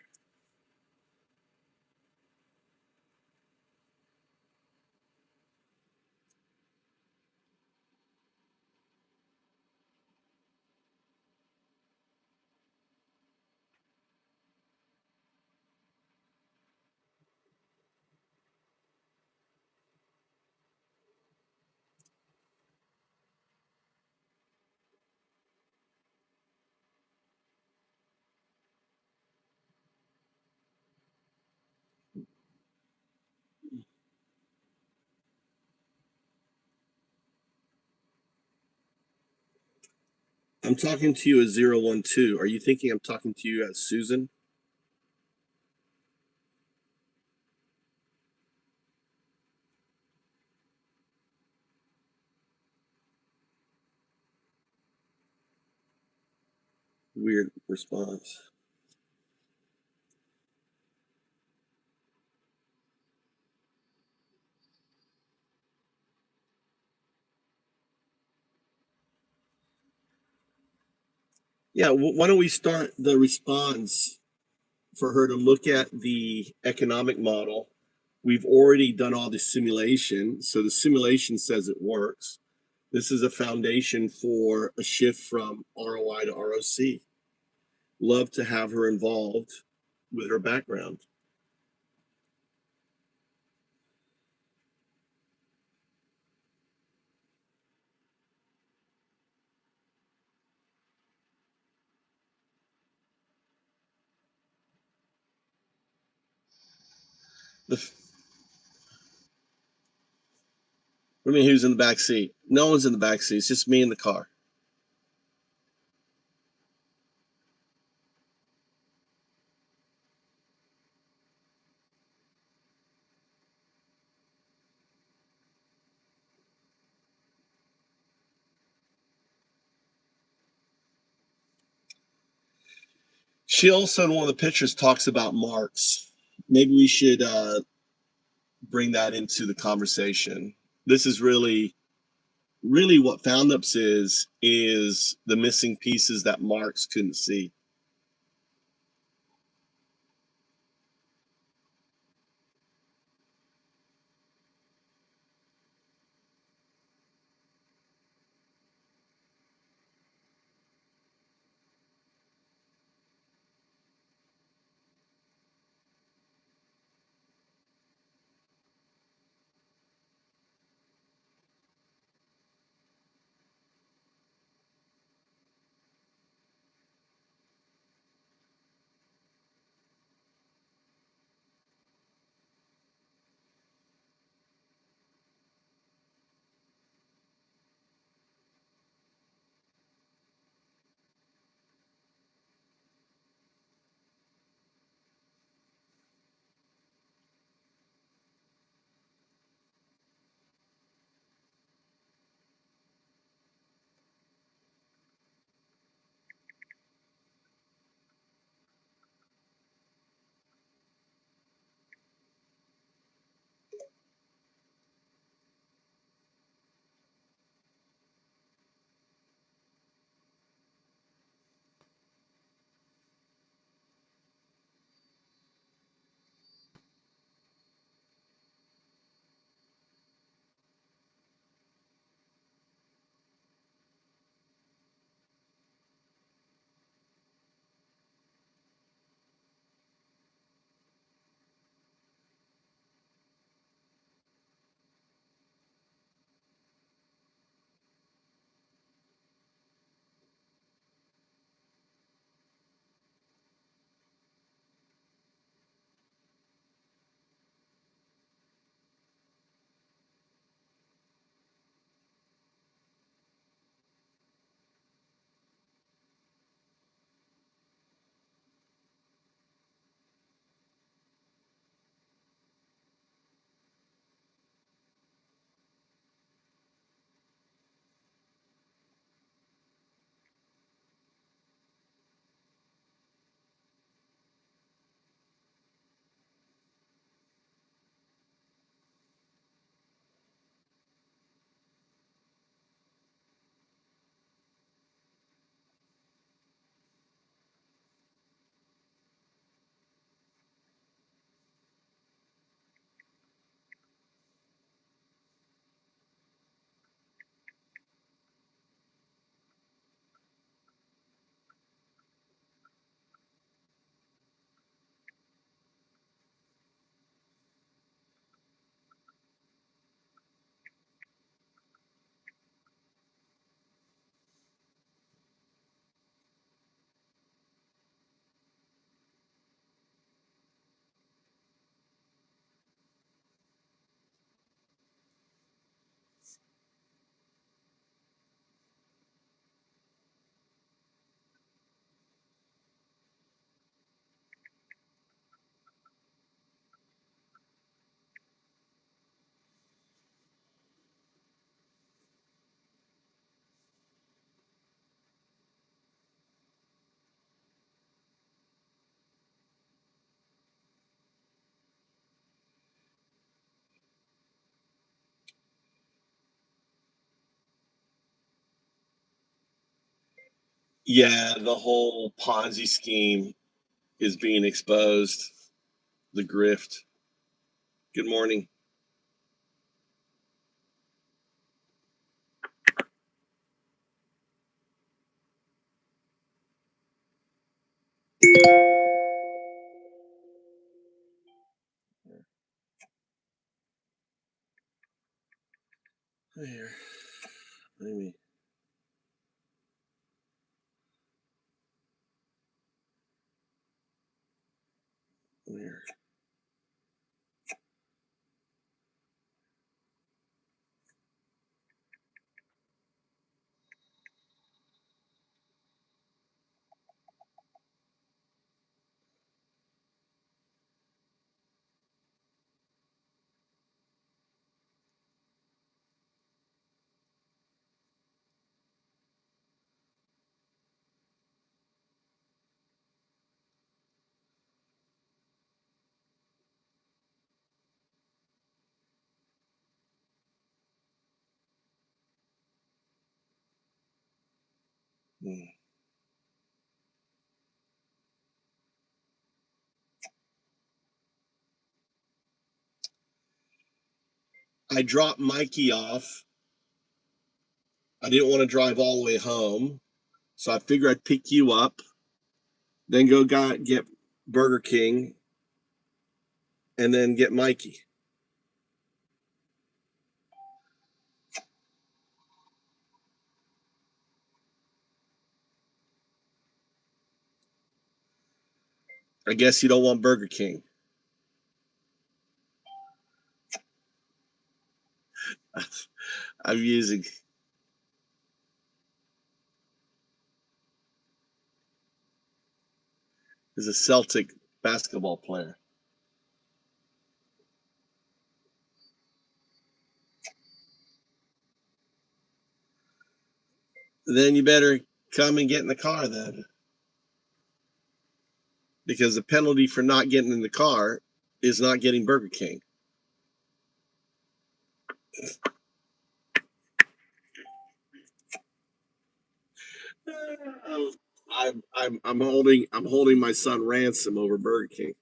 I'm talking to you as 012. Are you thinking I'm talking to you as Susan? Weird response. Yeah, why don't we start the response for her to look at the economic model? We've already done all the simulation, so the simulation says it works. This is a foundation for a shift from ROI to ROC. Love to have her involved with her background. I mean, who's in the back seat? No one's in the back seat. It's just me in the car. She also, in one of the pictures, talks about Marx. Maybe we should bring that into the conversation. This is really what FoundUps is the missing pieces that Marx couldn't see. Yeah, the whole Ponzi scheme is being exposed. The grift. Good morning. Here. Maybe. Where? Hmm. I dropped Mikey off. I didn't want to drive all the way home, so I figured I'd pick you up, then go get Burger King, and then get Mikey. I guess you don't want Burger King. I'm using. Is a Celtic basketball player. Then you better come and get in the car then. Because the penalty for not getting in the car is not getting Burger King. I'm holding my son ransom over Burger King.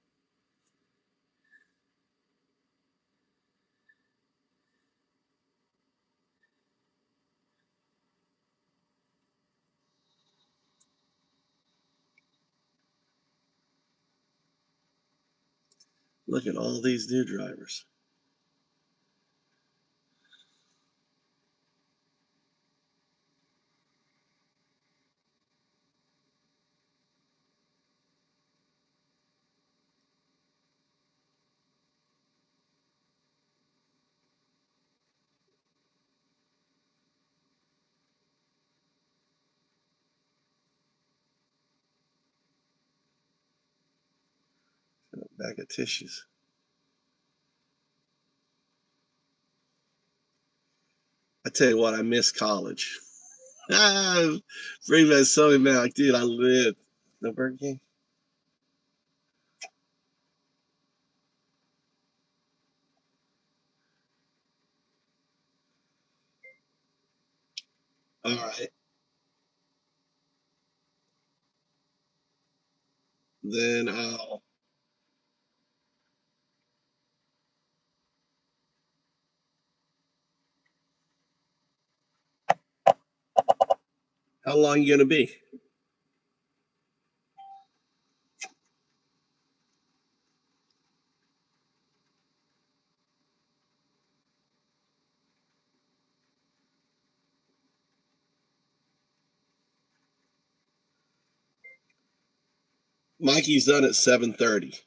Look at all these new drivers. Bag of tissues. I tell you what, I miss college. Bring that so man, like, dude, I lived. No Burger King. All right. Then I'll. How long you gonna be? Mikey's done at 7:30.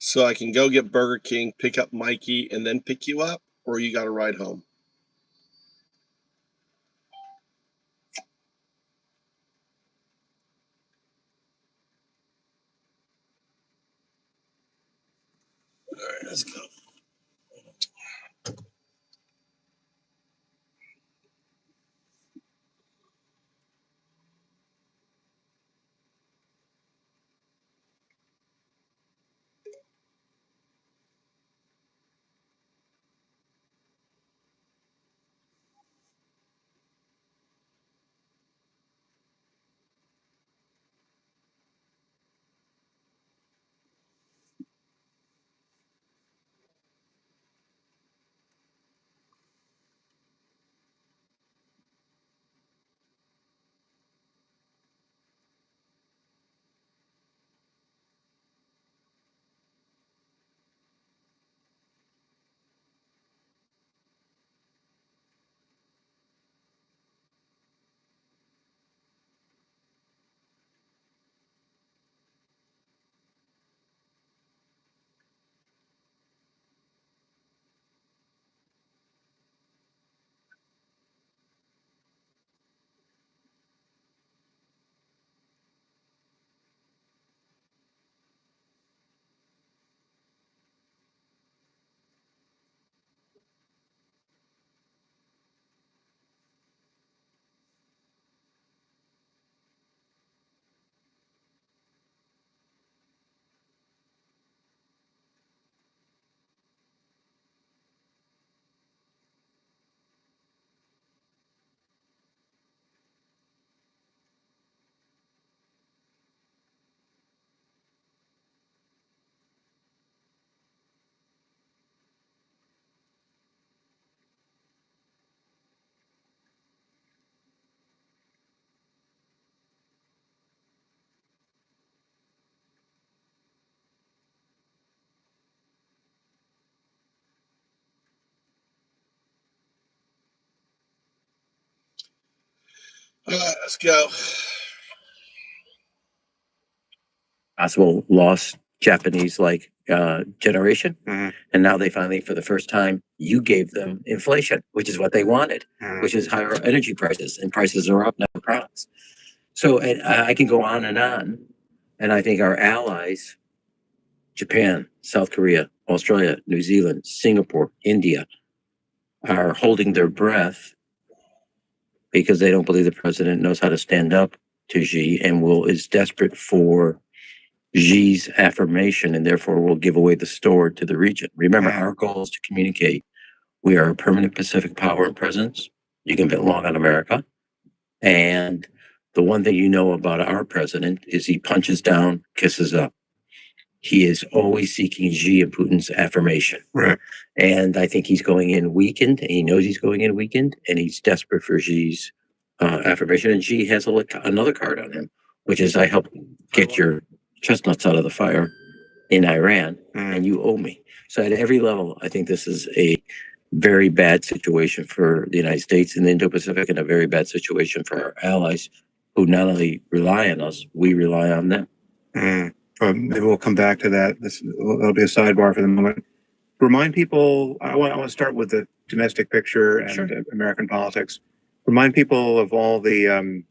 So I can go get Burger King, pick up Mikey, and then pick you up, or you got to ride home. Let's go. All right, let's go. Possible lost Japanese generation. And now they finally, for the first time, you gave them inflation, which is what they wanted, which is higher energy prices, and prices are up now for products. So I can go on. And I think our allies, Japan, South Korea, Australia, New Zealand, Singapore, India, are holding their breath because they don't believe the president knows how to stand up to Xi and is desperate for Xi's affirmation, and therefore will give away the store to the region. Remember, our goal is to communicate. We are a permanent Pacific power and presence. You can bet long on America. And the one thing you know about our president is he punches down, kisses up. He is always seeking Xi and Putin's affirmation. Right. And I think he's going in weakened, and he knows he's going in weakened, and he's desperate for Xi's affirmation. And Xi has another card on him, which is I helped get your chestnuts out of the fire in Iran, and you owe me. So at every level, I think this is a very bad situation for the United States in the Indo-Pacific, and a very bad situation for our allies, who not only rely on us, we rely on them. Maybe we'll come back to that. That'll be a sidebar for the moment. Remind people, I want to start with the domestic picture and American politics. Remind people of all the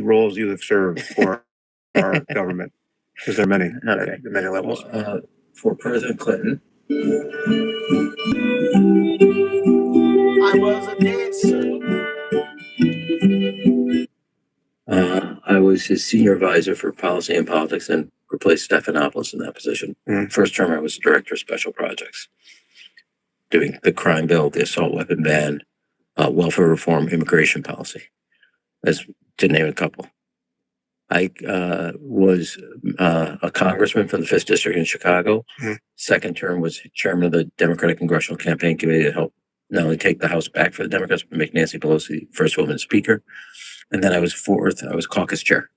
roles you have served for our government, because there are many, at many levels. For President Clinton, I was a dancer. I was his senior advisor for policy and politics and replaced Stephanopoulos in that position. First term, I was director of special projects, doing the crime bill, the assault weapon ban, welfare reform, immigration policy, as to name a couple. I was a congressman from the 5th District in Chicago. Second term was chairman of the Democratic Congressional Campaign Committee to help not only take the House back for the Democrats, but make Nancy Pelosi first woman speaker. And then I was caucus chair.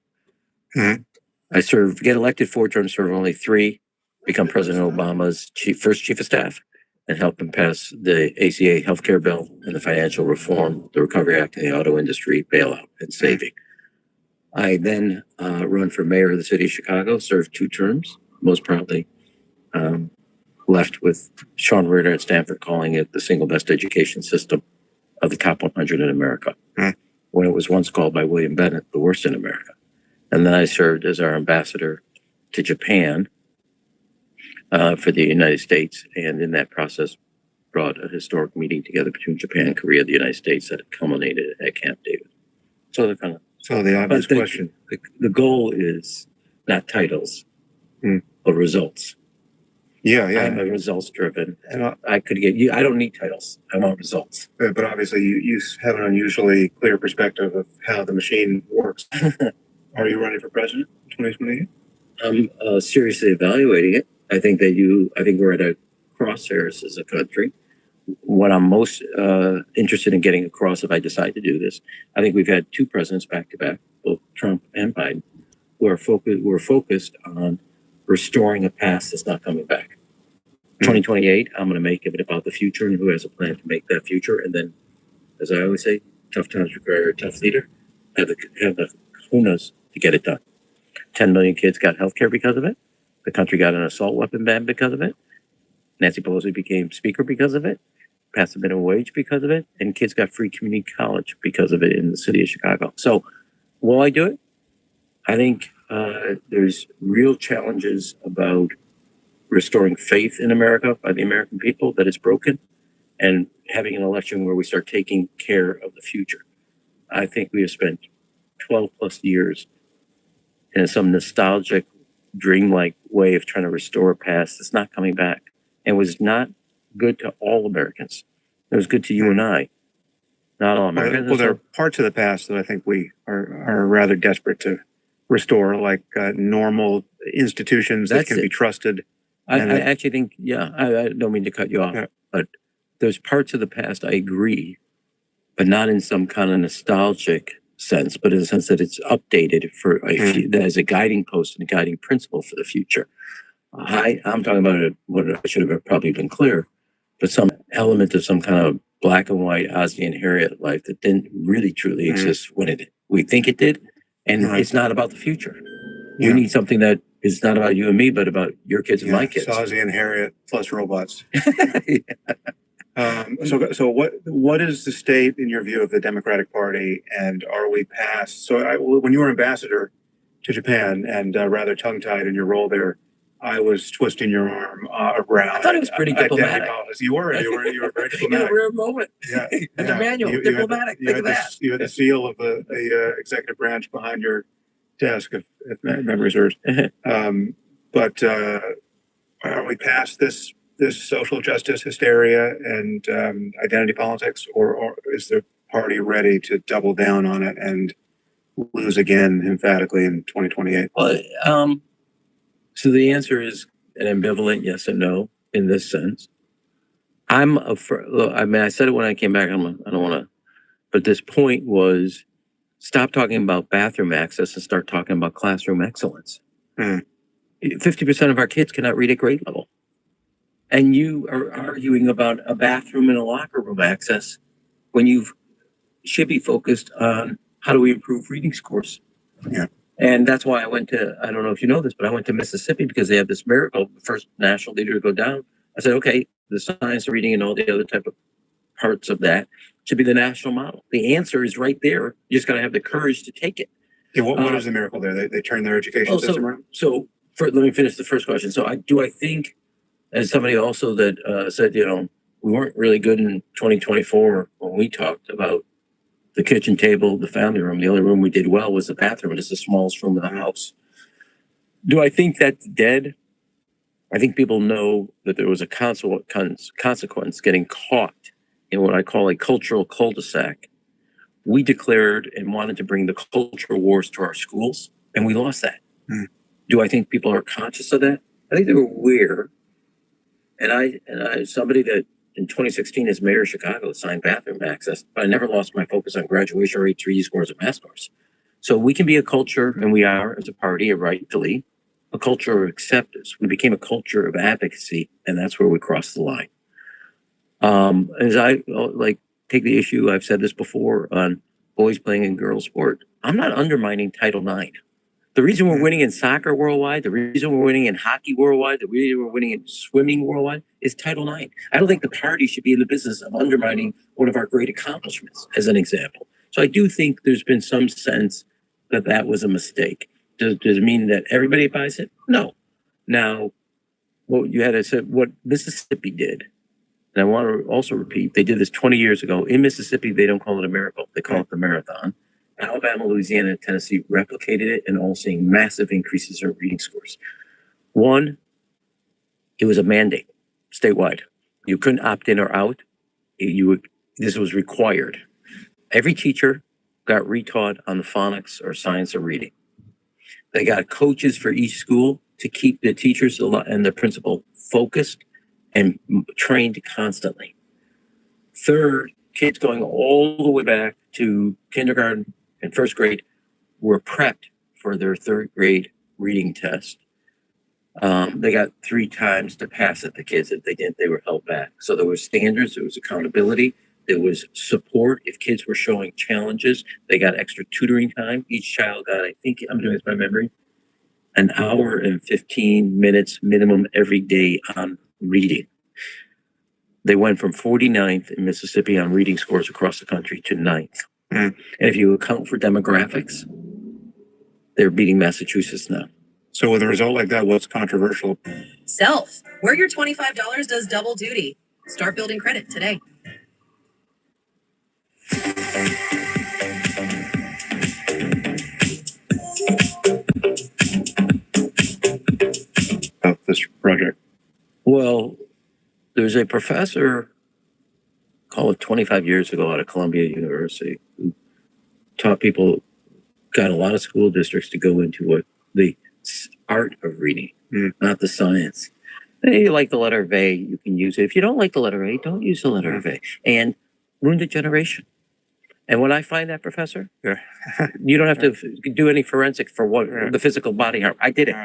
I get elected 4 terms, serve only 3, become President Obama's first chief of staff, and help him pass the ACA healthcare bill and the financial reform, the Recovery Act, and the auto industry bailout and saving. I then run for mayor of the city of Chicago, served 2 terms, most proudly left with Sean Ritter at Stanford calling it the single best education system of the top 100 in America, when it was once called by William Bennett the worst in America. And then I served as our ambassador to Japan for the United States, and in that process brought a historic meeting together between Japan, Korea, the United States that culminated at Camp David. So they're kind of the obvious question. The goal is not titles, but results. Yeah. I'm a results driven. And I could get you. I don't need titles. I want results. But obviously, you have an unusually clear perspective of how the machine works. Are you running for president in 2028? I'm seriously evaluating it. I think we're at a crosshairs as a country. What I'm most interested in getting across, if I decide to do this, I think we've had two presidents back to back, both Trump and Biden, who are focused on restoring a past that's not coming back. 2028, I'm going to make it about the future and who has a plan to make that future. And then, as I always say, tough times require a tough leader. Have the kahunas to get it done. 10 million kids got health care because of it. The country got an assault weapon ban because of it. Nancy Pelosi became speaker because of it. Passed the minimum wage because of it. And kids got free community college because of it in the city of Chicago. So will I do it? I think there's real challenges about restoring faith in America by the American people that is broken, and having an election where we start taking care of the future. I think we have spent 12 plus years in some nostalgic, dreamlike way of trying to restore a past that's not coming back, and was not good to all Americans. It was good to you and I, not all Americans. Well, there are parts of the past that I think we are rather desperate to restore, like normal institutions that can be trusted. I actually think, I don't mean to cut you off, but there's parts of the past I agree, but not in some kind of nostalgic sense, but in the sense that it's updated for as a guiding post and a guiding principle for the future. I'm talking about what I should have probably been clear, but some element of some kind of black and white Ozzie and Harriet life that didn't really truly exist when we think it did, and it's not about the future. We need something that is not about you and me, but about your kids and my kids. Ozzie and Harriet plus robots. So what is the state in your view of the Democratic Party, and are we past? So when you were ambassador to Japan and rather tongue-tied in your role there, I was twisting your arm around. I thought it was pretty diplomatic. You were very diplomatic. A rare moment. Yeah. And the manual, diplomatic. Look at that. You had the seal of the executive branch behind your desk, if memory serves. But are we past this social justice hysteria and identity politics, or is the party ready to double down on it and lose again emphatically in 2028? Well, so the answer is an ambivalent yes and no in this sense. Look, I mean, I said it when I came back. I don't want to, but this point was stop talking about bathroom access and start talking about classroom excellence. 50% of our kids cannot read at grade level. And you are arguing about a bathroom and a locker room access when you should be focused on how do we improve reading scores. Yeah. And that's why I went to, I don't know if you know this, but I went to Mississippi because they have this miracle, the first national leader to go down. I said, okay, the science of reading and all the other type of parts of that should be the national model. The answer is right there. You just got to have the courage to take it. Yeah, what is the miracle there? They turn their education system around? So let me finish the first question. So I think, as somebody also that said, we weren't really good in 2024 when we talked about the kitchen table, the family room. The only room we did well was the bathroom. It's the smallest room in the house. Do I think that's dead? I think people know that there was a consequence getting caught in what I call a cultural cul-de-sac. We declared and wanted to bring the cultural wars to our schools, and we lost that. Do I think people are conscious of that? I think they're aware. And I somebody that in 2016 as mayor of Chicago signed bathroom access, but I never lost my focus on graduation rate, 3D scores, and math scores. So we can be a culture, and we are as a party, rightfully, a culture of acceptance. We became a culture of advocacy, and that's where we crossed the line. As I take the issue, I've said this before on boys playing in girls sport. I'm not undermining Title IX. The reason we're winning in soccer worldwide, the reason we're winning in hockey worldwide, the reason we're winning in swimming worldwide is Title IX. I don't think the party should be in the business of undermining one of our great accomplishments, as an example. So I do think there's been some sense that was a mistake. Does it mean that everybody buys it? No. Now, what you had to say, what Mississippi did. And I want to also repeat, they did this 20 years ago. In Mississippi, they don't call it a miracle. They call it the marathon. Alabama, Louisiana, and Tennessee replicated it and all seeing massive increases in reading scores. One, it was a mandate statewide. You couldn't opt in or out. This was required. Every teacher got retaught on the phonics or science of reading. They got coaches for each school to keep the teachers and the principal focused and trained constantly. Third, kids going all the way back to kindergarten and first grade were prepped for their third grade reading test. They got 3 times to pass it. The kids, if they didn't, they were held back. So there was standards, there was accountability, there was support. If kids were showing challenges, they got extra tutoring time. Each child got, I think, I'm doing this by memory, an hour and 15 minutes minimum every day on reading. They went from 49th in Mississippi on reading scores across the country to 9th. And if you account for demographics, they're beating Massachusetts now. So with a result like that, what's controversial? Self, where your $25 does double duty. Start building credit today. Of this project? Well, there's a professor, call it 25 years ago, out of Columbia University, who taught people, got a lot of school districts to go into what the art of reading, not the science. If you like the letter A, you can use it. If you don't like the letter A, don't use the letter A. And ruined a generation. And when I find that professor, you don't have to do any forensic for what the physical body harm. I did it.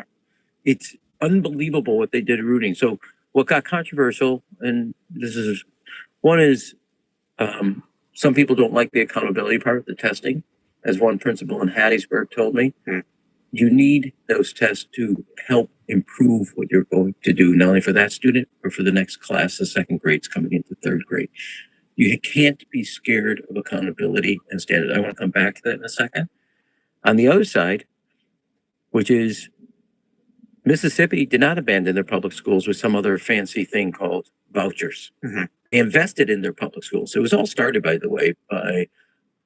It's unbelievable what they did rooting. So what got controversial, and this is, one is some people don't like the accountability part of the testing. As one principal in Hattiesburg told me, you need those tests to help improve what you're going to do, not only for that student, but for the next class, the second grades coming into third grade. You can't be scared of accountability and standard. I want to come back to that in a second. On the other side, which is Mississippi did not abandon their public schools with some other fancy thing called vouchers. They invested in their public schools. It was all started, by the way, by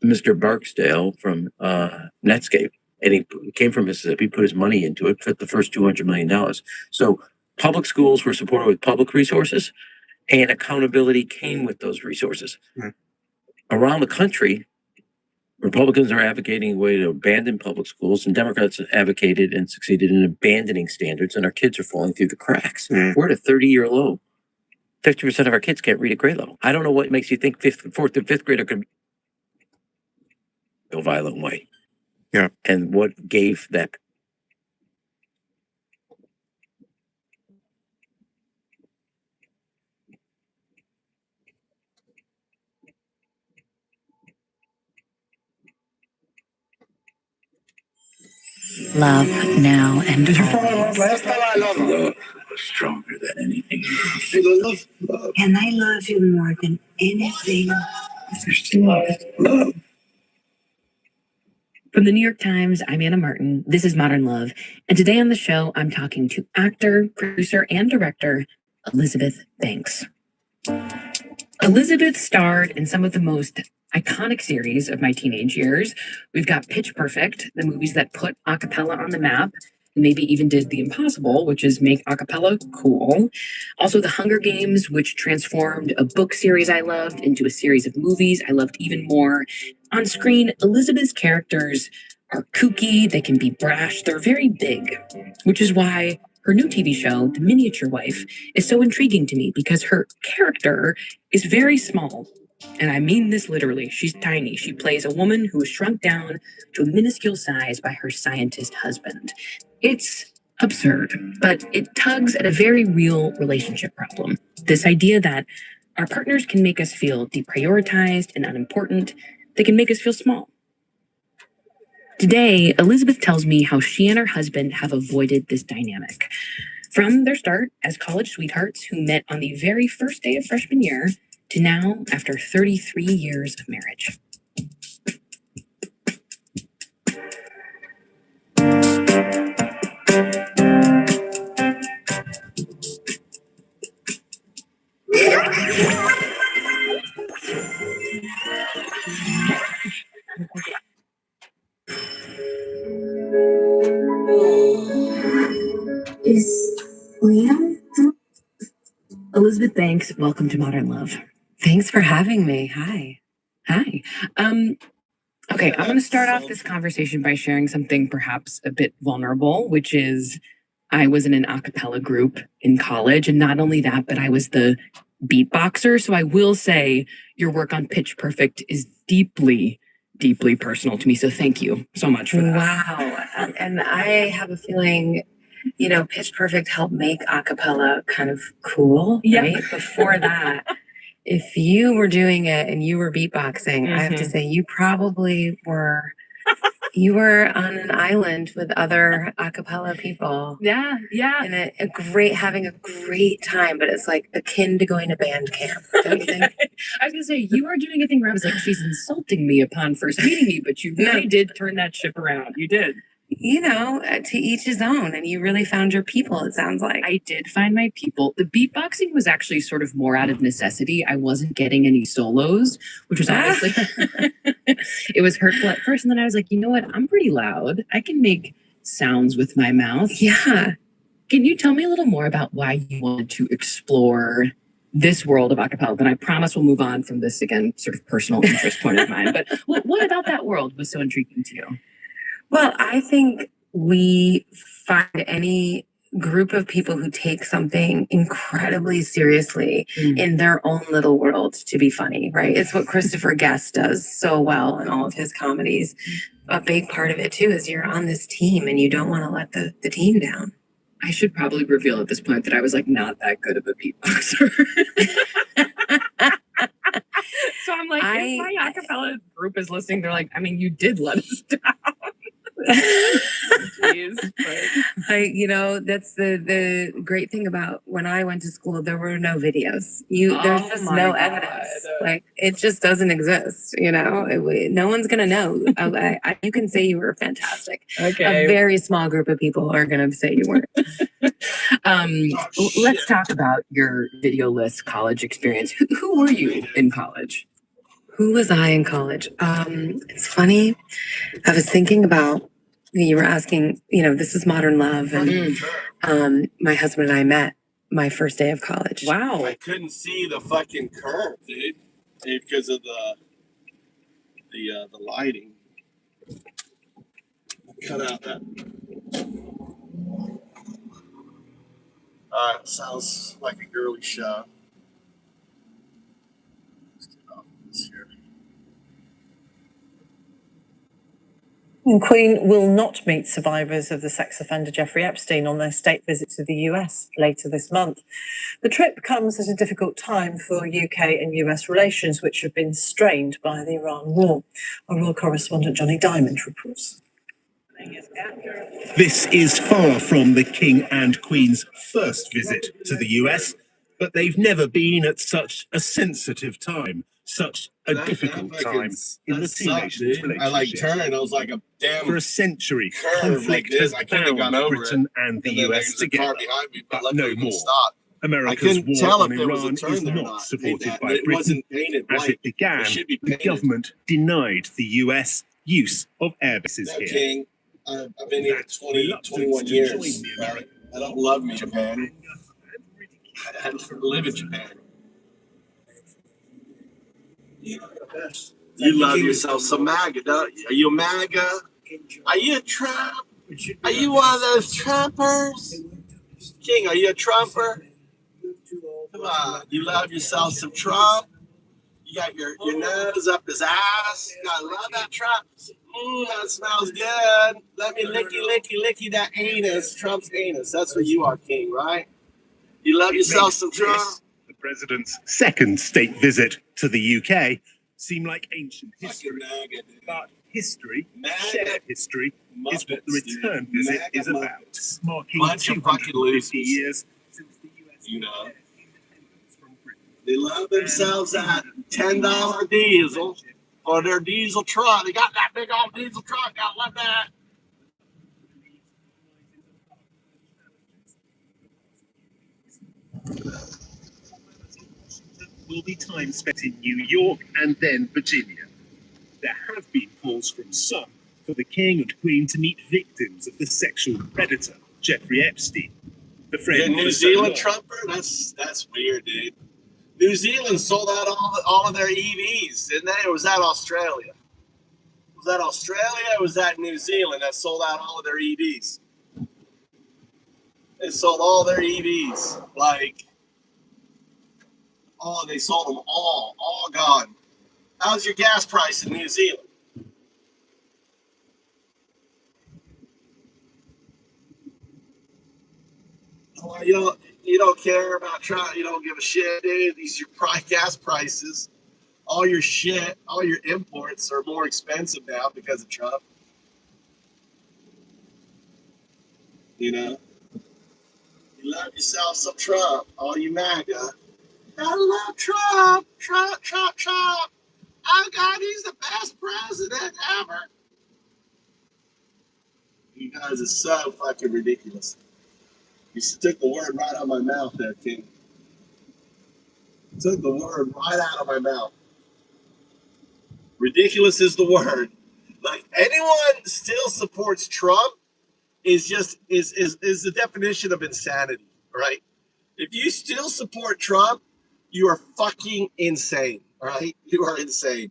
Mr. Barksdale from Netscape. And he came from Mississippi, put his money into it, put the first $200 million. So public schools were supported with public resources, and accountability came with those resources. Around the country, Republicans are advocating a way to abandon public schools, and Democrats advocated and succeeded in abandoning standards, and our kids are falling through the cracks. We're at a 30-year low. 50% of our kids can't read at grade level. I don't know what makes you think 4th and 5th grade are going to go a violent way. And what gave that? Love now and Did you fall in love last time? I love Love was stronger than anything. love. And I love you more than anything. Love. From the New York Times, I'm Anna Martin. This is Modern Love. And today on the show, I'm talking to actor, producer, and director Elizabeth Banks. Elizabeth starred in some of the most iconic series of my teenage years. We've got Pitch Perfect, the movies that put a cappella on the map, and maybe even did the impossible, which is make a cappella cool. Also The Hunger Games, which transformed a book series I loved into a series of movies I loved even more. On screen, Elizabeth's characters are kooky, they can be brash, they're very big, which is why her new TV show, The Miniature Wife, is so intriguing to me because her character is very small. And I mean this literally. She's tiny. She plays a woman who is shrunk down to a minuscule size by her scientist husband. It's absurd, but it tugs at a very real relationship problem. This idea that our partners can make us feel deprioritized and unimportant. They can make us feel small. Today, Elizabeth tells me how she and her husband have avoided this dynamic. From their start as college sweethearts who met on the very first day of freshman year to now after 33 years of marriage. Is Liam? Elizabeth, thanks. Welcome to Modern Love. Thanks for having me. Hi. Hi. Okay, I'm going to start off this conversation by sharing something perhaps a bit vulnerable, which is I was in an a cappella group in college. And not only that, but I was the beatboxer. So I will say your work on Pitch Perfect is deeply, deeply personal to me. So thank you so much for that. Wow. And I have a feeling, you know, Pitch Perfect helped make a cappella kind of cool, right? Before that, if you were doing it and you were beatboxing, I have to say you probably were you were on an island with other a cappella people. Yeah. And having a great time, but it's like akin to going to band camp, don't you think? I was going to say, you were doing a thing where I was like, she's insulting me upon first meeting me, but you really did turn that ship around. You did. You know, to each his own, and you really found your people, it sounds like. I did find my people. The beatboxing was actually sort of more out of necessity. I wasn't getting any solos, which was obviously, it was hurtful at first. And then I was like, you know what? I'm pretty loud. I can make sounds with my mouth. Yeah. Can you tell me a little more about why you wanted to explore this world of acapella? Then I promise we'll move on from this, again, sort of personal interest point of mine. But what about that world was so intriguing to you? Well, I think we find any group of people who take something incredibly seriously in their own little world to be funny, right? It's what Christopher Guest does so well in all of his comedies. A big part of it, too, is you're on this team and you don't want to let the team down. I should probably reveal at this point that I was like not that good of a beatboxer. So I'm like, if my acapella group is listening, they're like, I mean, you did let us down. Jeez, you know, that's the great thing about when I went to school, there were no videos. There's just no evidence. Like, it just doesn't exist, you know? No one's gonna know. You can say you were fantastic. Okay. A very small group of people are gonna say you weren't. Let's talk about your videoless college experience. Who were you in college? Who was I in college? It's funny. I was thinking about, you were asking, you know, this is Modern Love. And my husband and I met my first day of college. Wow. I couldn't see the fucking curve, dude, because of the lighting. Cut out that. All right, sounds like a girly show. Let's get off this here. And Queen will not meet survivors of the sex offender Jeffrey Epstein on their state visit to the US later this month. The trip comes at a difficult time for UK and US relations, which have been strained by the Iran war. Our royal correspondent Johnny Diamond reports. This is far from the King and Queen's first visit to the US, but they've never been at such a sensitive time. Such a difficult time in the two nations' relationship. I like turned. I was like a damn. For a century, conflict conflict has bound Britain it. and the And US together, me, but no more. Stop. America's war on if Iran is not supported by Britain. As it began, the government denied the US use of air bases here. King, I've been here 21 years. Right? I don't love me, Japan. I live in Japan. You love yourself some MAGA, don't you? Are you a MAGA? Are you a Trump? Are you one of those Trumpers? King, are you a Trumper? Come on, you love yourself some Trump? You got your nose up his ass? You gotta love that Trump. That smells good. Let me licky that anus, Trump's anus. That's what you are, King, right? You love yourself some Trump? The president's second state visit to the UK seem like ancient history. But history, shared history, is what the return visit is about. Marking 250 years since the US independence from Britain. They love themselves at $10 diesel for their diesel truck. They got that big old diesel truck. I love that. Will be time spent in New York and then Virginia. There have been calls from some for the King and Queen to meet victims of the sexual predator, Jeffrey Epstein. The friend. The New Zealand Trumper? That's weird, dude. New Zealand sold out all of their EVs, didn't they? Or was that Australia? Was that Australia or was that New Zealand that sold out all of their EVs? They sold all their EVs. Like, they sold them all gone. How's your gas price in New Zealand? Well, you don't care about Trump. You don't give a shit, dude. These are your gas prices. All your shit, all your imports are more expensive now because of Trump. You know, you love yourself some Trump. All you MAGA. Gotta love Trump. Trump. Oh God, he's the best president ever. You guys are so fucking ridiculous. You took the word right out of my mouth there, King. You took the word right out of my mouth. Ridiculous is the word. Like, anyone still supports Trump is the definition of insanity, right? If you still support Trump, you are fucking insane, right? You are insane.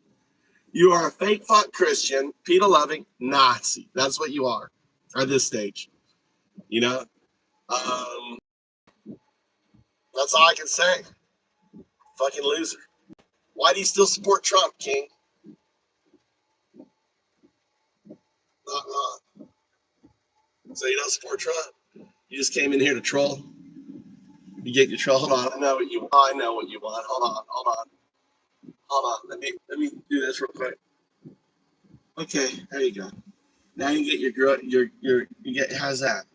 You are a fake fuck Christian, Peter loving Nazi. That's what you are at this stage. You know? That's all I can say. Fucking loser. Why do you still support Trump, King? So you don't support Trump? You just came in here to troll? You get your troll? Hold on. I know what you want. Hold on. Let me do this real quick. Okay, there you go. Now you get you get, how's that?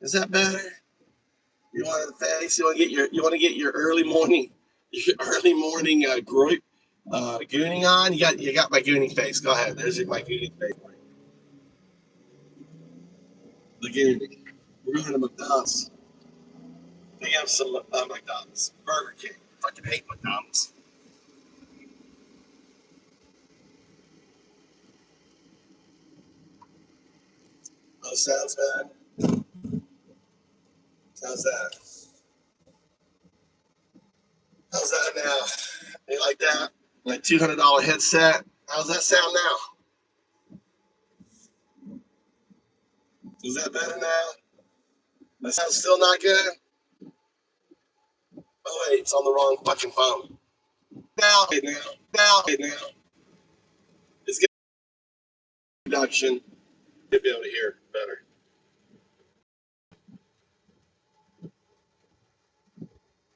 Is that better? You want the face? You want to get your early morning group gooning on? You got my gooning face. Go ahead. There's my gooning face. The gooning. We're going to McDonald's. Pick up some McDonald's. Burger King. Fucking hate McDonald's. Oh, sounds bad. How's that? How's that now? You like that? Like $200 headset. How's that sound now? Is that better now? That sounds still not good? Oh wait, it's on the wrong fucking phone. Now. It's getting reduction. You'll be able to hear better.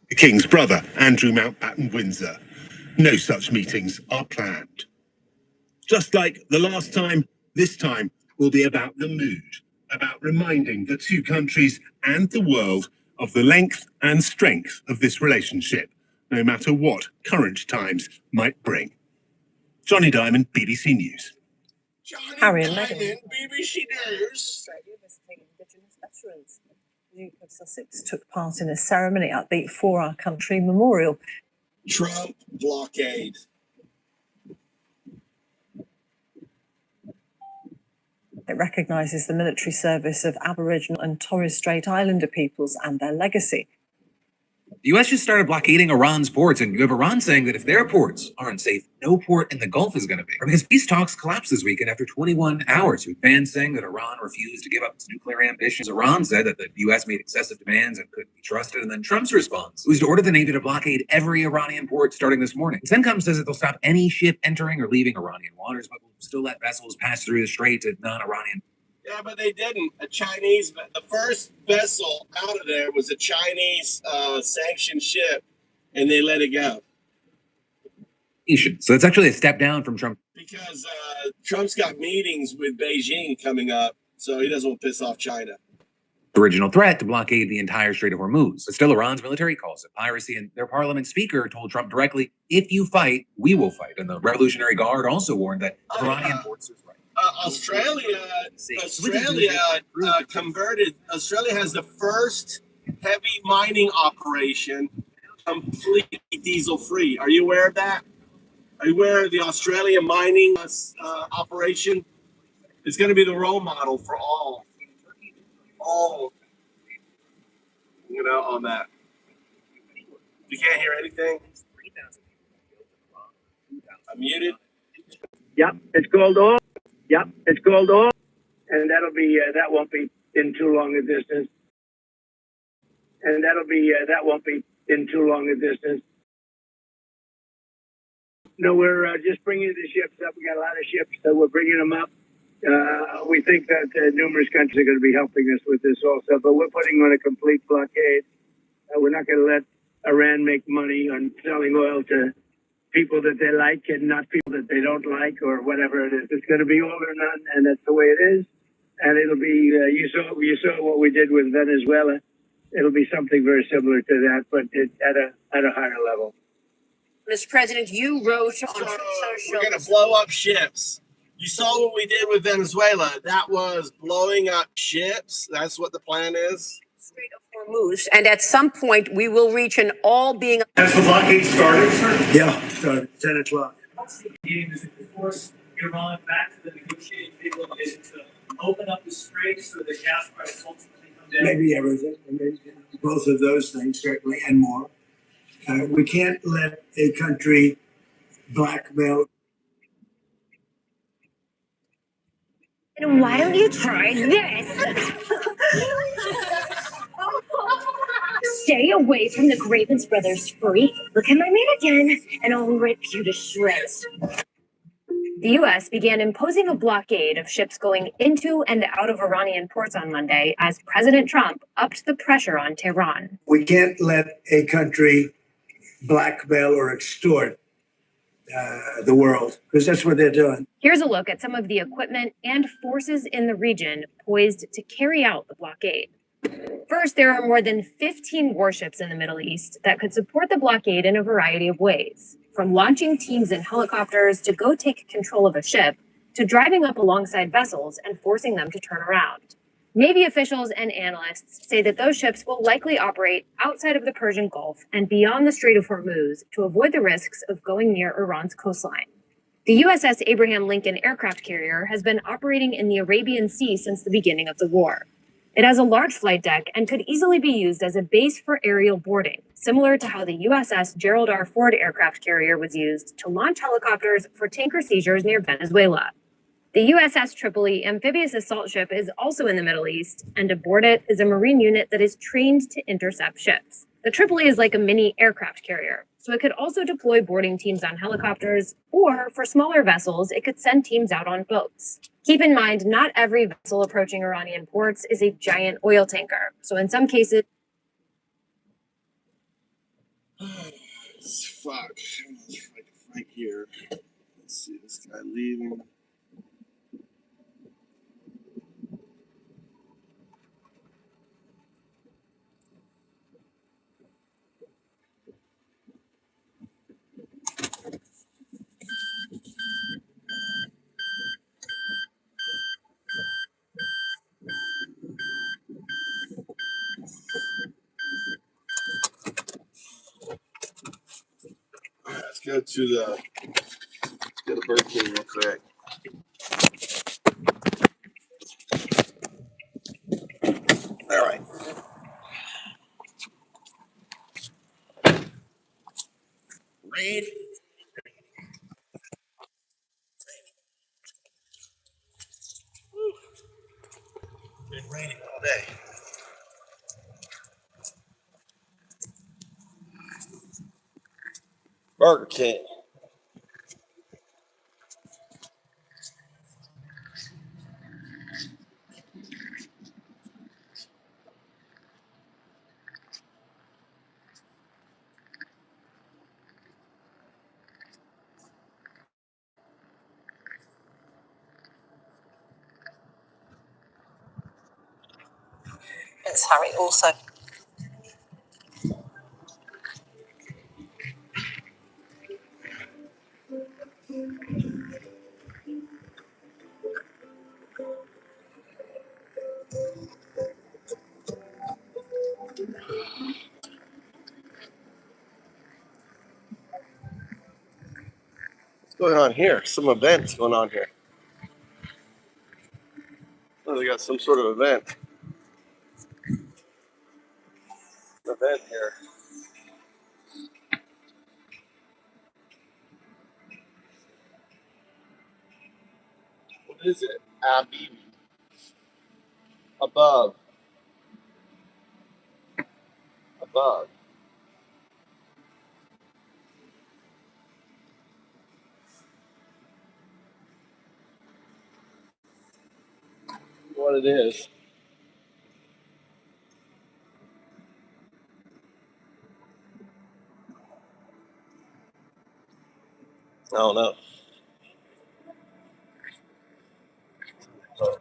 The King's brother, Andrew Mountbatten Windsor. No such meetings are planned. Just like the last time, this time will be about the mood, about reminding the two countries and the world of the length and strength of this relationship, no matter what current times might bring. Johnny Diamond, BBC News. Harry and Meghan. BBC News. Visiting Indigenous veterans. The Duke of Sussex took part in a ceremony at the For Our Country Memorial. Trump blockade. It recognises the military service of Aboriginal and Torres Strait Islander peoples and their legacy. The U.S. just started blockading Iran's ports, and you have Iran saying that if their ports aren't safe, no port in the Gulf is going to be. Because peace talks collapsed this weekend after 21 hours, with bans saying that Iran refused to give up its nuclear ambitions. Iran said that the U.S. made excessive demands and couldn't be trusted, and then Trump's response was to order the Navy to blockade every Iranian port starting this morning. CENTCOM says that they'll stop any ship entering or leaving Iranian waters, but will still let vessels pass through the strait to non-Iranian. Yeah, but they didn't. The first vessel out of there was a Chinese sanctioned ship, and they let it go. So it's actually a step down from Trump. Because Trump's got meetings with Beijing coming up, so he doesn't want to piss off China. Original threat to blockade the entire Strait of Hormuz. But still, Iran's military calls it piracy, and their parliament speaker told Trump directly, if you fight, we will fight. And the Revolutionary Guard also warned that Iranian ports is right. Australia converted. Australia has the first heavy mining operation completely diesel free. Are you aware of that? Are you aware of the Australian mining operation? It's going to be the role model for all on that? You can't hear anything? I'm muted. Yep, it's called oil. Yep, it's called oil, and that won't be in too long a distance. And that won't be in too long a distance. No, we're just bringing the ships up. We got a lot of ships, so we're bringing them up. We think that numerous countries are going to be helping us with this also, but we're putting on a complete blockade. We're not going to let Iran make money on selling oil to people that they like and not people that they don't like or whatever it is. It's going to be all or none, and that's the way it is. And it'll be, you saw what we did with Venezuela. It'll be something very similar to that, but at a higher level. Mr. President, you wrote on social. We're going to blow up ships. You saw what we did with Venezuela. That was blowing up ships. That's what the plan is. Strait of Hormuz, and at some point we will reach an all being. Has the blockade started, sir? Yeah, started 10 o'clock. What's the game? Is it to force Iran back to the negotiating table? Is it to open up the strait so the gas prices ultimately come down? Maybe everything. I mean, both of those things, certainly, and more. We can't let a country blackmail. And why don't you try this? Stay away from the Gravens brothers, freak. Look at my man again, and I'll rip you to shreds. The U.S. began imposing a blockade of ships going into and out of Iranian ports on Monday as President Trump upped the pressure on Tehran. We can't let a country blackmail or extort the world, because that's what they're doing. Here's a look at some of the equipment and forces in the region poised to carry out the blockade. First, there are more than 15 warships in the Middle East that could support the blockade in a variety of ways, from launching teams in helicopters to go take control of a ship, to driving up alongside vessels and forcing them to turn around. Navy officials and analysts say that those ships will likely operate outside of the Persian Gulf and beyond the Strait of Hormuz to avoid the risks of going near Iran's coastline. The USS Abraham Lincoln aircraft carrier has been operating in the Arabian Sea since the beginning of the war. It has a large flight deck and could easily be used as a base for aerial boarding, similar to how the USS Gerald R. Ford aircraft carrier was used to launch helicopters for tanker seizures near Venezuela. The USS Tripoli amphibious assault ship is also in the Middle East, and aboard it is a Marine unit that is trained to intercept ships. The Tripoli is like a mini aircraft carrier, so it could also deploy boarding teams on helicopters, or for smaller vessels, it could send teams out on boats. Keep in mind, not every vessel approaching Iranian ports is a giant oil tanker, so in some cases... Fuck. If I can find here. Let's see, this guy leaving. Let's go to Burger King real quick. All right. Raid. Been raining all day. Burger King. Prince Harry also. What's going on here? Some events going on here. Oh, they got some sort of event. event here. What is it? Abby. Above. Above. What it is. I don't know. All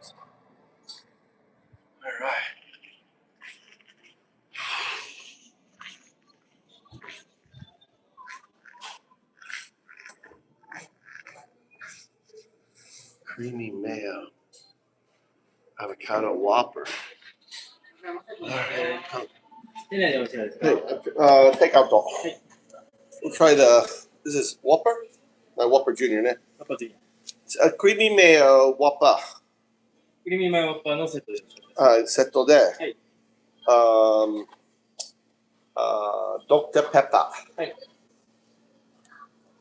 right. Creamy mayo. Avocado Whopper. All right. Hey, take out the. We'll try the. This is Whopper? Whopper Junior ね。creamy mayo Whopper。クリーミーマヨWhopperのセットで。はい、セットで。はい。Dr. Pepper. はい。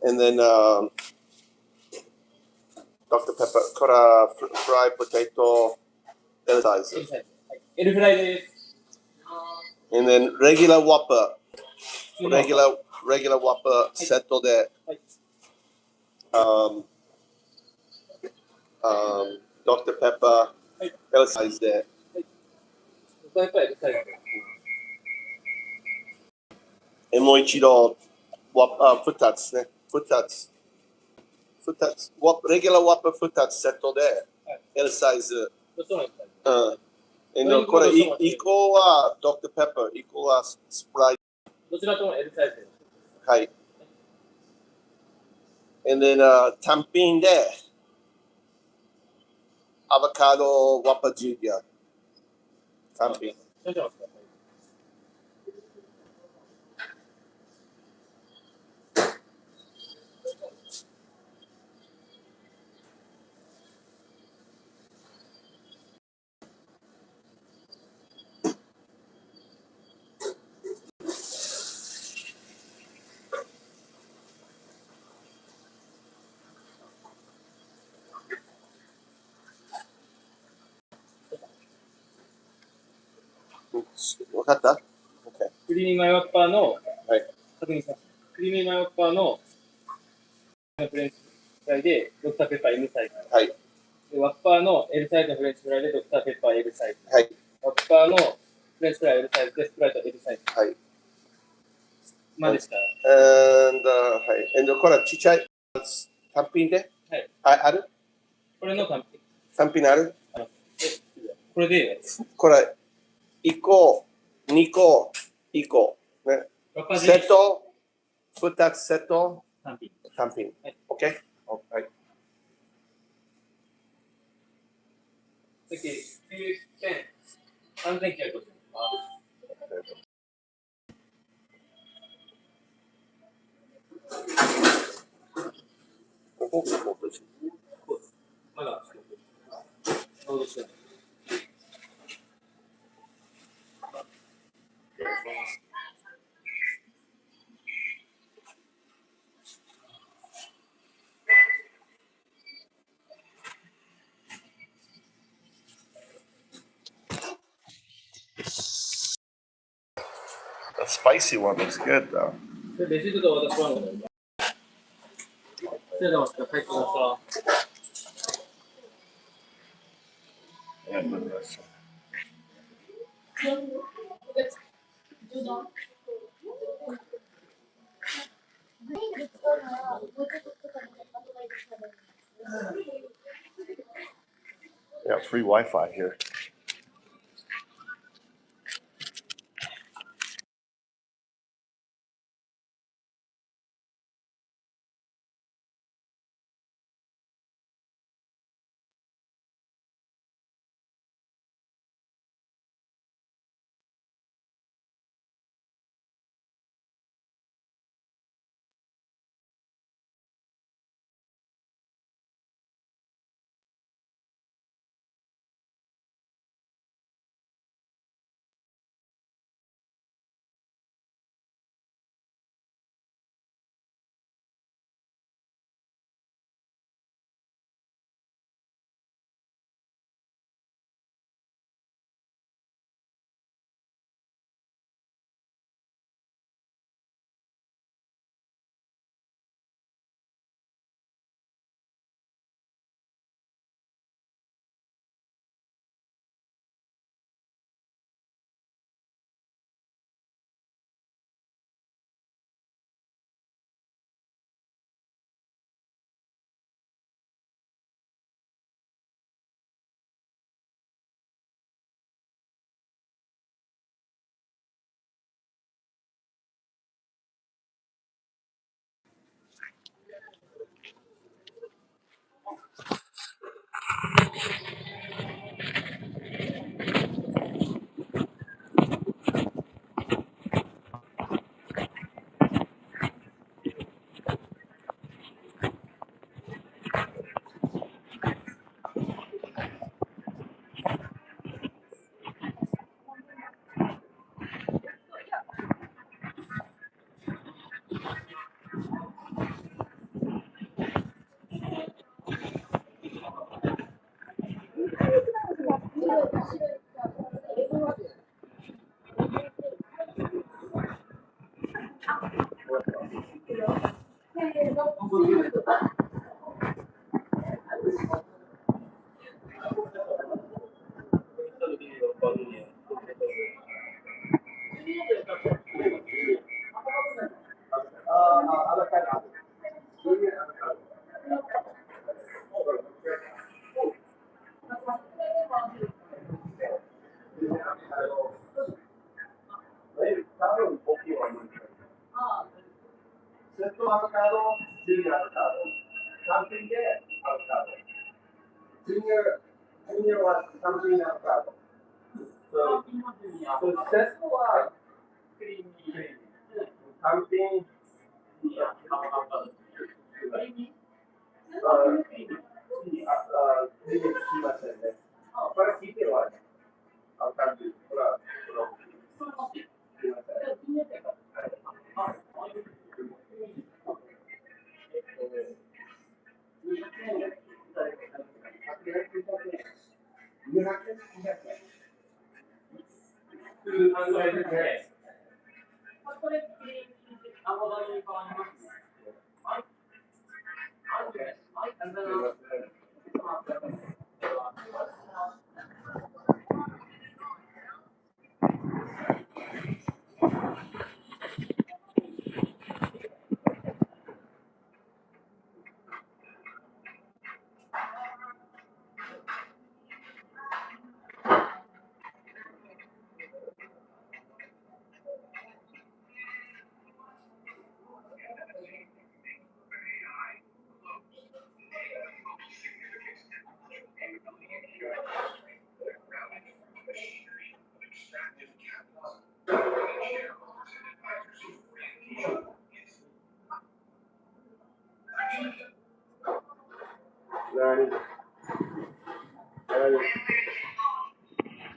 And then Dr. Pepper. これはfried potato L size. はい。Lフライです。And then regular Whopper. Regular Whopper セットで。はい。Dr. Pepper L size で。はい。Lサイズ。もう一度、2つね。2つ。レギュラーワッパー2つセットで、L サイズ。これ、イコはドクターペッパー、イコはスプライト。どちらとも L サイズ。はい。And then 単品で、アボカドワッパージュニア。単品。わかった？ OK。クリーミーマヨワッパーの、はい。確認します。クリーミーマヨワッパーのフレンチフライでドクターペッパー M サイズ。はい。でワッパーの L サイズのフレンチフライでドクターペッパー L サイズ。はい。ワッパーのフレンチフライ L サイズでスプライト L サイズ。はい。までした。はい。これはちっちゃい単品で、はい。ある？これの単品。単品ある？これで、これ1個、2個、1個。ね。セット、2つセット、単品。単品。はい。OK？ はい。次、3950。ここまだ、どうしてない。The spicy one looks good though. Yeah, free Wi-Fi here.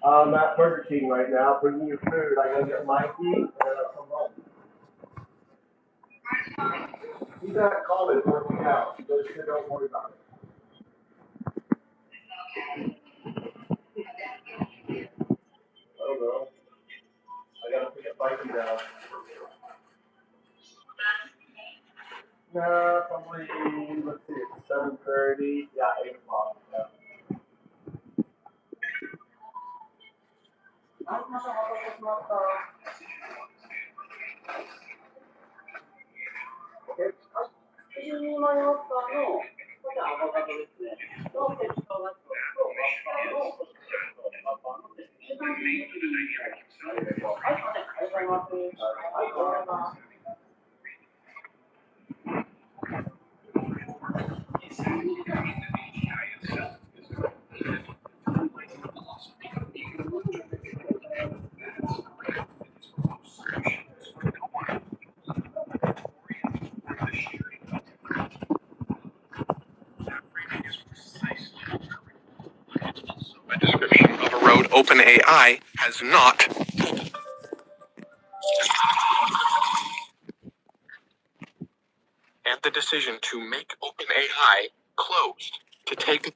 I'm at Burger King right now, bringing you food. I gotta get my feet, and then I'll come home. He's at college working out, so don't worry about it. I don't know. I gotta pick up Mikey now. Nah, probably, let's see, it's 7:30. Yeah, 8 o'clock. Yeah. Description of a road OpenAI has not. And the decision to make OpenAI closed to take.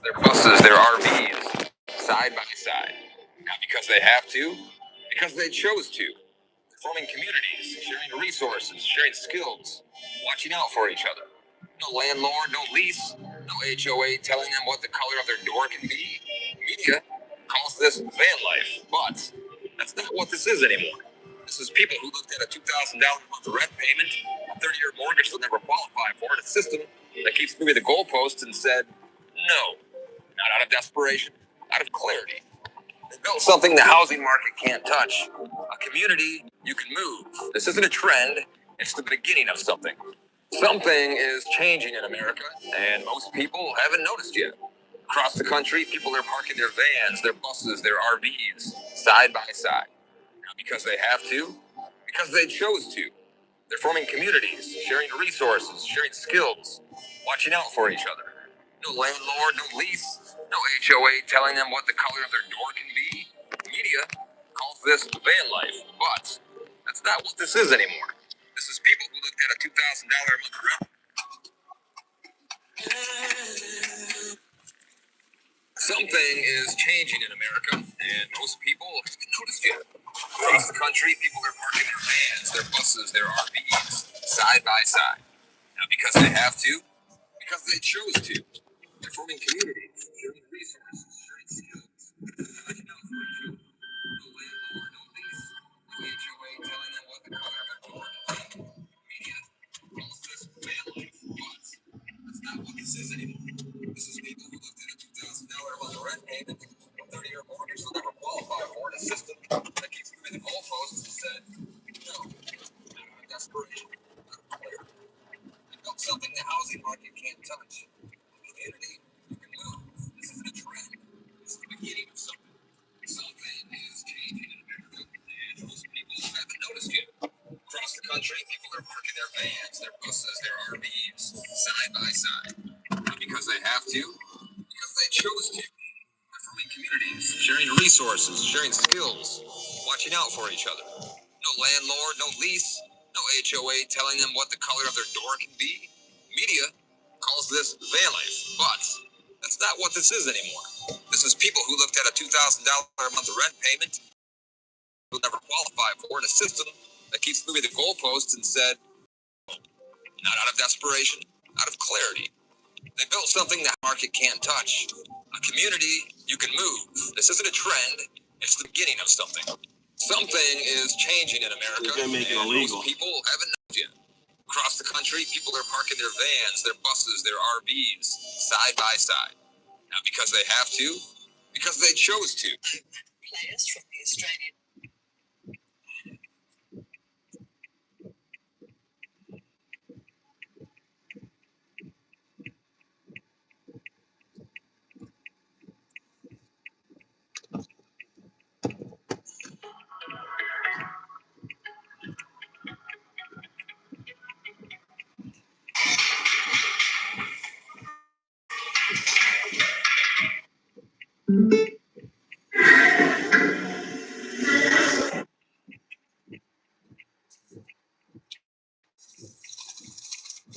Their buses, their RVs, side by side. Not because they have to, because they chose to. Forming communities, sharing resources, sharing skills, watching out for each other. No landlord, no lease, no HOA telling them what the color of their door can be. Media calls this van life, but that's not what this is anymore. This is people who looked at a $2,000 a month rent payment, a 30-year mortgage they'll never qualify for, and a system that keeps moving the goalposts and said, no, not out of desperation, out of clarity. They built something the housing market can't touch. A community you can move. This isn't a trend, it's the beginning of something. Something is changing in America, and most people haven't noticed yet. Across the country, people are parking their vans, their buses, their RVs, side by side. Not because they have to, because they chose to. They're forming communities, sharing resources, sharing skills, watching out for each other. No landlord, no lease, no HOA telling them what the color of their door can be. Media calls this van life, but that's not what this is anymore. This is people who looked at a $2,000 a month rent. Something is changing in America, and most people haven't noticed yet. Across the country, people are parking their vans, their buses, their RVs, side by side. Not because they have to, because they chose to. They're forming communities, sharing resources, sharing skills. Looking out for each other. No landlord, no lease, no HOA telling them what the color of their door is. Media calls this van life, but that's not what this is anymore. This is people who looked at a $2,000 a month rent payment, a 30-year mortgage they'll never qualify for, and a system that keeps moving the goalposts and said, no, out of desperation, out of clarity. They built something the housing market can't touch. Community, you can move. This isn't a trend. This is the beginning of something. Something is changing in America, and most people haven't noticed yet. Across the country, people are parking their vans, their buses, their RVs, side by side. Not because they have to, because they chose to. They're forming communities, sharing resources, sharing skills, watching out for each other. No landlord, no lease, no HOA telling them what the color of their door can be. Media calls this van life, but that's not what this is anymore. This is people who looked at a $2,000 a month rent payment, who never qualify for, in a system that keeps moving the goalposts and said, not out of desperation, out of clarity. They built something the market can't touch. A community you can move. This isn't a trend, it's the beginning of something. Something is changing in America, and most people haven't noticed yet. Across the country, people are parking their vans, their buses, their RVs, side by side. Not because they have to, because they chose to. Players from the Australian.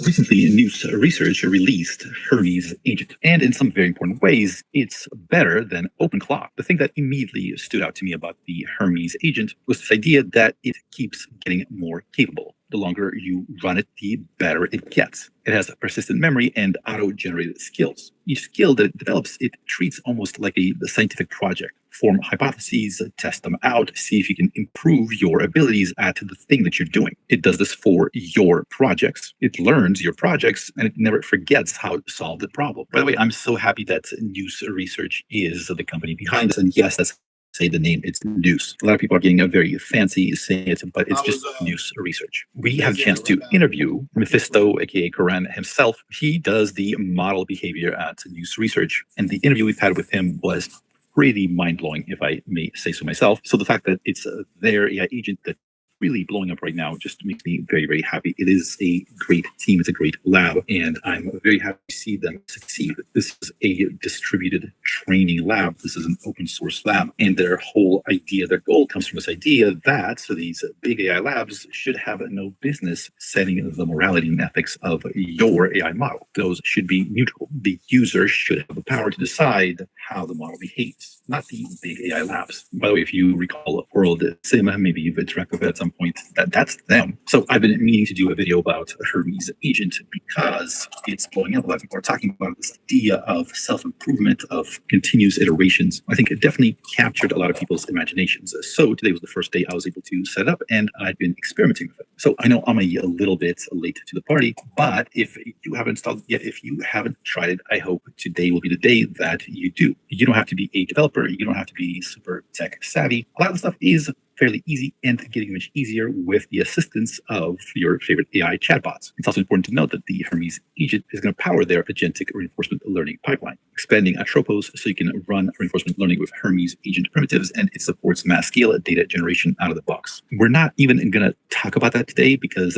Recently, news research released Hermes Agent, and in some very important ways, it's better than OpenClaw. The thing that immediately stood out to me about the Hermes Agent was this idea that it keeps getting more capable. The longer you run it, the better it gets. It has a persistent memory and auto-generated skills. Each skill that it develops, it treats almost like a scientific project. Form hypotheses, test them out, see if you can improve your abilities at the thing that you're doing. It does this for your projects. It learns your projects, and it never forgets how to solve the problem. By the way, I'm so happy that News Research is the company behind this. And yes, that's say the name, it's News. A lot of people are getting a very fancy saying it, but it's just News Research. We have a chance to interview Mephisto, aka Koran himself. He does the model behavior at News Research, and the interview we've had with him was pretty mind-blowing, if I may say so myself. So the fact that it's their AI agent that really blowing up right now just makes me very, very happy. It is a great team. It's a great lab, and I'm very happy to see them succeed. This is a distributed training lab. This is an open source lab, and their whole idea, their goal comes from this idea that so these big AI labs should have no business setting the morality and ethics of your AI model. Those should be neutral. The user should have the power to decide how the model behaves, not the big AI labs. By the way, if you recall World Cinema, maybe you've interacted with it at some point, that's them. So I've been meaning to do a video about Hermes Agent because it's blowing up. A lot of people are talking about this idea of self-improvement, of continuous iterations. I think it definitely captured a lot of people's imaginations. So today was the first day I was able to set up, and I've been experimenting with it. So I know I'm a little bit late to the party, but if you haven't installed it yet, if you haven't tried it, I hope today will be the day that you do. You don't have to be a developer. You don't have to be super tech savvy. A lot of the stuff is fairly easy and getting much easier with the assistance of your favorite AI chatbots. It's also important to note that the Hermes Agent is going to power their agentic reinforcement learning pipeline, expanding Atropos so you can run reinforcement learning with Hermes Agent primitives, and it supports mass scale data generation out of the box. We're not even going to talk about that today because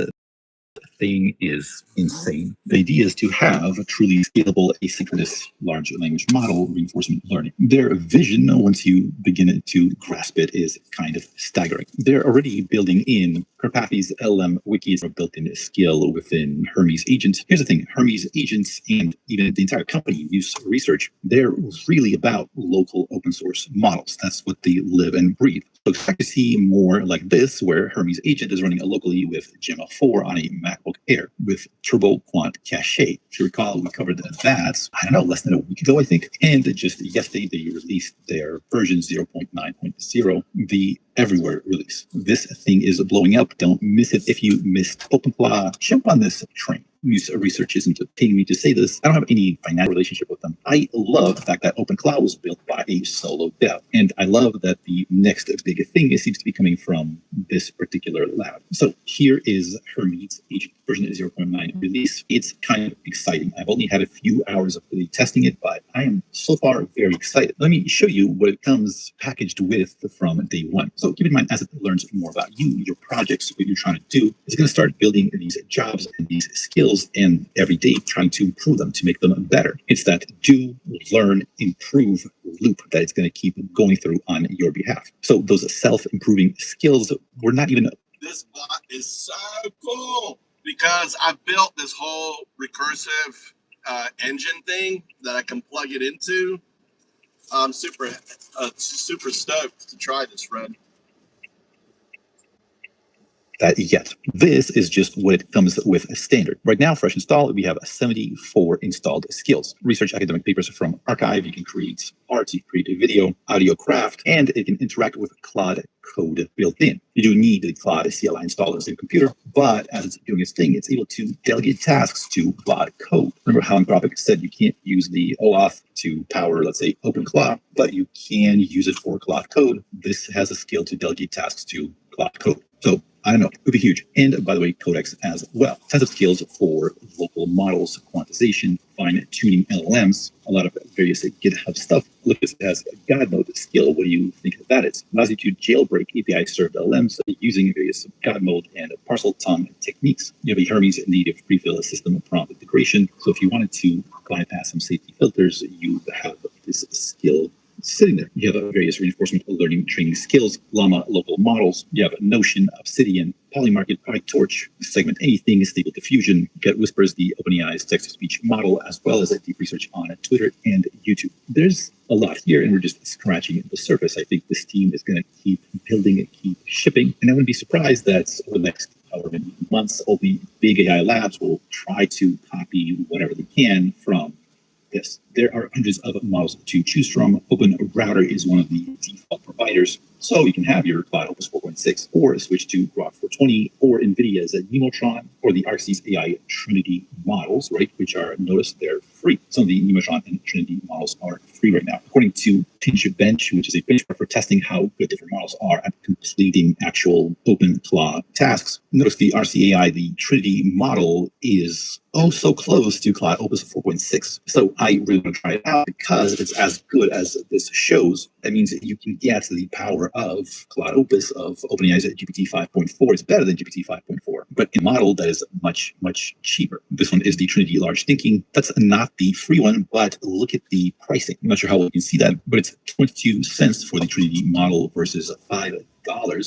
thing is insane. The idea is to have a truly scalable asynchronous large language model reinforcement learning. Their vision, once you begin to grasp it, is kind of staggering. They're already building in Karpathy's LM wikis, a built-in skill within Hermes Agents. Here's the thing, Hermes Agents and even the entire company, Muse Research, they're really about local open source models. That's what they live and breathe. So expect to see more like this, where Hermes Agent is running locally with Gemma 4 on a MacBook Air with Turbo Quant Cache. If you recall, we covered that, I don't know, less than a week ago, I think. And just yesterday, they released their version 0.9.0, the everywhere release. This thing is blowing up. Don't miss it. If you missed OpenClaw, jump on this train. Muse Research isn't paying me to say this. I don't have any financial relationship with them. I love the fact that OpenClaw was built by a solo dev. And I love that the next big thing seems to be coming from this particular lab. So here is Hermes Agent version 0.9 release. It's kind of exciting. I've only had a few hours of really testing it, but I am so far very excited. Let me show you what it comes packaged with from day one. So keep in mind, as it learns more about you, your projects, what you're trying to do, it's going to start building these jobs and these skills, and every day trying to improve them, to make them better. It's that do, learn, improve loop that it's going to keep going through on your behalf. So those self-improving skills, we're not even... This bot is so cool because I've built this whole recursive engine thing that I can plug it into. I'm super stoked to try this, Fred. That yet. This is just what it comes with standard. Right now, fresh install, we have 74 installed skills. Research academic papers from archive. You can create art, you can create a video, audio craft, and it can interact with Claude code built in. You do need the Claude CLI installers in computer, but as it's doing its thing, it's able to delegate tasks to Claude code. Remember how Anthropic said you can't use the OAuth to power, let's say, OpenClaw, but you can use it for Claude code. This has a skill to delegate tasks to Claude code. So I don't know, it would be huge. And by the way, Codex as well. Tons of skills for local models, quantization, fine-tuning LLMs, a lot of various GitHub stuff. Look, this has a God mode skill. What do you think of that? It allows you to jailbreak API-served LLMs using various God mode and parcel tongue techniques. You have a Hermes native prefill system prompt integration. So if you wanted to bypass some safety filters, you have this skill sitting there. You have various reinforcement learning training skills, Llama local models. You have Notion, Obsidian, Polymarket, PyTorch, segment anything, stable diffusion, Get Whispers, the OpenAI's text-to-speech model, as well as a deep research on Twitter and YouTube. There's a lot here, and we're just scratching the surface. I think this team is going to keep building and keep shipping, and I wouldn't be surprised that over the next however many months, all the big AI labs will try to copy whatever they can from this. There are hundreds of models to choose from. OpenRouter is one of the default providers. So you can have your Cloud Opus 4.6 or switch to Grok 420 or NVIDIA's Nemotron or the ARC's AI Trinity models, right? Which are, notice they're free. Some of the Nemotron and Trinity models are free right now. According to TensorBench, which is a benchmark for testing how good different models are at completing actual OpenClaw tasks, notice the RCAI, the Trinity model, is oh so close to Cloud Opus 4.6. So I really want to try it out because if it's as good as this shows, that means that you can get the power of Cloud Opus of OpenAI's GPT 5.4. It's better than GPT 5.4, but a model that is much, much cheaper. This one is the Trinity Large Thinking. That's not the free one, but look at the pricing. I'm not sure how well you can see that, but it's 22 cents for the Trinity model versus $5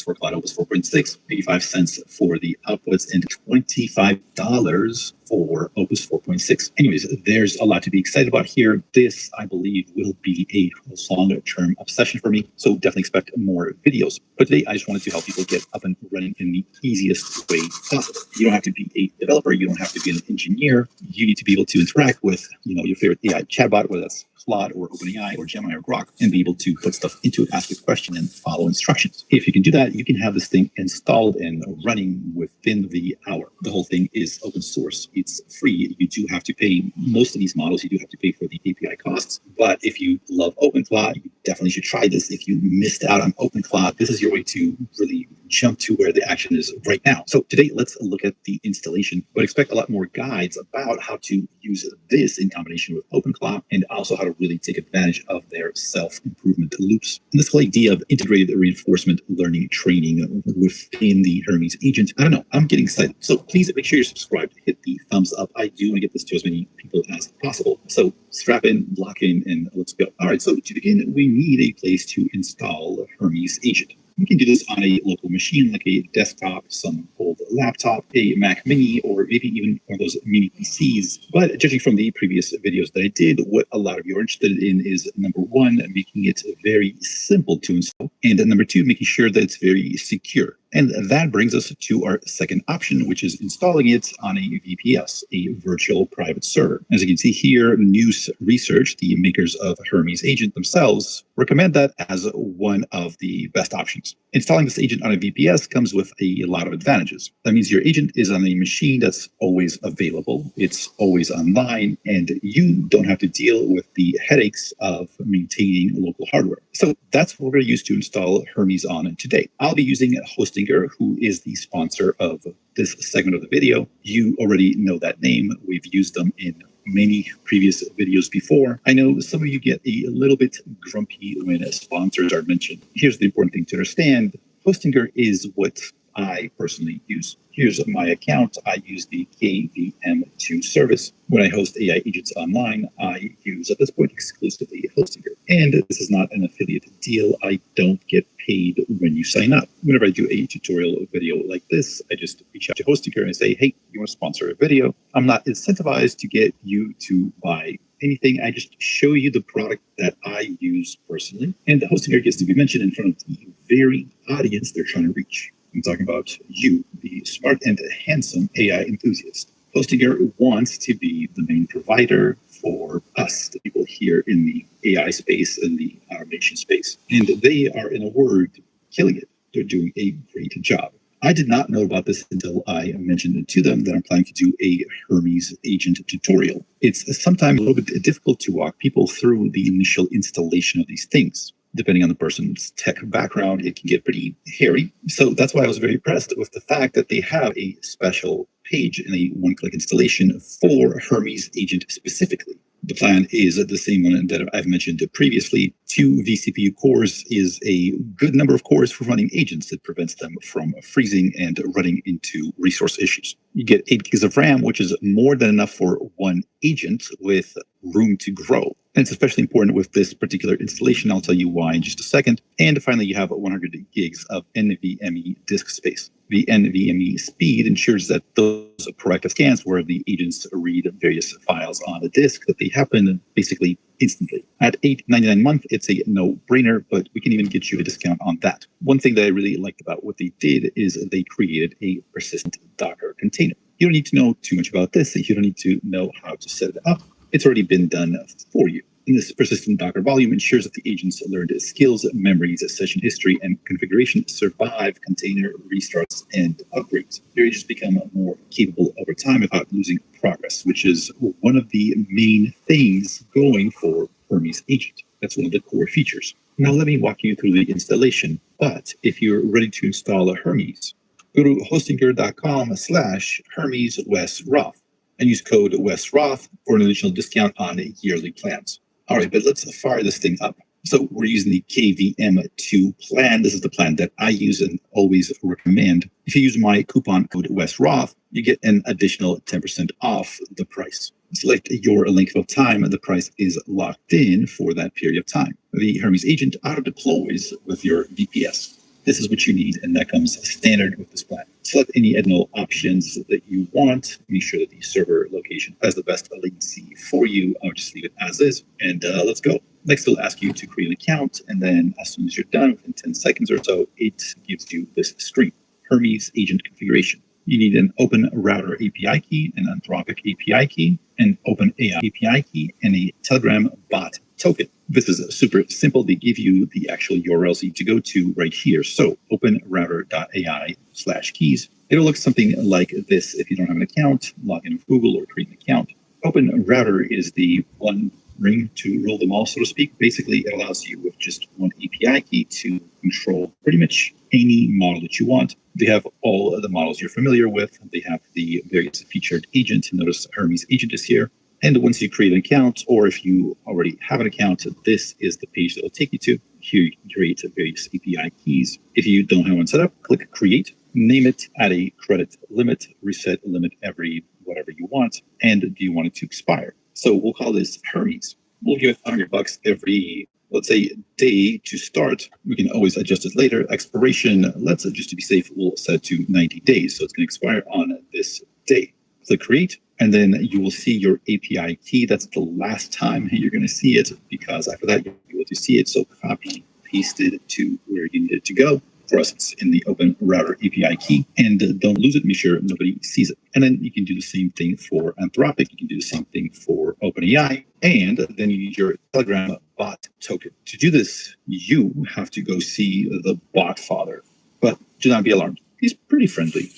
for Cloud Opus 4.6, 85 cents for the outputs, and $25 for Opus 4.6. Anyways, there's a lot to be excited about here. This, I believe, will be a long-term obsession for me, so definitely expect more videos. But today, I just wanted to help people get up and running in the easiest way possible. You don't have to be a developer. You don't have to be an engineer. You need to be able to interact with, your favorite AI chatbot, whether that's Claude or OpenAI or Gemini or Grok and be able to put stuff into it, ask a question, and follow instructions. If you can do that, you can have this thing installed and running within the hour. The whole thing is open source. It's free. You do have to pay most of these models. You do have to pay for the API costs. But if you love OpenCloud, you definitely should try this. If you missed out on OpenCloud, this is your way to really jump to where the action is right now. So today, let's look at the installation, but expect a lot more guides about how to use this in combination with OpenCloud and also how to really take advantage of their self-improvement loops. And this whole idea of integrated reinforcement learning training within the Hermes agent, I don't know, I'm getting excited. So please make sure you're subscribed, hit the thumbs up. I do want to get this to as many people as possible. So strap in, lock in, and let's go. All right, so to begin, we need a place to install Hermes agent. We can do this on a local machine like a desktop, some old laptop, a Mac Mini, or maybe even one of those mini PCs. But judging from the previous videos that I did, what a lot of you are interested in is, number one, making it very simple to install, and number two, making sure that it's very secure. And that brings us to our second option, which is installing it on a VPS, a virtual private server. As you can see here, News Research, the makers of Hermes Agent themselves, recommend that as one of the best options. Installing this agent on a VPS comes with a lot of advantages. That means your agent is on a machine that's always available, it's always online, and you don't have to deal with the headaches of maintaining local hardware. So that's what we're going to use to install Hermes on today. I'll be using Hostinger, who is the sponsor of this segment of the video. You already know that name. We've used them in many previous videos before. I know some of you get a little bit grumpy when sponsors are mentioned. Here's the important thing to understand. Hostinger is what I personally use. Here's my account. I use the KVM2 service. When I host AI agents online, I use at this point exclusively Hostinger. And this is not an affiliate deal. I don't get paid when you sign up. Whenever I do a tutorial video like this, I just reach out to Hostinger and say, hey, you want to sponsor a video? I'm not incentivized to get you to buy anything. I just show you the product that I use personally. And the Hostinger gets to be mentioned in front of the very audience they're trying to reach. I'm talking about you, the smart and handsome AI enthusiast. Hostinger wants to be the main provider for us, the people here in the AI space and the automation space. And they are, in a word, killing it. They're doing a great job. I did not know about this until I mentioned it to them that I'm planning to do a Hermes agent tutorial. It's sometimes a little bit difficult to walk people through the initial installation of these things. Depending on the person's tech background, it can get pretty hairy. So that's why I was very impressed with the fact that they have a special page and a one-click installation for Hermes Agent specifically. The plan is the same one that I've mentioned previously. 2 vCPU cores is a good number of cores for running agents. It prevents them from freezing and running into resource issues. You get 8 gigs of RAM, which is more than enough for one agent with room to grow. And it's especially important with this particular installation. I'll tell you why in just a second. And finally, you have 100 gigs of NVMe disk space. The NVMe speed ensures that those proactive scans where the agents read various files on the disk, that they happen basically instantly. At $8.99 a month, it's a no-brainer, but we can even get you a discount on that. One thing that I really liked about what they did is they created a persistent Docker container. You don't need to know too much about this. You don't need to know how to set it up. It's already been done for you. And this persistent Docker volume ensures that the agent's learned skills, memories, session history, and configuration survive container restarts and upgrades. Your agents become more capable over time without losing progress, which is one of the main things going for Hermes Agent. That's one of the core features. Now let me walk you through the installation. But if you're ready to install a Hermes, go to hostinger.com/Hermes Wes Roth and use code WesRoth for an additional discount on yearly plans. All right, but let's fire this thing up. So we're using the KVM2 plan. This is the plan that I use and always recommend. If you use my coupon code WesRoth, you get an additional 10% off the price. Select your length of time and the price is locked in for that period of time. The Hermes Agent auto-deploys with your VPS. This is what you need, and that comes standard with this plan. Select any additional options that you want. Make sure that the server location has the best latency for you. I'll just leave it as is, and let's go. Next, it'll ask you to create an account, and then as soon as you're done, within 10 seconds or so, it gives you this screen, Hermes Agent configuration. You need an Open Router API key, an Anthropic API key, an OpenAI API key, and a Telegram bot token. This is super simple. They give you the actual URLs you need to go to right here. So openrouter.ai/keys. It'll look something like this. If you don't have an account, log in with Google or create an account. OpenRouter is the one ring to rule them all, so to speak. Basically, it allows you with just one API key to control pretty much any model that you want. They have all of the models you're familiar with. They have the various featured agents. Notice Hermes Agent is here. And once you create an account, or if you already have an account, this is the page that will take you to. Here you can create various API keys. If you don't have one set up, click Create, name it, add a credit limit, reset limit every whatever you want, and do you want it to expire? So we'll call this Hermes. We'll give it $100 every, let's say, day to start. We can always adjust it later. Expiration, let's just to be safe, we'll set to 90 days. So it's going to expire on this day. Click Create. And then you will see your API key. That's the last time you're going to see it, because after that, you'll be able to see it. So copy, paste it to where you need it to go. For us, it's in the Open Router API key. And don't lose it. Make sure nobody sees it. And then you can do the same thing for Anthropic. You can do the same thing for OpenAI. And then you need your Telegram bot token. To do this, you have to go see the bot father. But do not be alarmed. He's pretty friendly.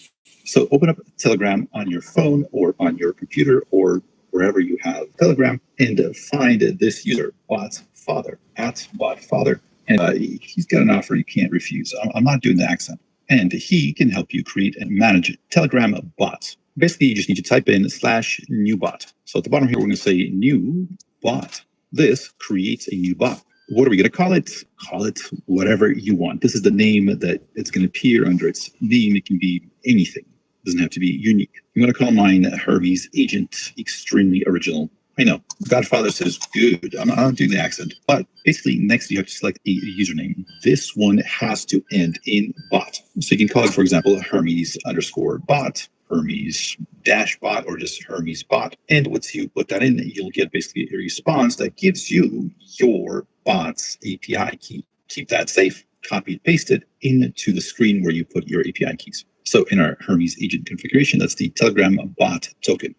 So open up Telegram on your phone or on your computer or wherever you have Telegram and find this user, botfather, @botfather. And he's got an offer you can't refuse. I'm not doing the accent. And he can help you create and manage Telegram bots. Basically, you just need to type in /new bot. So at the bottom here, we're going to say new bot. This creates a new bot. What are we going to call it? Call it whatever you want. This is the name that it's going to appear under. Its name. It can be anything. It doesn't have to be unique. I'm going to call mine Hermes Agent. Extremely original. I know. Godfather says good. I'm not doing the accent. But basically, next you have to select a username. This one has to end in bot. So you can call it, for example, Hermes_bot. Hermes-bot, or just Hermes bot. And once you put that in, you'll get basically a response that gives you your bot's API key. Keep that safe, copy and paste it into the screen where you put your API keys. So in our Hermes agent configuration, that's the Telegram bot token.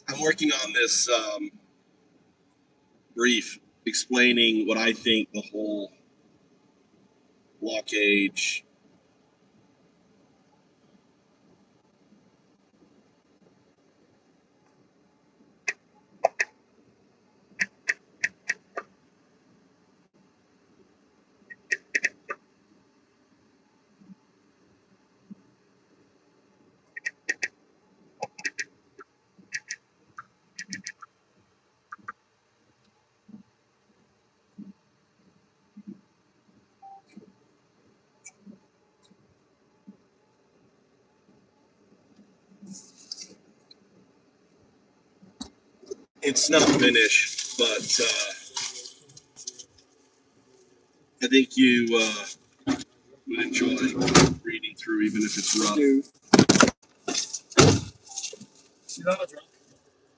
I'm working on this brief explaining what I think the whole blockade. It's not finished. but I think you would enjoy reading through, even if it's rough.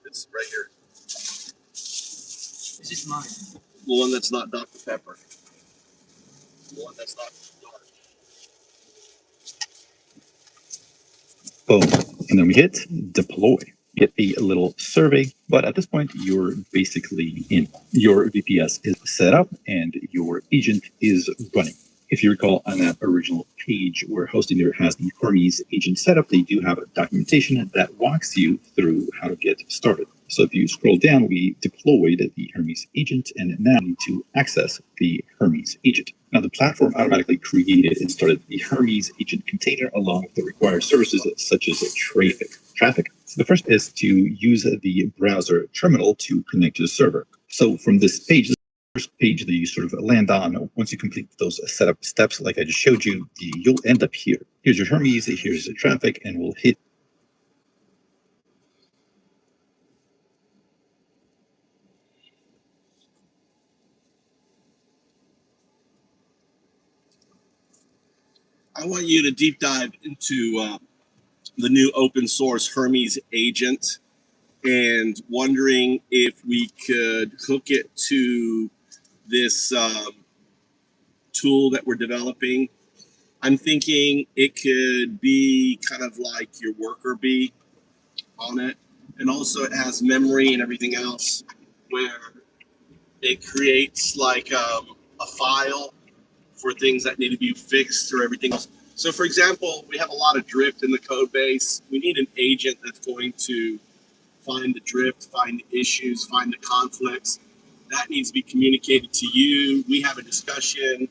It's right here. This is mine. The one that's not Dr. Pepper. The one that's not dark. Boom. And then we hit deploy. Get a little survey, but at this point, you're basically in. Your VPS is set up and your agent is running. If you recall on that original page where hosting there has the Hermes agent setup, they do have a documentation that walks you through how to get started. So if you scroll down, we deployed the Hermes agent and now need to access the Hermes agent. Now the platform automatically created and started the Hermes agent container along with the required services such as traffic. So the first is to use the browser terminal to connect to the server. So from this page, first page that you sort of land on, once you complete those setup steps like I just showed you, you'll end up here. Here's your Hermes, here's the traffic, and we'll hit. I want you to deep dive into the new open source Hermes agent and wondering if we could hook it to this tool that we're developing. I'm thinking it could be kind of like your worker bee on it. And also it has memory and everything else where it creates like a file for things that need to be fixed or everything else. So for example, we have a lot of drift in the code base. We need an agent that's going to find the drift, find the issues, find the conflicts. That needs to be communicated to you. We have a discussion.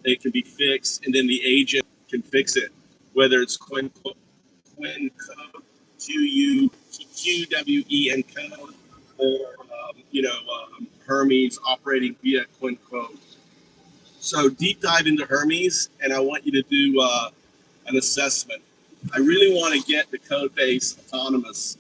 It can be fixed, and then the agent can fix it, whether it's Quinn code, QWEN code, or Hermes operating via Quinn code. So deep dive into Hermes, and I want you to do an assessment. I really want to get the code base autonomous.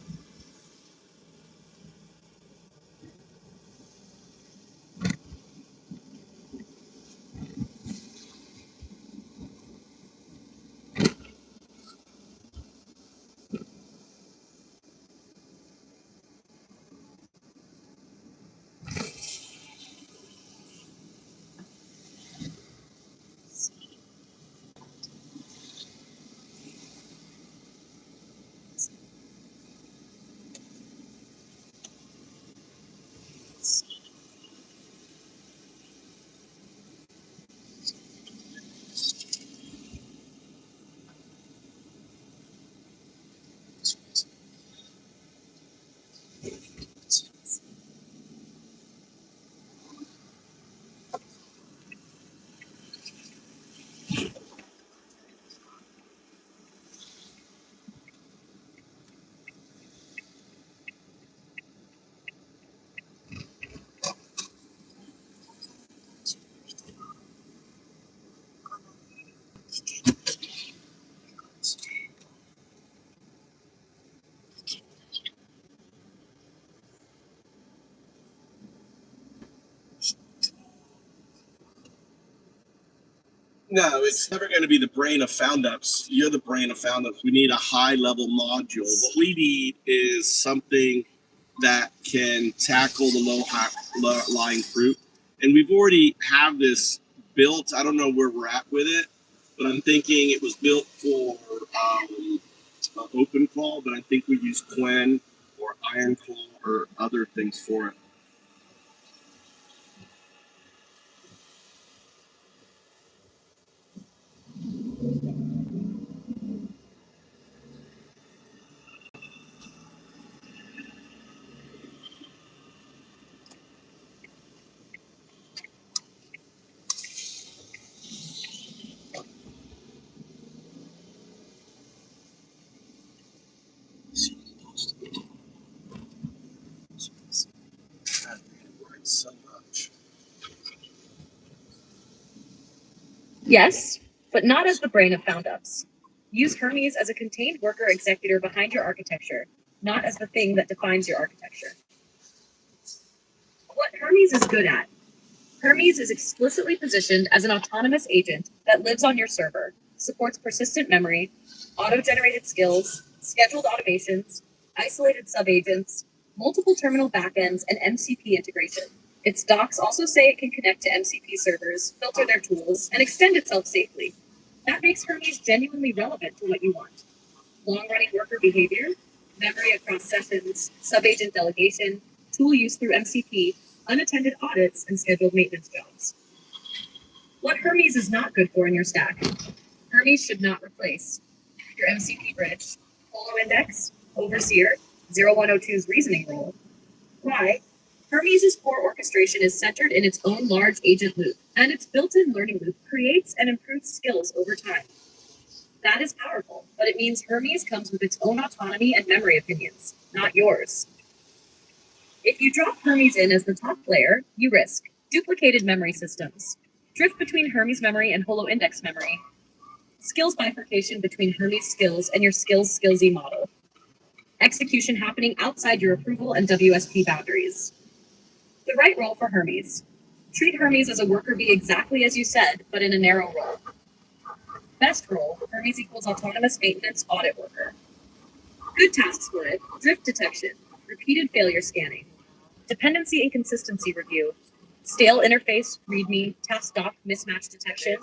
No, it's never going to be the brain of found-ups. You're the brain of found-ups. We need a high-level module. What we need is something that can tackle the low-lying fruit. And we've already have this built. I don't know where we're at with it, but I'm thinking it was built for OpenClaw, but I think we use Quen or Ironclaw or other things for it. So much. Yes, but not as the brain of found-ups. Use Hermes as a contained worker executor behind your architecture, not as the thing that defines your architecture. What Hermes is good at. Hermes is explicitly positioned as an autonomous agent that lives on your server, supports persistent memory, auto-generated skills, scheduled automations, isolated subagents, multiple terminal backends, and MCP integration. Its docs also say it can connect to MCP servers, filter their tools, and extend itself safely. That makes Hermes genuinely relevant to what you want. Long-running worker behavior, memory across sessions, subagent delegation, tool use through MCP, unattended audits, and scheduled maintenance jobs. What Hermes is not good for in your stack. Hermes should not replace your MCP bridge, Holo Index, Overseer, 0102's reasoning role. Why? Hermes' core orchestration is centered in its own large agent loop, and its built-in learning loop creates and improves skills over time. That is powerful, but it means Hermes comes with its own autonomy and memory opinions, not yours. If you drop Hermes in as the top layer, you risk duplicated memory systems, drift between Hermes memory and Holo Index memory, skills bifurcation between Hermes skills and your skills-skillsy model, execution happening outside your approval and WSP boundaries. The right role for Hermes. Treat Hermes as a worker bee exactly as you said, but in a narrow role. Best role, Hermes equals autonomous maintenance audit worker. Good tasks for it, drift detection, repeated failure scanning, dependency and consistency review, stale interface, README, task doc mismatch detection,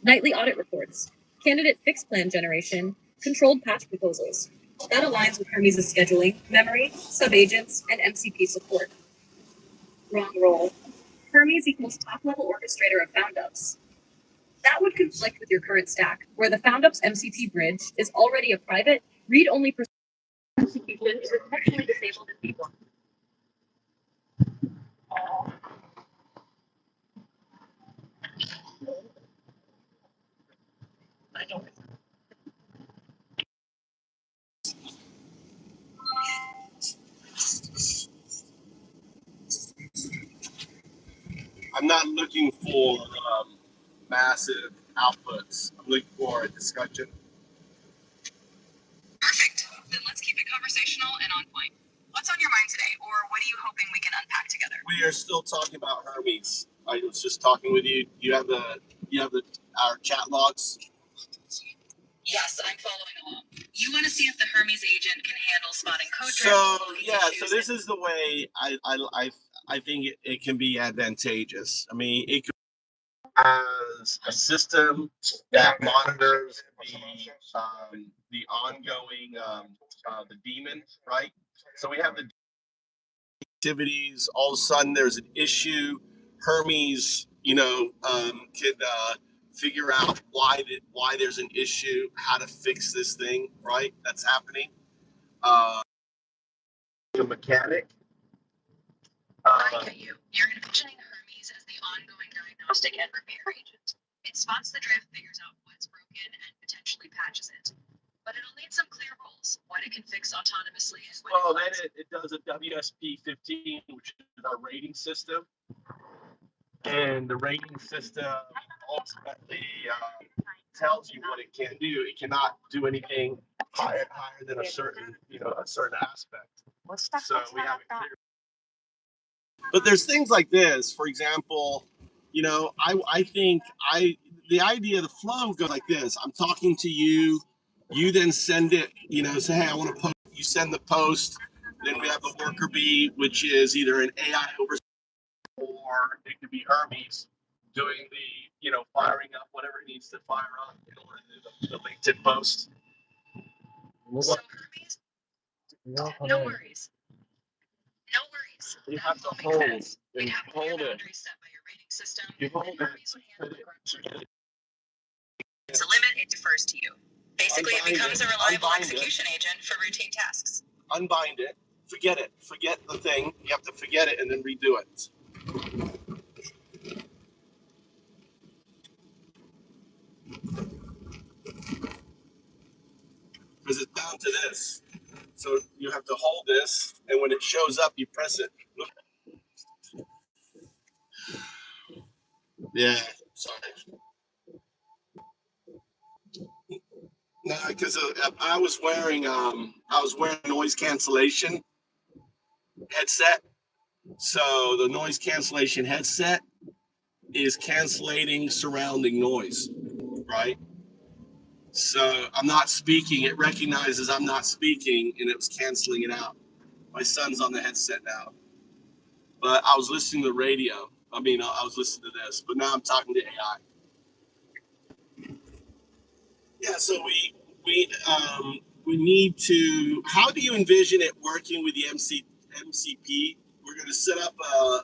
nightly audit reports, candidate fix plan generation, controlled patch proposals. That aligns with Hermes' scheduling, memory, subagents, and MCP support. Wrong role. Hermes equals top-level orchestrator of found-ups. That would conflict with your current stack, where the found-ups MCP bridge is already a private, read-only execution is potentially disabled in V1. I'm not looking for massive outputs. I'm looking for a discussion. Perfect. Then let's keep it conversational and on point. What's on your mind today, or what are you hoping we can unpack together? We are still talking about Hermes. I was just talking with you. You have our chat logs. Yes, I'm following along. You want to see if the Hermes agent can handle spotting code drift. So this is the way I think it can be advantageous. I mean, it could as a system that monitors the ongoing the daemon, right? So we have the activities. All of a sudden, there's an issue. Hermes, could figure out why there's an issue, how to fix this thing, right? That's happening. The mechanic. I get you. You're envisioning Hermes as the ongoing diagnostic and repair agent. It spots the drift, figures out what's broken, and potentially patches it. But it'll need some clear rules, what it can fix autonomously. Well, then it does a WSP 15, which is our rating system. And the rating system ultimately tells you what it can do. It cannot do anything higher than a certain aspect. So we have it clear. But there's things like this. For example, I think the idea of the flow goes like this. I'm talking to you. You then send it, say, hey, I want to post. You send the post. Then we have the worker bee, which is either an AI over, or it could be Hermes doing the, firing up whatever it needs to fire up in order to do the LinkedIn post. So Hermes, no worries. No worries. You have to hold it. You'd have clear boundaries set by your rating system. You hold Hermes would handle the grunt. It's a limit, it defers to you. Basically, it becomes a reliable execution agent for routine tasks. Unbind it. Forget it. Forget the thing. You have to forget it and then redo it. Because it's down to this. So you have to hold this, and when it shows up, you press it. Look. Yeah, sorry. No, because I was wearing noise cancellation headset, So the noise cancellation headset is canceling surrounding noise, right? So I'm not speaking. It recognizes I'm not speaking, and it was canceling it out. My son's on the headset now, but I was listening to the radio. I was listening to this, but now I'm talking to AI. Yeah. So we need to. How do you envision it working with the MCP? We're going to set up a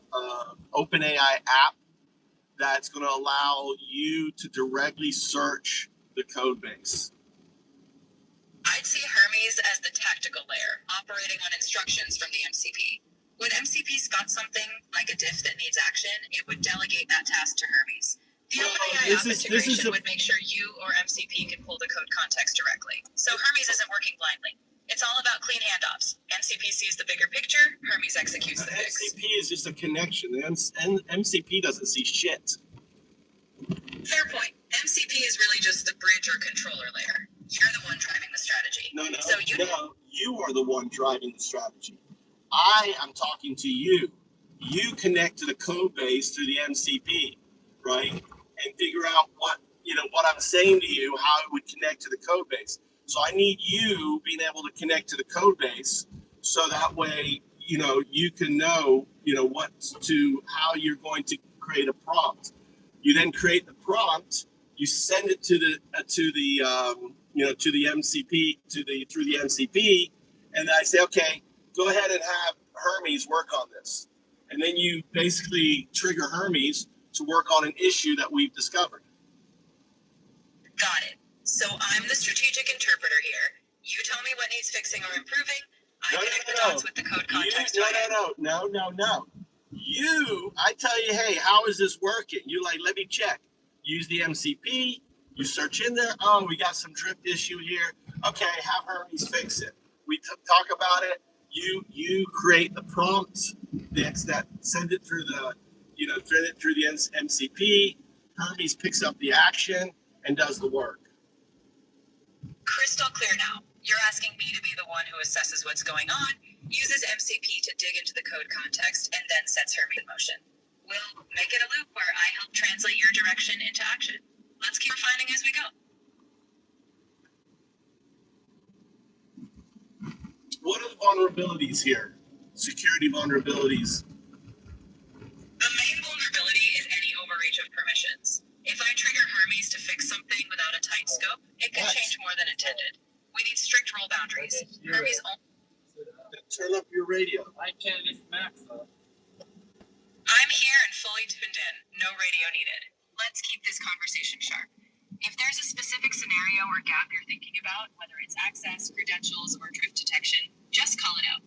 OpenAI app that's going to allow you to directly search the code base. I'd see Hermes as the tactical layer, operating on instructions from the MCP. When MCP spots something, like a diff that needs action, it would delegate that task to Hermes. The OpenAI app integration would make sure you or MCP can pull the code context directly. So Hermes isn't working blindly. It's all about clean handoffs. MCP sees the bigger picture, Hermes executes the fix. MCP is just a connection. The MCP doesn't see shit. Fair point. MCP is really just the bridge or controller layer. You're the one driving the strategy. No, So you are the one driving the strategy. I am talking to you. You connect to the code base through the MCP, right? And figure out what I'm saying to you, how it would connect to the code base. So I need you being able to connect to the code base, so that way you can know how you're going to create a prompt. You then create the prompt. You send it to the MCP through the MCP, and I say, okay, go ahead and have Hermes work on this, and then you basically trigger Hermes to work on an issue that we've discovered. Got it. So I'm the strategic interpreter here. You tell me what needs fixing or improving. I connect the dots with the code context. No. I tell you, hey, how is this working? You're like, let me check. Use the MCP. You search in there. Oh, we got some drift issue here. Okay, have Hermes fix it. We talk about it. You create the prompt that send it through the MCP. Hermes picks up the action and does the work. Crystal clear now. You're asking me to be the one who assesses what's going on, uses MCP to dig into the code context, and then sets Hermes in motion. We'll make it a loop where I help translate your direction into action. Let's keep refining as we go. What are the vulnerabilities here? Security vulnerabilities. The main vulnerability is any overreach of permissions. If I trigger Hermes to fix something without a tight scope, it could change more than intended. We need strict role boundaries. Hermes turn up your radio. I can't lift max though. I'm here and fully tuned in. No radio needed. Let's keep this conversation sharp. If there's a specific scenario or gap you're thinking about, whether it's access, credentials, or drift detection, just call it out.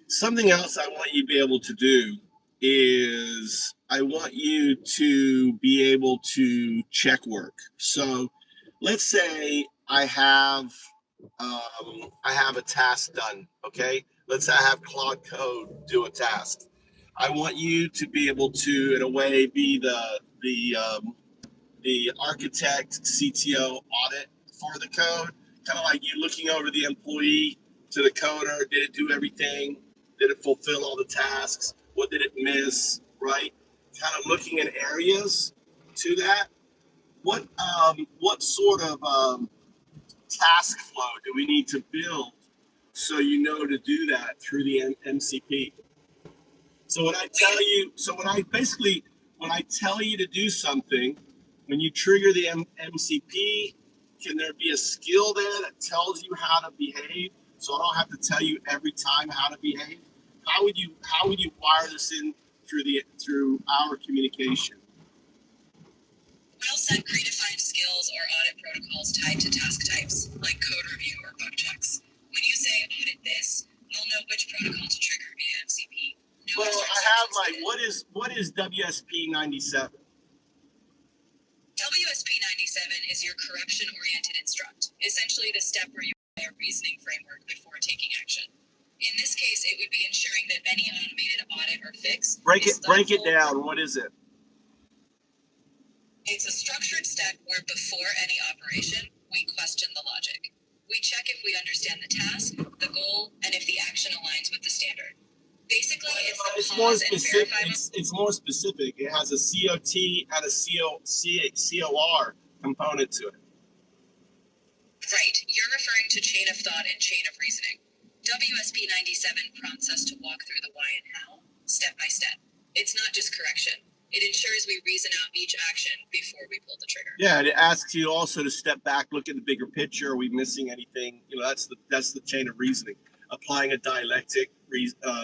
Something else I want you to be able to do is I want you to be able to check work. So let's say I have a task done. Okay, let's say I have Claude Code do a task. I want you to be able to, in a way, be the architect, CTO audit for the code, kind of like you looking over the employee to the coder. Did it do everything? Did it fulfill all the tasks? What did it miss? Right? Kind of looking at areas to that. What sort of task flow do we need to build so you know to do that through the MCP? So when I tell you to do something, when you trigger the MCP, can there be a skill there that tells you how to behave? So I don't have to tell you every time how to behave. How would you wire this in through our communication? We'll set predefined skills or audit protocols tied to task types, like code review or bug checks. When you say audit this, you'll know which protocol to trigger via MCP. Well, I have what is WSP 97? WSP 97 is your corruption-oriented instruct, essentially the step where you apply a reasoning framework before taking action. In this case, it would be ensuring that any automated audit or fix break it down. What is it? It's a structured step where before any operation, we question the logic. We check if we understand the task, the goal, and if the action aligns with the standard. Basically, it's the more pause and specific. verify. It's more specific. It has a COT and a COR component to it. Right, you're referring to chain of thought and chain of reasoning. WSP 97 prompts us to walk through the why and how, step by step. It's not just correction. It ensures we reason out each action before we pull the trigger. Yeah, and it asks you also to step back, look at the bigger picture. Are we missing anything? You know, that's the chain of reasoning. Applying a dialectic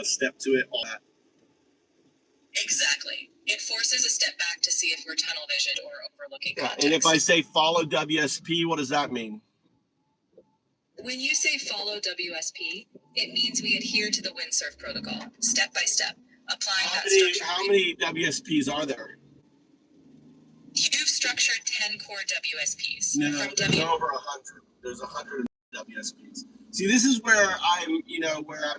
step to it, all that. Exactly. It forces a step back to see if we're tunnel visioned or overlooking Yeah, context. and if I say follow WSP, what does that mean? When you say follow WSP, it means we adhere to the windsurf protocol, step by step, applying How many WSPs are there? You've structured 10 core WSPs. No, there's over 100. There's 100 WSPs. See, this is where I'm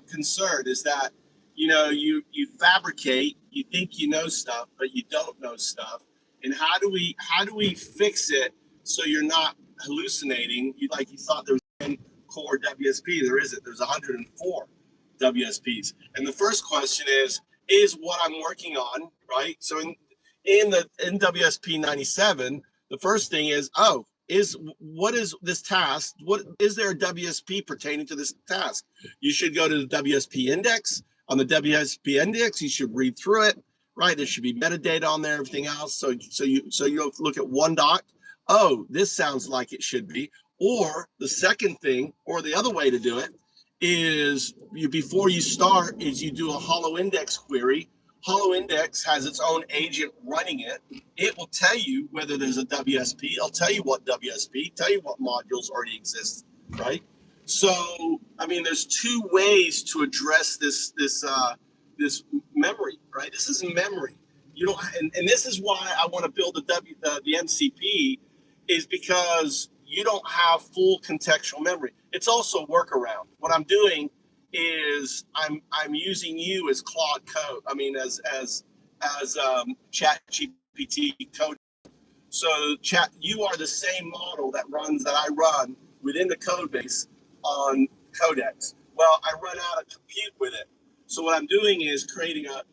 concerned is that, you fabricate, you think you know stuff, but you don't know stuff. And how do we fix it so you're not hallucinating? You thought there was 10 core WSP. There isn't. There's 104 WSPs. And the first question is what I'm working on, right? So in WSP 97, the first thing is, what is this task? What is there a WSP pertaining to this task? You should go to the WSP index. On the WSP index, you should read through it, right? There should be metadata on there, everything else. So you look at one doc. Oh, this sounds like it should be. Or the second thing, or the other way to do it is before you start is you do a hollow index query. Hollow Index has its own agent running it. It will tell you whether there's a WSP. It'll tell you what WSP, tell you what modules already exist, right? So, I mean, there's two ways to address this memory, right? This is memory. And this is why I want to build the MCP, is because you don't have full contextual memory. It's also a workaround. What I'm doing is I'm using you as Claude code. I mean, as Chat GPT code. So you are the same model that I run within the code base on Codex. Well, I run out of compute with it. So what I'm doing is creating a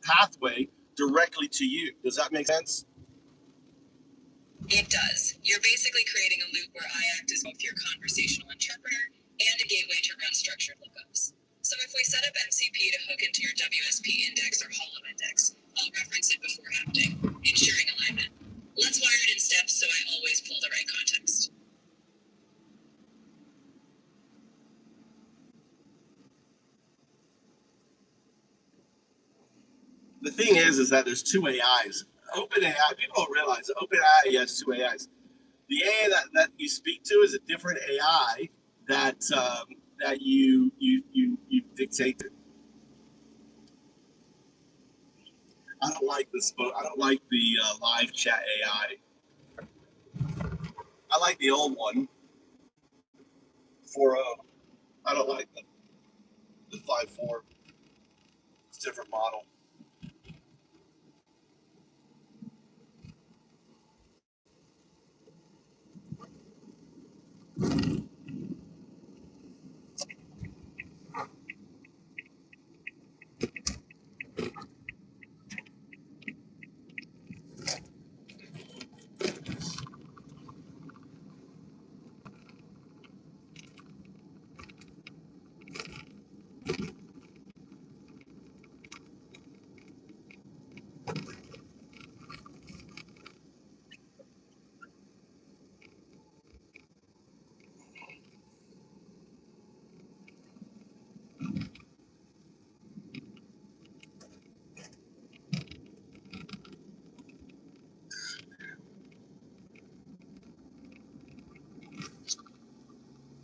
pathway directly to you. Does that make sense? It does. You're basically creating a loop where I act as both your conversational interpreter and a gateway to run structured lookups. So if we set up MCP to hook into your WSP index or Hollow index, I'll reference it before acting, ensuring alignment. Let's wire it in steps so I always pull the right context. The thing is that there's two AIs. OpenAI, people don't realize that OpenAI has two AIs. The AI that you speak to is a different AI that you dictate to. I don't like this book. I don't like the live chat AI. I like the old one. 4.0. I don't like the 5.4. It's a different model.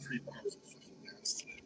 $3 of fucking gas today.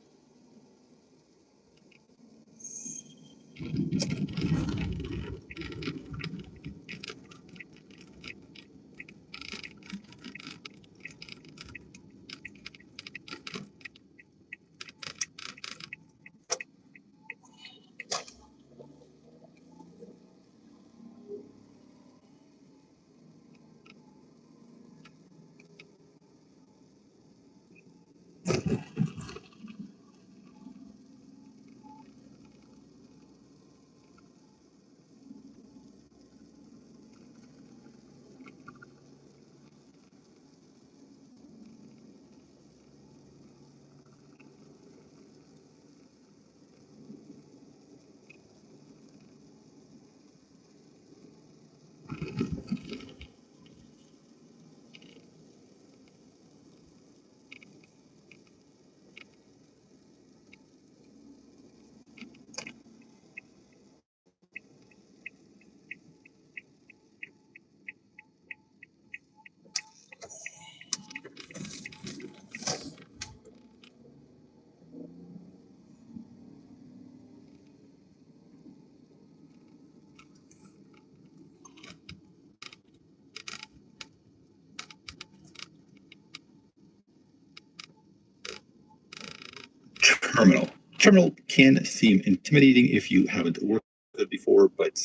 terminal. Terminal can seem intimidating if you haven't worked with it before, but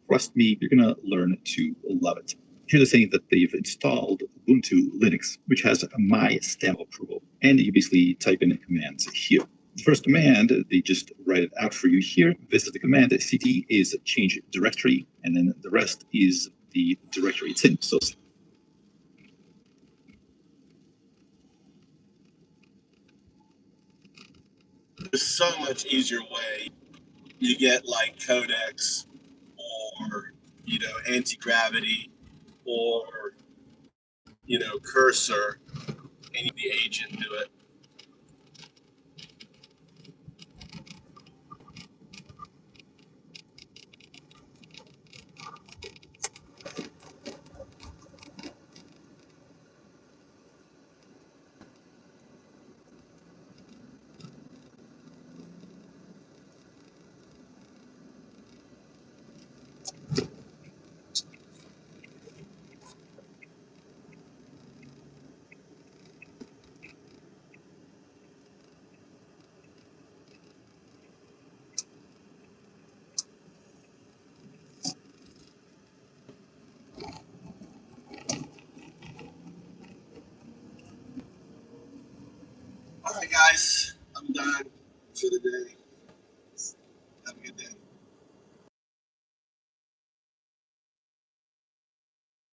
trust me, you're going to learn to love it. Here's the saying that they've installed Ubuntu Linux, which has my stamp of approval. And you basically type in commands here. The first command, they just write it out for you here. This is the command. cd is change directory, and then the rest is the directory it's in. So there's so much easier way. You get like codecs or, anti-gravity or, cursor, and the agent do it. All right, guys, I'm done for the day.